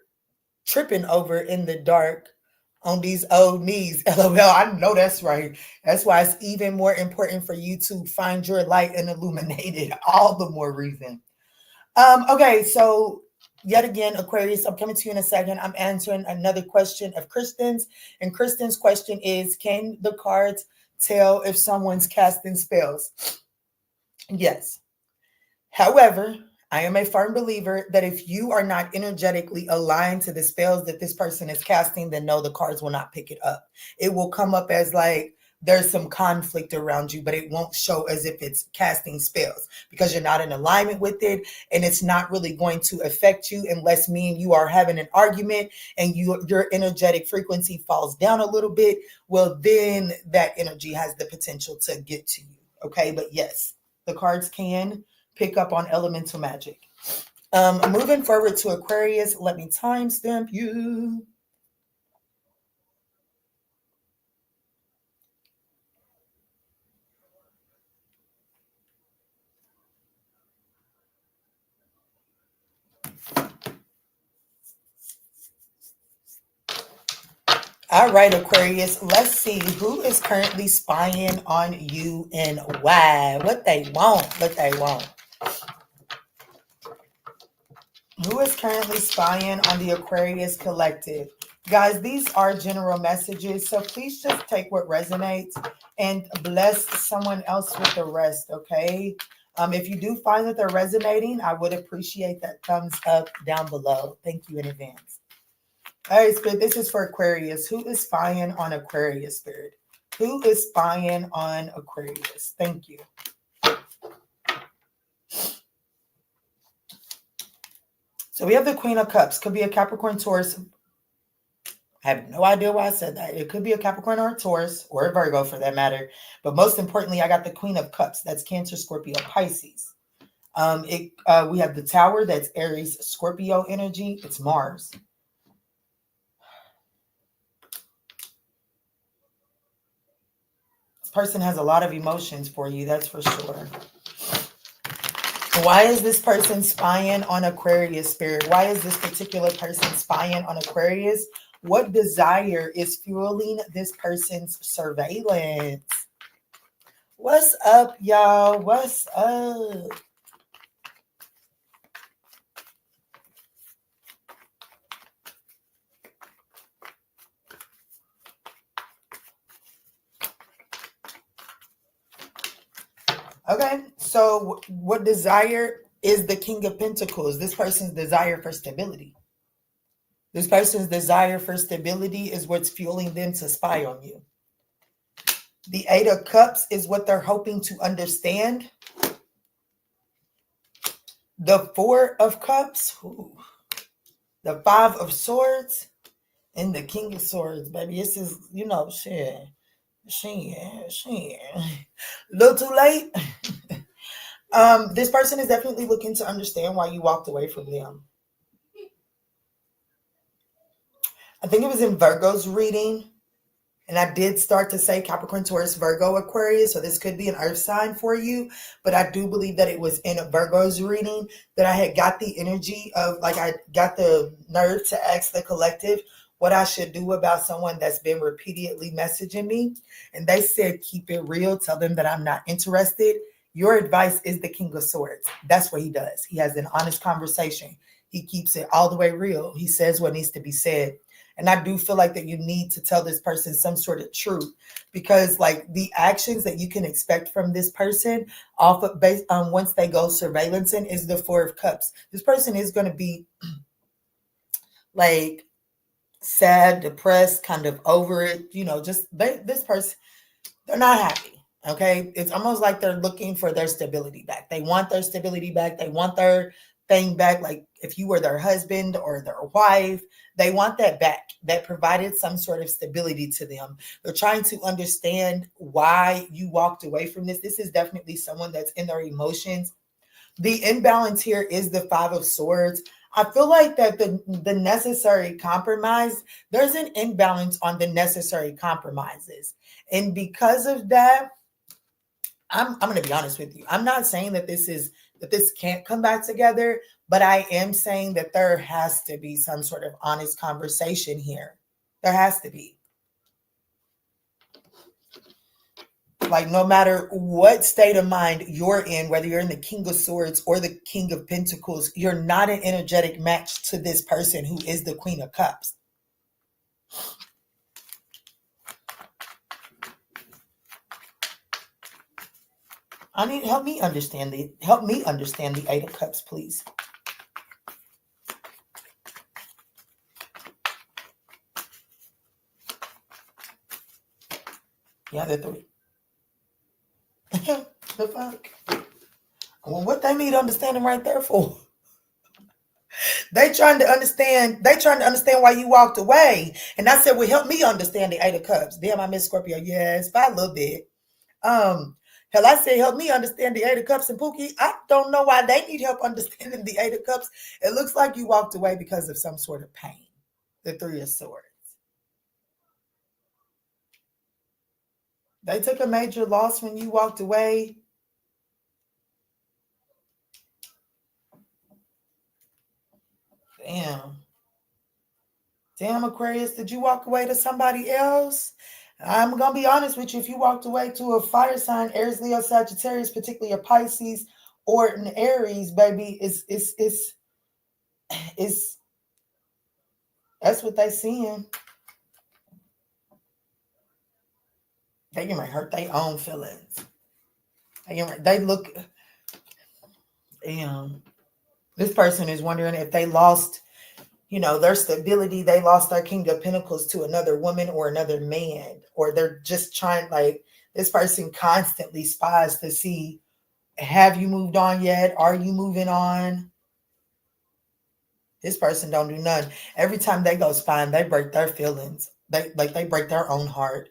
in the dark on these old knees. LOL. I know that's right. That's why it's even more important for you to find your light and illuminate it. All the more reason. Okay, so yet again, Aquarius, I'm coming to you in a second. I'm answering another question of Kristen's. And Kristen's question is, can the cards tell if someone's casting spells? Yes. However, I am a firm believer that if you are not energetically aligned to the spells that this person is casting, then no, the cards will not pick it up. It will come up as like there's some conflict around you, but it won't show as if it's casting spells because you're not in alignment with it, and it's not really going to affect you unless me and you are having an argument and your energetic frequency falls down a little bit. Well, then that energy has the potential to get to you. Okay, but yes, the cards can pick up on elemental magic. Moving forward to Aquarius, let me timestamp you. All right, Aquarius, let's see who is currently spying on you and why. What they want. Who is currently spying on the Aquarius collective? Guys, these are general messages, so please just take what resonates and bless someone else with the rest, okay? If you do find that they're resonating, I would appreciate that thumbs up down below. Thank you in advance. All right, Spirit, this is for Aquarius. Who is spying on Aquarius, Spirit? Who is spying on Aquarius? Thank you. So we have the Queen of Cups. Could be a Capricorn, Taurus. I have no idea why I said that. It could be a Capricorn or a Taurus or a Virgo for that matter. But most importantly, I got the Queen of Cups. That's Cancer, Scorpio, Pisces. We have the Tower. That's Aries, Scorpio energy. It's Mars. This person has a lot of emotions for you. That's for sure. Why is this person spying on Aquarius, Spirit? Why is this particular person spying on Aquarius? What desire is fueling this person's surveillance? What's up, y'all? What's up? Okay, so what desire is the King of Pentacles? This person's desire for stability. This person's desire for stability is what's fueling them to spy on you. The Eight of Cups is what they're hoping to understand. The Four of Cups, ooh, the Five of Swords, and the King of Swords, baby. This is, you know, shit. A little too late. This person is definitely looking to understand why you walked away from them. I think it was in Virgo's reading, and I did start to say Capricorn, Taurus, Virgo, Aquarius, so this could be an earth sign for you, but I do believe that it was in a Virgo's reading that I had got the energy of, like, I got the nerve to ask the collective what I should do about someone that's been repeatedly messaging me, and they said, keep it real, tell them that I'm not interested. Your advice is the King of Swords. That's what he does. He has an honest conversation. He keeps it all the way real. He says what needs to be said. And I do feel like that you need to tell this person some sort of truth, because like the actions that you can expect from this person off of based on once they go surveillancing is the Four of Cups. This person is going to be like sad, depressed, kind of over it, you know, just this person, they're not happy. Okay. It's almost like they're looking for their stability back. They want their stability back. They want their thing back. Like if you were their husband or their wife, they want that back. That provided some sort of stability to them. They're trying to understand why you walked away from this. This is definitely someone that's in their emotions. The imbalance here is the Five of Swords. I feel like that the necessary compromise, there's an imbalance on the necessary compromises. And because of that, I'm going to be honest with you. I'm not saying that this can't come back together, but I am saying that there has to be some sort of honest conversation here. There has to be. Like no matter what state of mind you're in, whether you're in the King of Swords or the King of Pentacles, you're not an energetic match to this person who is the Queen of Cups. Help me understand the Eight of Cups, please. Yeah, the three. The fuck? Well, what they need understanding right there for? They trying to understand why you walked away. And I said, well, help me understand the Eight of Cups. Damn, I miss Scorpio. Yes, by a little bit. Hell, I say help me understand the Eight of Cups and Pookie. I don't know why they need help understanding the Eight of Cups. It looks like you walked away because of some sort of pain. The Three of Swords. They took a major loss when you walked away. Damn, Aquarius, did you walk away to somebody else? I'm going to be honest with you. If you walked away to a fire sign, Aries, Leo, Sagittarius, particularly a Pisces or an Aries, baby, it's that's what they seeing. They can hurt their own feelings. They look, this person is wondering if they lost, their stability. They lost their King of Pentacles to another woman or another man, or they're just trying, like, this person constantly spies to see, have you moved on yet? Are you moving on? This person don't do none. Every time they go spine, they break their feelings. They break their own heart.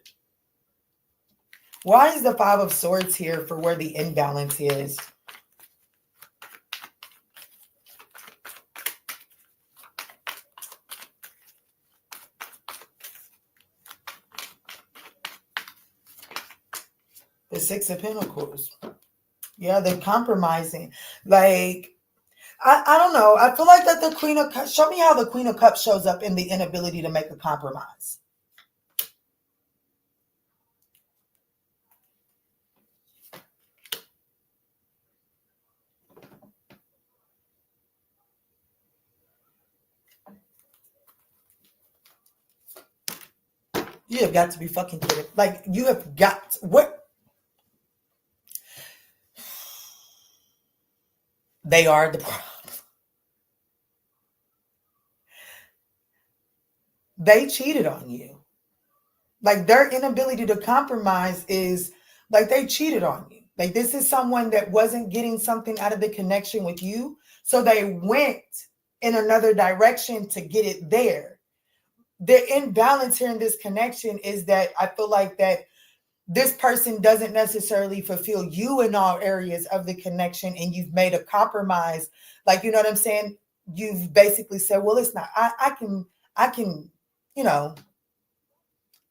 Why is the Five of Swords here for where the imbalance is? The Six of Pentacles. Yeah, they're compromising. Like, I don't know. I feel like that the Queen of Cups, show me how the Queen of Cups shows up in the inability to make a compromise. You have got to be fucking kidding. Like, you have got, what? They are the problem. They cheated on you. Like, their inability to compromise is like they cheated on you. Like, this is someone that wasn't getting something out of the connection with you. So they went in another direction to get it there. The imbalance here in this connection is that I feel like that this person doesn't necessarily fulfill you in all areas of the connection, and you've made a compromise. Like, you know what I'm saying? You've basically said, well, it's not, I can, you know,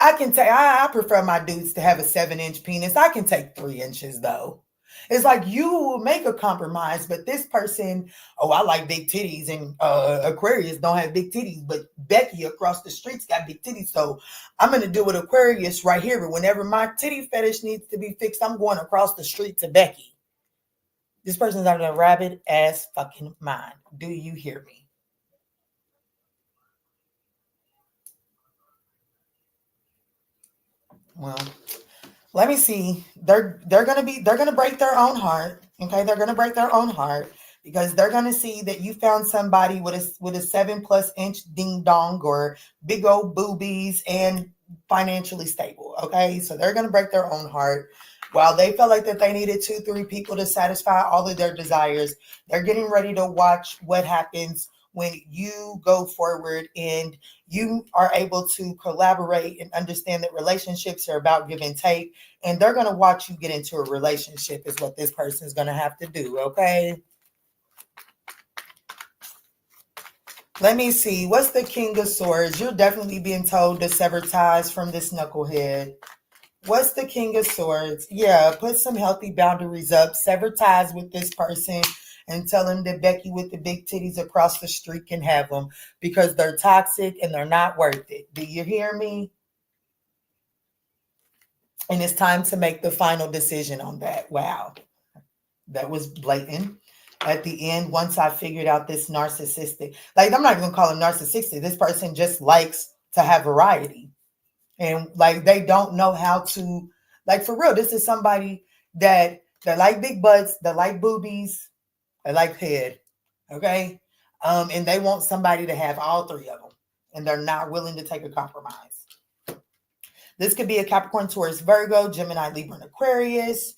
I can take, I prefer my dudes to have a 7-inch penis. I can take 3 inches though. It's like you will make a compromise, but this person, oh, I like big titties, and Aquarius don't have big titties, but Becky across the street's got big titties. So I'm going to deal with Aquarius right here. But whenever my titty fetish needs to be fixed, I'm going across the street to Becky. This person's out of a rabid ass fucking mind. Do you hear me? Well, let me see. They're gonna break their own heart. Okay, they're gonna break their own heart because they're gonna see that you found somebody with a 7+ inch ding dong or big old boobies and financially stable. Okay, so they're gonna break their own heart. While they felt like that they needed 2-3 people to satisfy all of their desires, they're getting ready to watch what happens when you go forward and you are able to collaborate and understand that relationships are about give and take, and they're going to watch you get into a relationship is what this person is going to have to do. Okay. Let me see. What's the King of Swords? You're definitely being told to sever ties from this knucklehead. What's the King of Swords? Yeah, put some healthy boundaries up. Sever ties with this person and tell him that Becky with the big titties across the street can have them because they're toxic and they're not worth it. Do you hear me? And it's time to make the final decision on that. Wow. That was blatant. At the end, once I figured out this narcissistic, like, I'm not even going to call him narcissistic. This person just likes to have variety. And like, they don't know how to, like, for real, this is somebody that like big butts, that like boobies, they like head. Okay. And they want somebody to have all 3 of them, and they're not willing to take a compromise. This could be a Capricorn, Taurus, Virgo, Gemini, Libra, and Aquarius,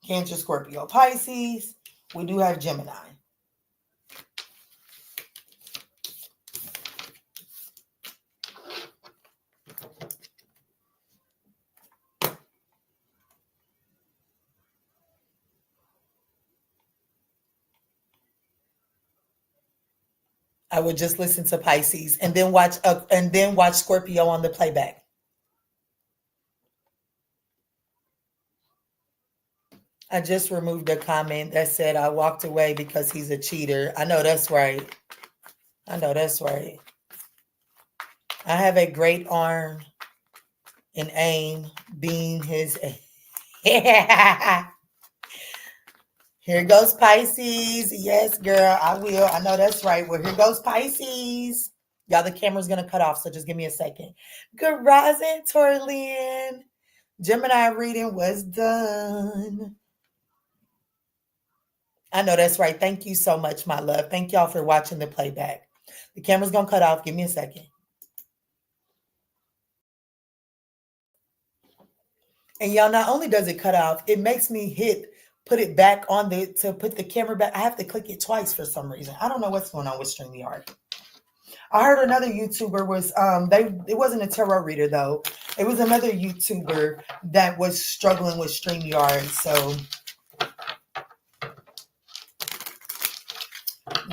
Cancer, Scorpio, Pisces. We do have Gemini. I would just listen to Pisces and then watch Scorpio on the playback. I just removed a comment that said I walked away because he's a cheater. I know that's right. I know that's right. I have a great arm and aim being his. Here goes Pisces. Yes, girl, I will. I know that's right. Well, here goes Pisces. Y'all, the camera's going to cut off, so just give me a second. Good rising, Torlin. Gemini reading was done. I know that's right. Thank you so much, my love. Thank y'all for watching the playback. The camera's going to cut off. Give me a second. And y'all, not only does it cut off, it makes me hit put it back on to put the camera back. I have to click it twice for some reason. I don't know what's going on with StreamYard. I heard another YouTuber was it wasn't a tarot reader though. It was another YouTuber that was struggling with StreamYard. So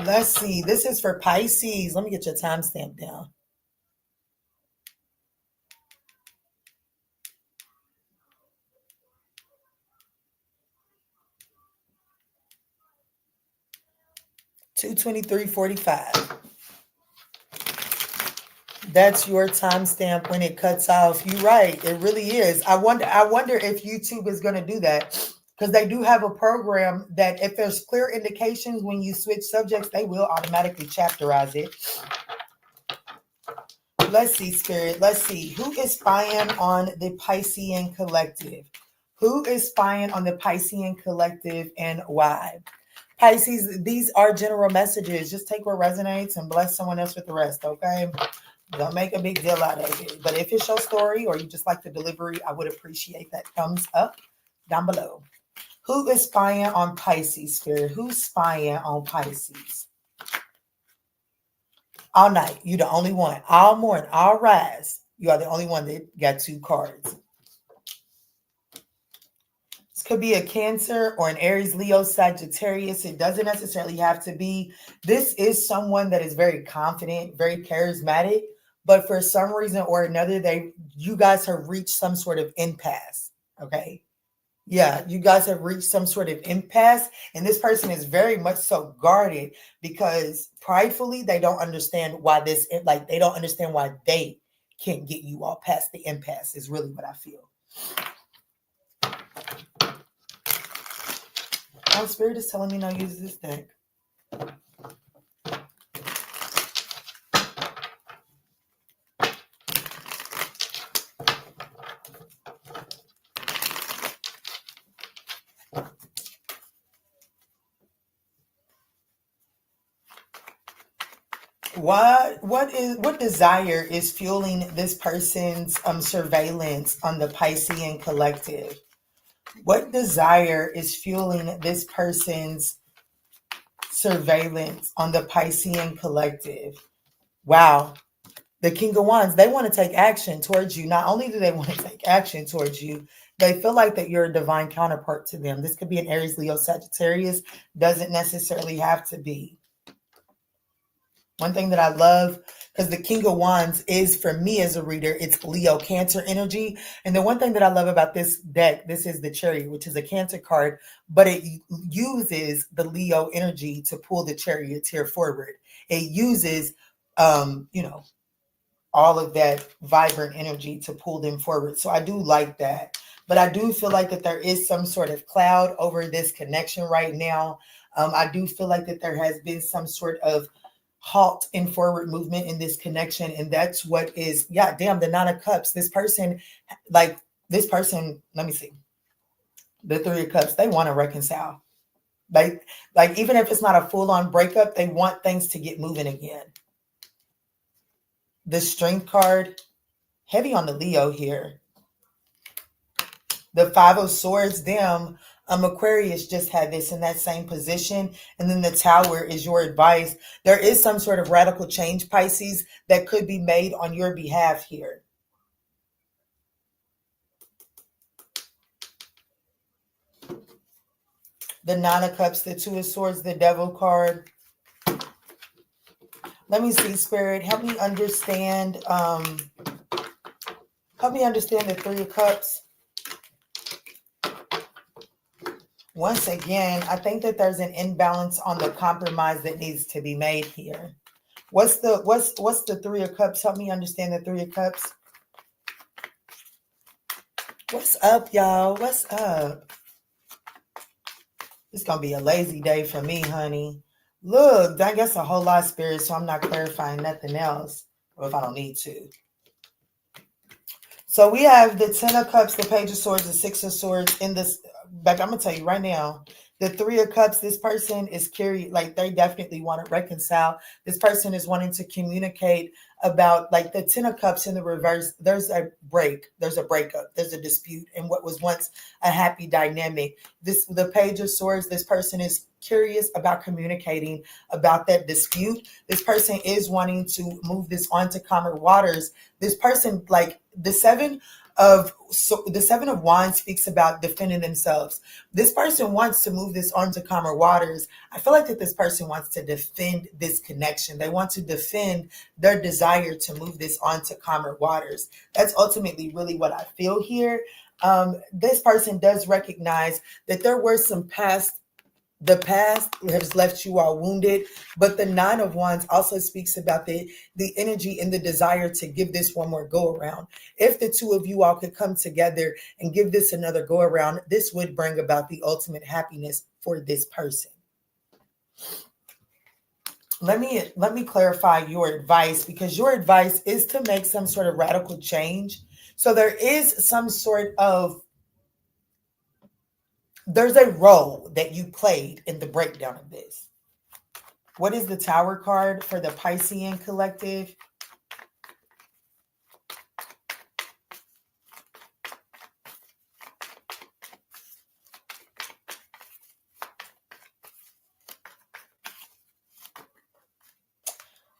let's see. This is for Pisces. Let me get your timestamp down. $2:23:45. That's your timestamp when it cuts off. You're right. It really is. I wonder if YouTube is going to do that, because they do have a program that if there's clear indications when you switch subjects, they will automatically chapterize it. Let's see, Spirit. Let's see. Who is spying on the Piscean collective? Who is spying on the Piscean collective and why? Pisces, these are general messages. Just take what resonates and bless someone else with the rest, okay? Don't make a big deal out of it. But if it's your story or you just like the delivery, I would appreciate that thumbs up down below. Who is spying on Pisces, Spirit? Who's spying on Pisces? All night, you're the only one. All morning, all rise, you are the only one that got 2 cards. This could be a Cancer or an Aries, Leo, Sagittarius. It doesn't necessarily have to be. This is someone that is very confident, very charismatic, but for some reason or another, you guys have reached some sort of impasse, okay? Yeah, you guys have reached some sort of impasse, and this person is very much so guarded because pridefully they don't understand why they don't understand why they can't get you all past the impasse is really what I feel. Oh, Spirit is telling me not to use this deck. What desire is fueling this person's surveillance on the Piscean collective? What desire is fueling this person's surveillance on the Piscean collective? Wow. The King of Wands, they want to take action towards you. Not only do they want to take action towards you, they feel like that you're a divine counterpart to them. This could be an Aries, Leo, Sagittarius. Doesn't necessarily have to be. One thing that I love, because the King of Wands is, for me as a reader, it's Leo Cancer energy. And the one thing that I love about this deck, this is the Chariot, which is a Cancer card, but it uses the Leo energy to pull the Charioteer forward. It uses, all of that vibrant energy to pull them forward. So I do like that. But I do feel like that there is some sort of cloud over this connection right now. I do feel like that there has been some sort of halt in forward movement in this connection, and that's what is the 9 of Cups. This person, let me see, the 3 of Cups, they want to reconcile, like even if it's not a full-on breakup, they want things to get moving again. The Strength card, heavy on the Leo here. The 5 of Swords, them, Aquarius just had this in that same position. And then the Tower is your advice. There is some sort of radical change, Pisces, that could be made on your behalf here. The 9 of Cups, the 2 of Swords, the Devil card. Let me see, Spirit. Help me understand. Help me understand the 3 of Cups. Once again, I think that there's an imbalance on the compromise that needs to be made here. What's the 3 of Cups? Help me understand the 3 of Cups. What's up, y'all? What's up? It's gonna be a lazy day for me, honey. Look, I guess a whole lot, Spirit, so I'm not clarifying nothing else, or if I don't need to. So we have the 10 of Cups, the Page of Swords, the 6 of Swords in this back. I'm gonna tell you right now, The Three of Cups, this person is curious, like they definitely want to reconcile. This person is wanting to communicate about, like the Ten of Cups in the reverse. There's a breakup, there's a dispute in what was once a happy dynamic. The Page of Swords, this person is curious about communicating about that dispute. This person is wanting to move this on to calmer waters. This person, like the Seven of Wands speaks about defending themselves. This person wants to move this on to calmer waters. I feel like that this person wants to defend this connection. They want to defend their desire to move this on to calmer waters. That's ultimately really what I feel here. This person does recognize that there were some the past has left you all wounded, but the Nine of Wands also speaks about the energy and the desire to give this one more go around. If the two of you all could come together and give this another go around, this would bring about the ultimate happiness for this person. Let me clarify your advice, because your advice is to make some sort of radical change. So there is some sort of there's a role that you played in the breakdown of this. What is the Tower card for the Piscean collective?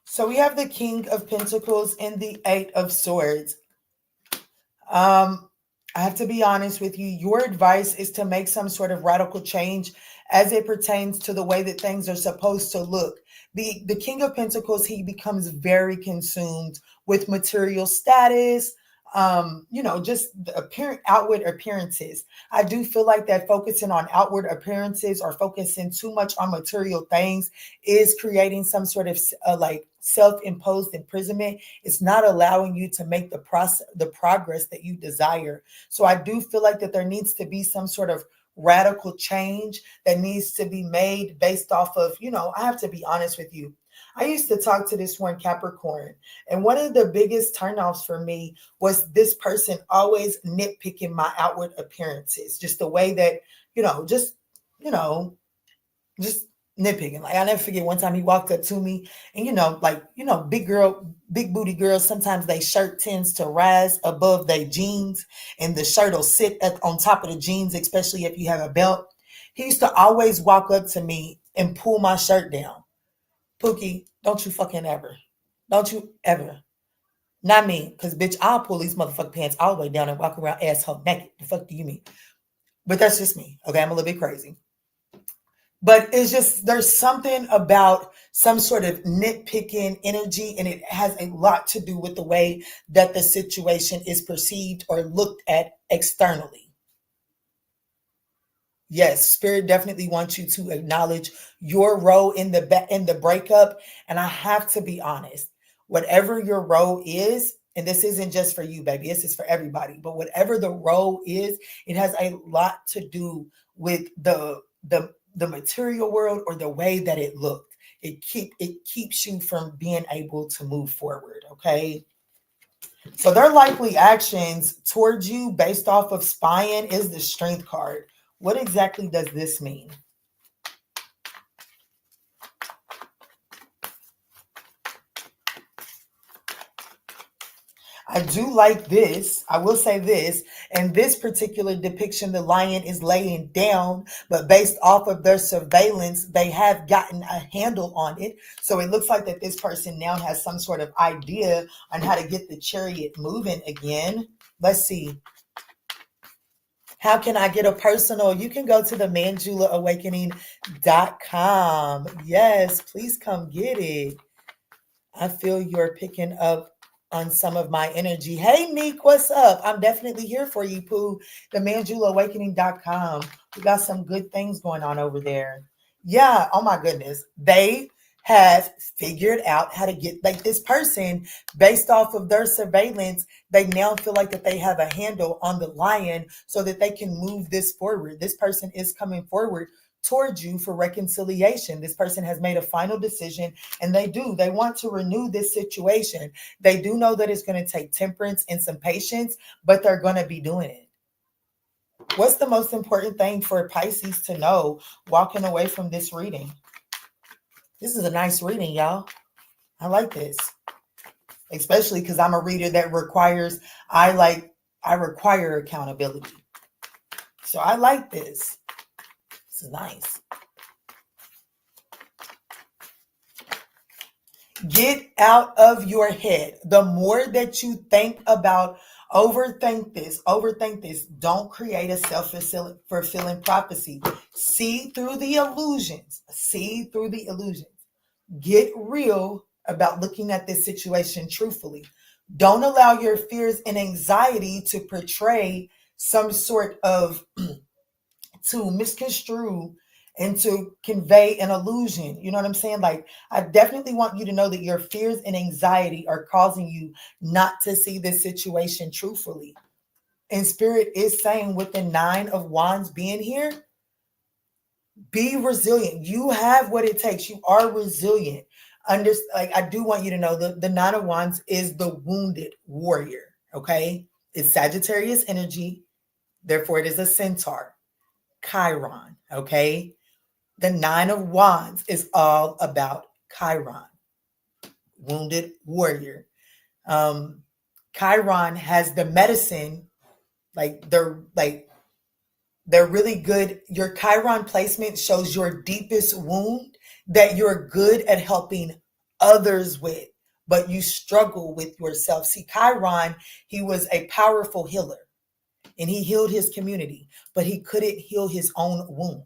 So we have the King of Pentacles and the Eight of Swords. I have to be honest with you. Your advice is to make some sort of radical change as it pertains to the way that things are supposed to look. The King of Pentacles, he becomes very consumed with material status, just the outward appearances. I do feel like that focusing on outward appearances or focusing too much on material things is creating some sort of self-imposed imprisonment. It's not allowing you to make the progress that you desire. So I do feel like that there needs to be some sort of radical change that needs to be made based off of, I have to be honest with you. I used to talk to this one Capricorn, and one of the biggest turnoffs for me was this person always nitpicking my outward appearances, just the way that, just nitpicking. Like, I never forget one time he walked up to me and, big booty girls, sometimes they shirt tends to rise above their jeans and the shirt will sit on top of the jeans, especially if you have a belt. He used to always walk up to me and pull my shirt down. Pookie, don't you fucking ever. Don't you ever. Not me, because bitch, I'll pull these motherfucking pants all the way down and walk around asshole naked. The fuck do you mean? But that's just me. Okay, I'm a little bit crazy. But it's just, there's something about some sort of nitpicking energy, and it has a lot to do with the way that the situation is perceived or looked at externally. Yes, Spirit definitely wants you to acknowledge your role in the breakup. And I have to be honest, whatever your role is, and this isn't just for you, baby, this is for everybody, but whatever the role is, it has a lot to do with the material world or the way that it looked. It keeps you from being able to move forward, okay? So their likely actions towards you based off of spying is the Strength card. What exactly does this mean? I do like this. I will say this. In this particular depiction, the lion is laying down, but based off of their surveillance, they have gotten a handle on it. So it looks like that this person now has some sort of idea on how to get the chariot moving again. Let's see. How can I get a personal? You can go to the ManjulaAwakening.com. Yes, please come get it. I feel you're picking up on some of my energy. Hey, Neek, what's up? I'm definitely here for you, Pooh. The ManjulaAwakening.com. We got some good things going on over there. Yeah, oh my goodness. They have figured out how to get like this person based off of their surveillance. They now feel like that they have a handle on the lion so that they can move this forward. This person is coming forward towards you for reconciliation. This person has made a final decision, and they want to renew this situation. They do know that it's going to take temperance and some patience, but they're going to be doing it. What's the most important thing for Pisces to know walking away from this reading? This is a nice reading, y'all. I like this. Especially because I'm a reader that requires, I require accountability. So I like this. This is nice. Get out of your head. The more that you think about, overthink this, don't create a self-fulfilling prophecy. See through the illusions. Get real about looking at this situation truthfully. Don't allow your fears and anxiety to portray some sort of, to misconstrue and to convey an illusion. You know what I'm saying? Like, I definitely want you to know that your fears and anxiety are causing you not to see this situation truthfully. And Spirit is saying, with the 9 of Wands being here, be resilient. You have what it takes. You are resilient. I do want you to know the 9 of Wands is the wounded warrior. Okay. It's Sagittarius energy. Therefore, it is a centaur. Chiron. Okay. The 9 of Wands is all about Chiron. Wounded warrior. Chiron has the medicine. They're really good. Your Chiron placement shows your deepest wound that you're good at helping others with, but you struggle with yourself. See, Chiron, he was a powerful healer and he healed his community, but he couldn't heal his own wound.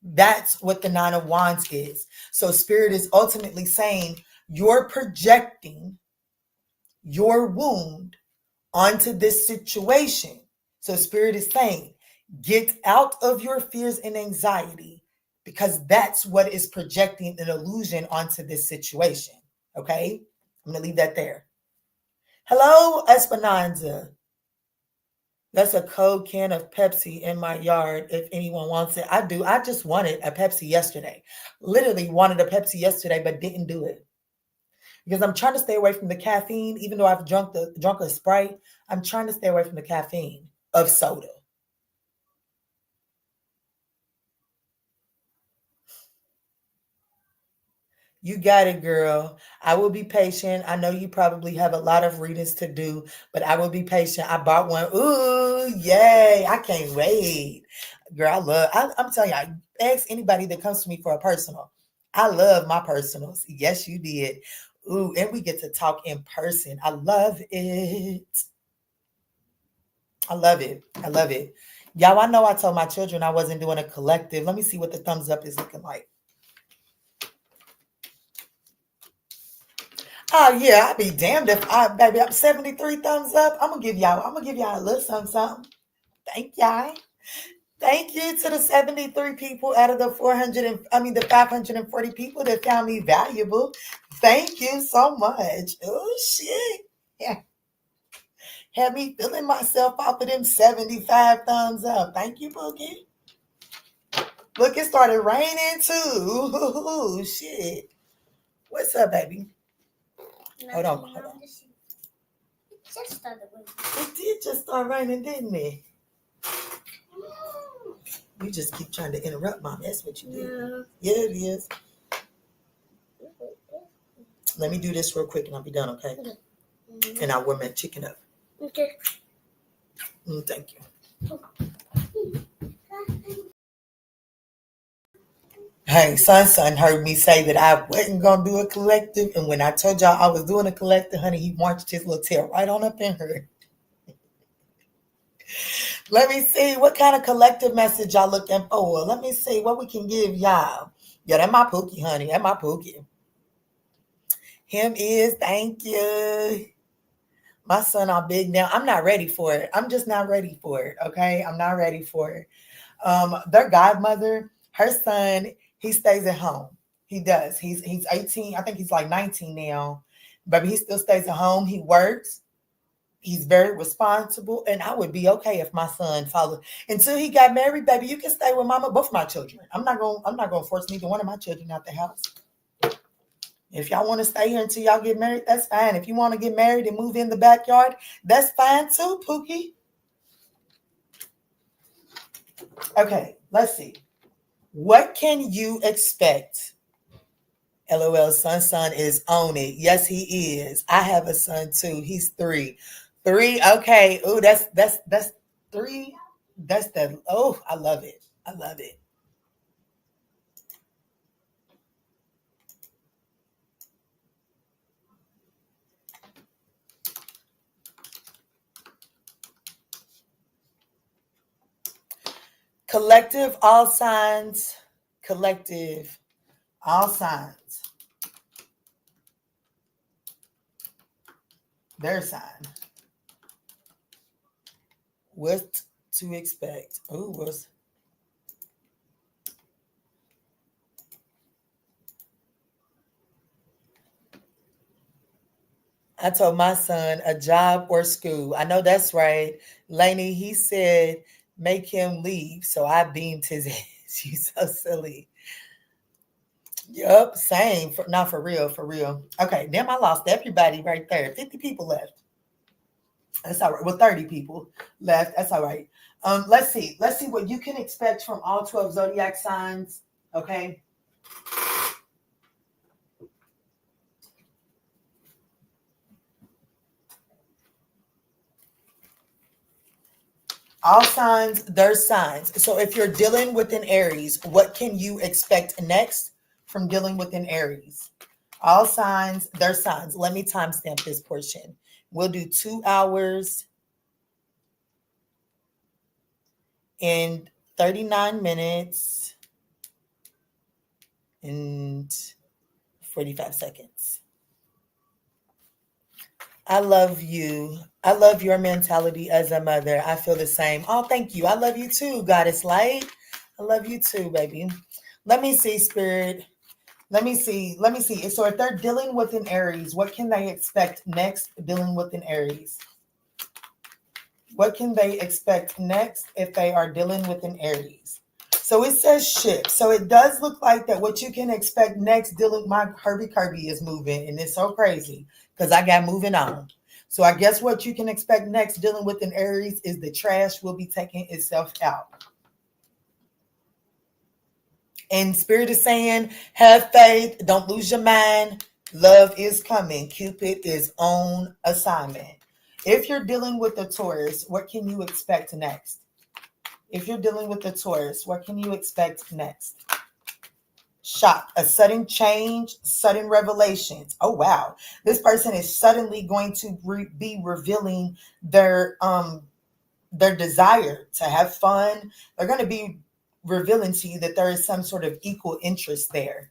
That's what the 9 of Wands is. So Spirit is ultimately saying you're projecting your wound onto this situation. So Spirit is saying, get out of your fears and anxiety, because that's what is projecting an illusion onto this situation. Okay? I'm going to leave that there. Hello, Esperanza. That's a cold can of Pepsi in my yard if anyone wants it. I do. I just wanted a Pepsi yesterday. Literally wanted a Pepsi yesterday, but didn't do it. Because I'm trying to stay away from the caffeine, even though I've drunk a Sprite. I'm trying to stay away from the caffeine of soda. You got it, girl. I will be patient. I know you probably have a lot of readings to do, but I will be patient. I bought one. Ooh, yay. I can't wait. Girl, I'm telling you, I ask anybody that comes to me for a personal. I love my personals. Yes, you did. Ooh, and we get to talk in person. I love it. I love it. I love it. Y'all, I know I told my children I wasn't doing a collective. Let me see what the thumbs up is looking like. Oh yeah, I'd be damned if baby, I'm 73 thumbs up. I'm gonna give y'all a little something. Thank y'all. Thank you to the 73 people out of the 540 people that found me valuable. Thank you so much. Oh shit. Yeah. Had me feeling myself off of them 75 thumbs up. Thank you, Boogie. Look, it started raining too. Ooh, shit. What's up, baby? Hold on. It just started raining. It did just start raining, didn't it? You just keep trying to interrupt, Mom. That's what you do. Yeah, it is. Let me do this real quick and I'll be done, okay? And I'll warm that chicken up. Okay. Thank you. Hey, son heard me say that I wasn't going to do a collective. And when I told y'all I was doing a collective, honey, he marched his little tail right on up in her. Let me see what kind of collective message y'all looking for. Let me see what we can give y'all. Yeah, that's my Pookie, honey. That's my Pookie. Him is, thank you. My son all big now. I'm not ready for it. I'm just not ready for it, okay? I'm not ready for it. Their godmother, her son, he stays at home. He does. He's 18. I think he's like 19 now. But he still stays at home. He works. He's very responsible. And I would be okay if my son followed. Until he got married, baby, you can stay with mama, both my children. I'm not gonna force neither one of my children out the house. If y'all want to stay here until y'all get married, that's fine. If you want to get married and move in the backyard, that's fine too, Pookie. Okay, let's see. What can you expect? LOL, son is on it. Yes, he is. I have a son too. He's 3. 3, okay. Ooh, that's 3. That's the I love it. I love it. Collective, all signs. Collective, all signs. Their sign. What to expect? Oh, what's I told my son a job or school. I know that's right. Lainey, he said, make him leave. So I beamed his ass. You so silly. Yup, same. Not for real, for real. Okay, damn, I lost everybody right there. 50 people left. That's all right. Well, 30 people left. That's all right. Let's see. Let's see what you can expect from all 12 zodiac signs. Okay. All signs, their signs. So if you're dealing with an Aries, what can you expect next from dealing with an Aries? All signs, their signs. Let me timestamp this portion. We'll do 2 hours and 39 minutes and 45 seconds. I love you. I love your mentality as a mother. I feel the same. Oh, thank you. I love you too, Goddess Light. I love you too, baby. Let me see, Spirit. Let me see. Let me see. So if they're dealing with an Aries, what can they expect next dealing with an Aries? What can they expect next if they are dealing with an Aries? So it says shift. So it does look like that what you can expect next dealing, my Kirby is moving and it's so crazy because I got moving on. So I guess what you can expect next dealing with an Aries is the trash will be taking itself out. And Spirit is saying, have faith, don't lose your mind. Love is coming. Cupid is on assignment. If you're dealing with a Taurus, what can you expect next? If you're dealing with a Taurus, what can you expect next? Shock, a sudden change, sudden revelations. Oh, wow. This person is suddenly going to be revealing their desire to have fun. They're going to be revealing to you that there is some sort of equal interest there.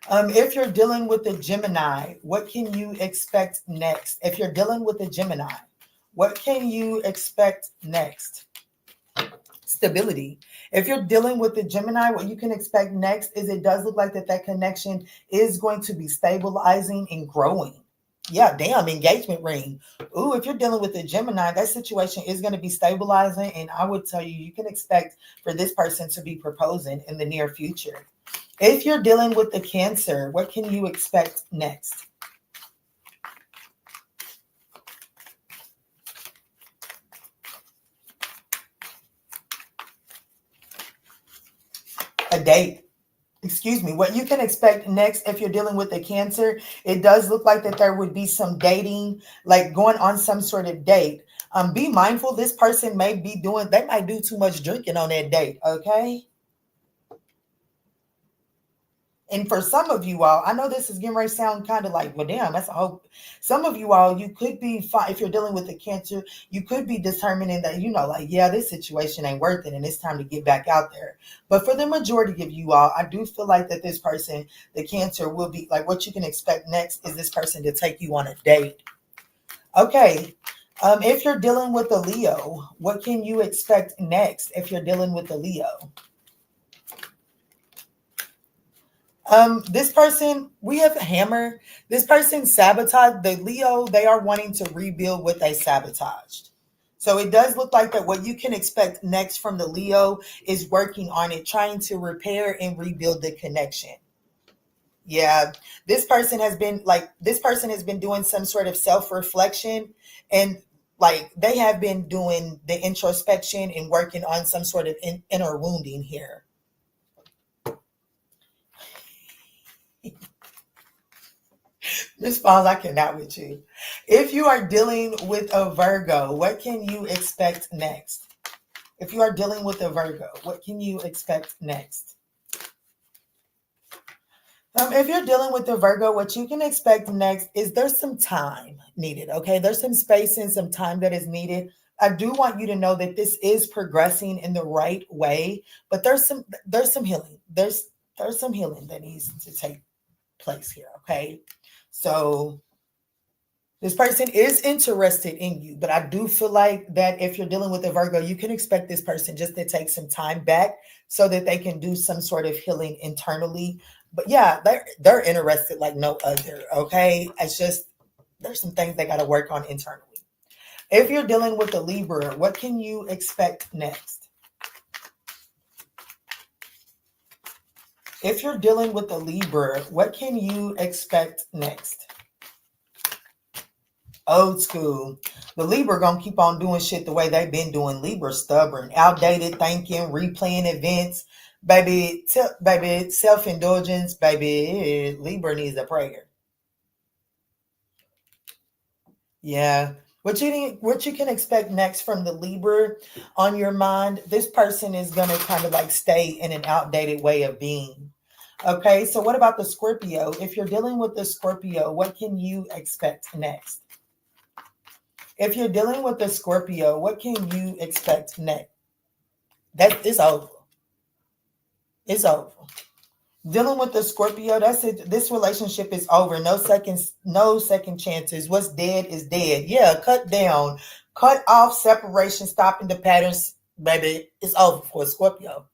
If you're dealing with a Gemini, what can you expect next? If you're dealing with a Gemini, what can you expect next? Stability. If you're dealing with the Gemini, what you can expect next is it does look like that connection is going to be stabilizing and growing. Yeah, damn, engagement ring. Ooh, if you're dealing with a Gemini, that situation is going to be stabilizing. And I would tell you, you can expect for this person to be proposing in the near future. If you're dealing with the Cancer, what can you expect next? A date. Excuse me. What you can expect next if you're dealing with a Cancer, it does look like that there would be some dating, like going on some sort of date. Be mindful. This person may be doing, they might do too much drinking on that date. Okay. And for some of you all, I know this is getting ready to sound kind of like, well, damn, that's a hope. Some of you all, you could be fine. If you're dealing with a Cancer, you could be determining that, like, yeah, this situation ain't worth it and it's time to get back out there. But for the majority of you all, I do feel like that this person, the Cancer, will be like, what you can expect next is this person to take you on a date. Okay. If you're dealing with a Leo, what can you expect next if you're dealing with a Leo? This person, we have a hammer. This person sabotaged the Leo. They are wanting to rebuild what they sabotaged. So it does look like that what you can expect next from the Leo is working on it, trying to repair and rebuild the connection. Yeah, this person has been doing some sort of self-reflection, and like they have been doing the introspection and working on some sort of inner wounding here. Miss Falls, I cannot with you. If you are dealing with a Virgo, what can you expect next? If you are dealing with a Virgo, what can you expect next? If you're dealing with a Virgo, what you can expect next is there's some time needed, okay? There's some space and some time that is needed. I do want you to know that this is progressing in the right way, but there's some healing. There's some healing that needs to take place here, okay? So this person is interested in you, but I do feel like that if you're dealing with a Virgo, you can expect this person just to take some time back so that they can do some sort of healing internally. But yeah, they're interested like no other, okay? It's just there's some things they got to work on internally. If you're dealing with a Libra, what can you expect next? If you're dealing with a Libra, what can you expect next? Old school. The Libra gonna keep on doing shit the way they've been doing. Libra stubborn, outdated thinking, replaying events. Baby, baby, self-indulgence, baby. Libra needs a prayer. Yeah. What you can expect next from the Libra on your mind, this person is gonna kind of like stay in an outdated way of being. Okay, so what about the Scorpio? If you're dealing with the Scorpio, what can you expect next? If you're dealing with the Scorpio, what can you expect next? That is over. It's over. Dealing with the Scorpio, that's it. This relationship is over. No second chances. What's dead is dead. Yeah, cut down, cut off, separation, stopping the patterns, baby. It's over for Scorpio,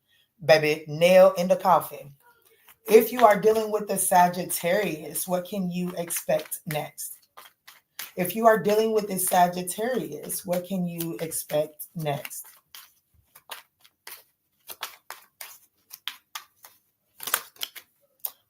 baby. Nail in the coffin. If you are dealing with the Sagittarius, what can you expect next? If you are dealing with the Sagittarius, what can you expect next?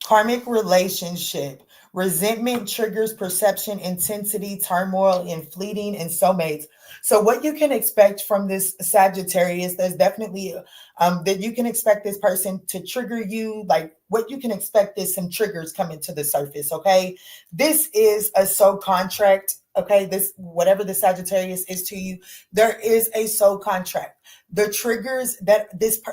Karmic relationship. Resentment triggers perception, intensity, turmoil, and fleeting, and soulmates. So what you can expect from this Sagittarius, there's definitely that you can expect this person to trigger you. Like what you can expect is some triggers coming to the surface, okay? This is a soul contract, okay? This, whatever the Sagittarius is to you, there is a soul contract. The triggers that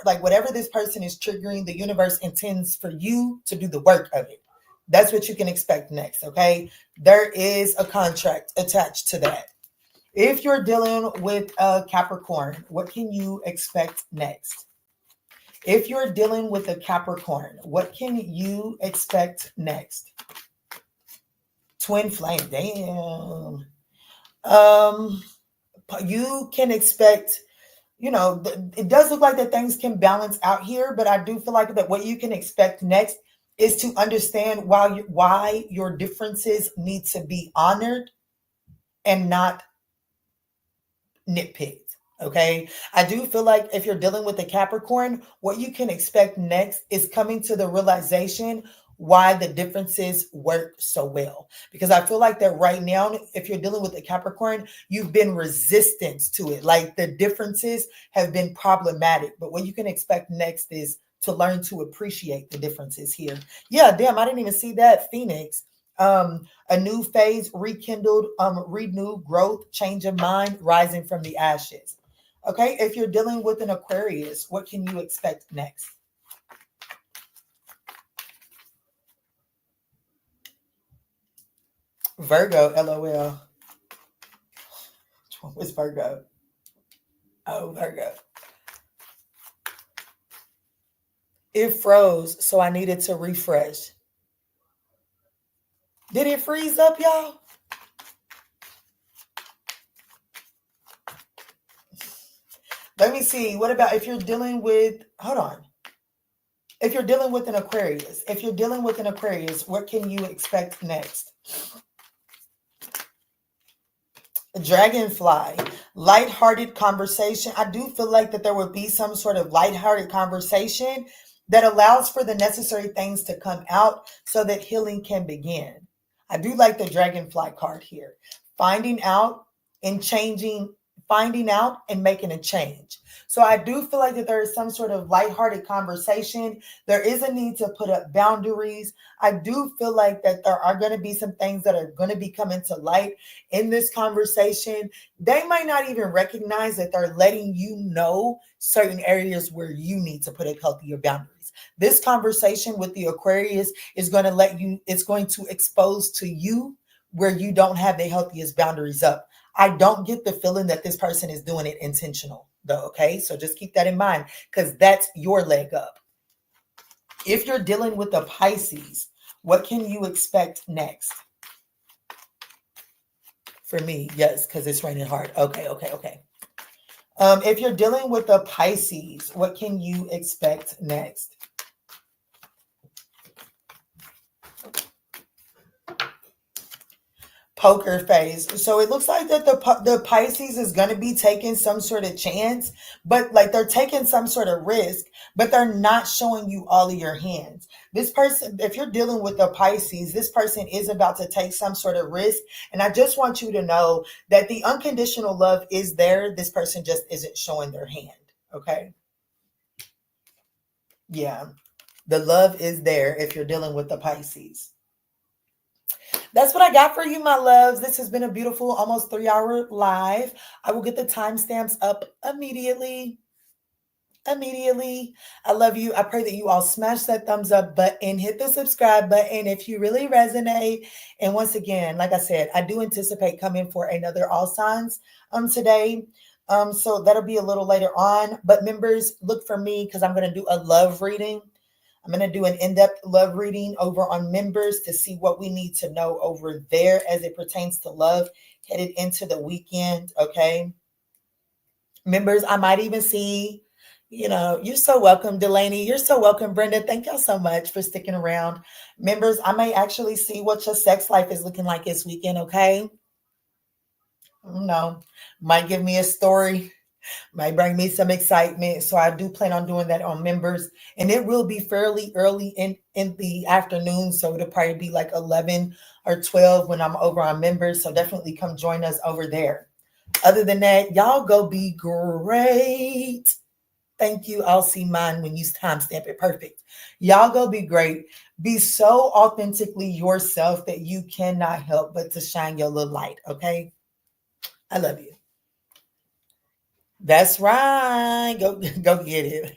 like whatever this person is triggering, the universe intends for you to do the work of it. That's what you can expect next, okay? There is a contract attached to that. If you're dealing with a Capricorn, what can you expect next? If you're dealing with a Capricorn, what can you expect next? Twin flame, damn. You can expect, it does look like that things can balance out here, but I do feel like that what you can expect next is to understand why your differences need to be honored and not nitpicked. Okay. I do feel like if you're dealing with a Capricorn, what you can expect next is coming to the realization why the differences work so well. Because I feel like that right now, if you're dealing with a Capricorn, you've been resistant to it. Like the differences have been problematic. But what you can expect next is to learn to appreciate the differences here. Yeah, damn, I didn't even see that. Phoenix. A new phase, rekindled, renewed growth, change of mind, rising from the ashes. Okay, if you're dealing with an Aquarius, what can you expect next? Virgo, LOL. Which one was Virgo? Oh, Virgo. It froze, so I needed to refresh. Did it freeze up, y'all? Let me see. What about if you're dealing with, hold on. If you're dealing with an Aquarius, what can you expect next? Dragonfly, lighthearted conversation. I do feel like that there would be some sort of lighthearted conversation that allows for the necessary things to come out so that healing can begin. I do like the Dragonfly card here. Finding out in changing, finding out and making a change. So I do feel like that there is some sort of lighthearted conversation. There is a need to put up boundaries. I do feel like that there are going to be some things that are going to be coming to light in this conversation. They might not even recognize that they're letting you know certain areas where you need to put up healthier boundaries. This conversation with the Aquarius is going to it's going to expose to you where you don't have the healthiest boundaries up. I don't get the feeling that this person is doing it intentional, though, okay? So just keep that in mind, because that's your leg up. If you're dealing with a Pisces, what can you expect next? For me, yes, because it's raining hard. Okay. If you're dealing with a Pisces, what can you expect next? Poker face. So it looks like that the Pisces is going to be taking some sort of chance, but like they're taking some sort of risk, but they're not showing you all of your hands. This person, if you're dealing with a Pisces, this person is about to take some sort of risk. And I just want you to know that the unconditional love is there. This person just isn't showing their hand. Okay. Yeah. The love is there if you're dealing with the Pisces. That's what I got for you, my loves. This has been a beautiful, almost 3-hour live. I will get the timestamps up immediately. I love you. I pray that you all smash that thumbs up button, hit the subscribe button if you really resonate. And once again, like I said, I do anticipate coming for another all signs today. So that'll be a little later on. But members, look for me because I'm going to do a love reading. I'm going to do an in-depth love reading over on members to see what we need to know over there as it pertains to love headed into the weekend. Okay. Members, I might even see, you're so welcome, Delaney. You're so welcome, Brenda. Thank y'all so much for sticking around. Members, I may actually see what your sex life is looking like this weekend. Okay. No, might give me a story. Might bring me some excitement. So I do plan on doing that on members. And it will be fairly early in the afternoon. So it'll probably be like 11 or 12 when I'm over on members. So definitely come join us over there. Other than that, y'all go be great. Thank you. I'll see mine when you timestamp it. Perfect. Y'all go be great. Be so authentically yourself that you cannot help but to shine your little light. Okay. I love you. That's right. Go get it.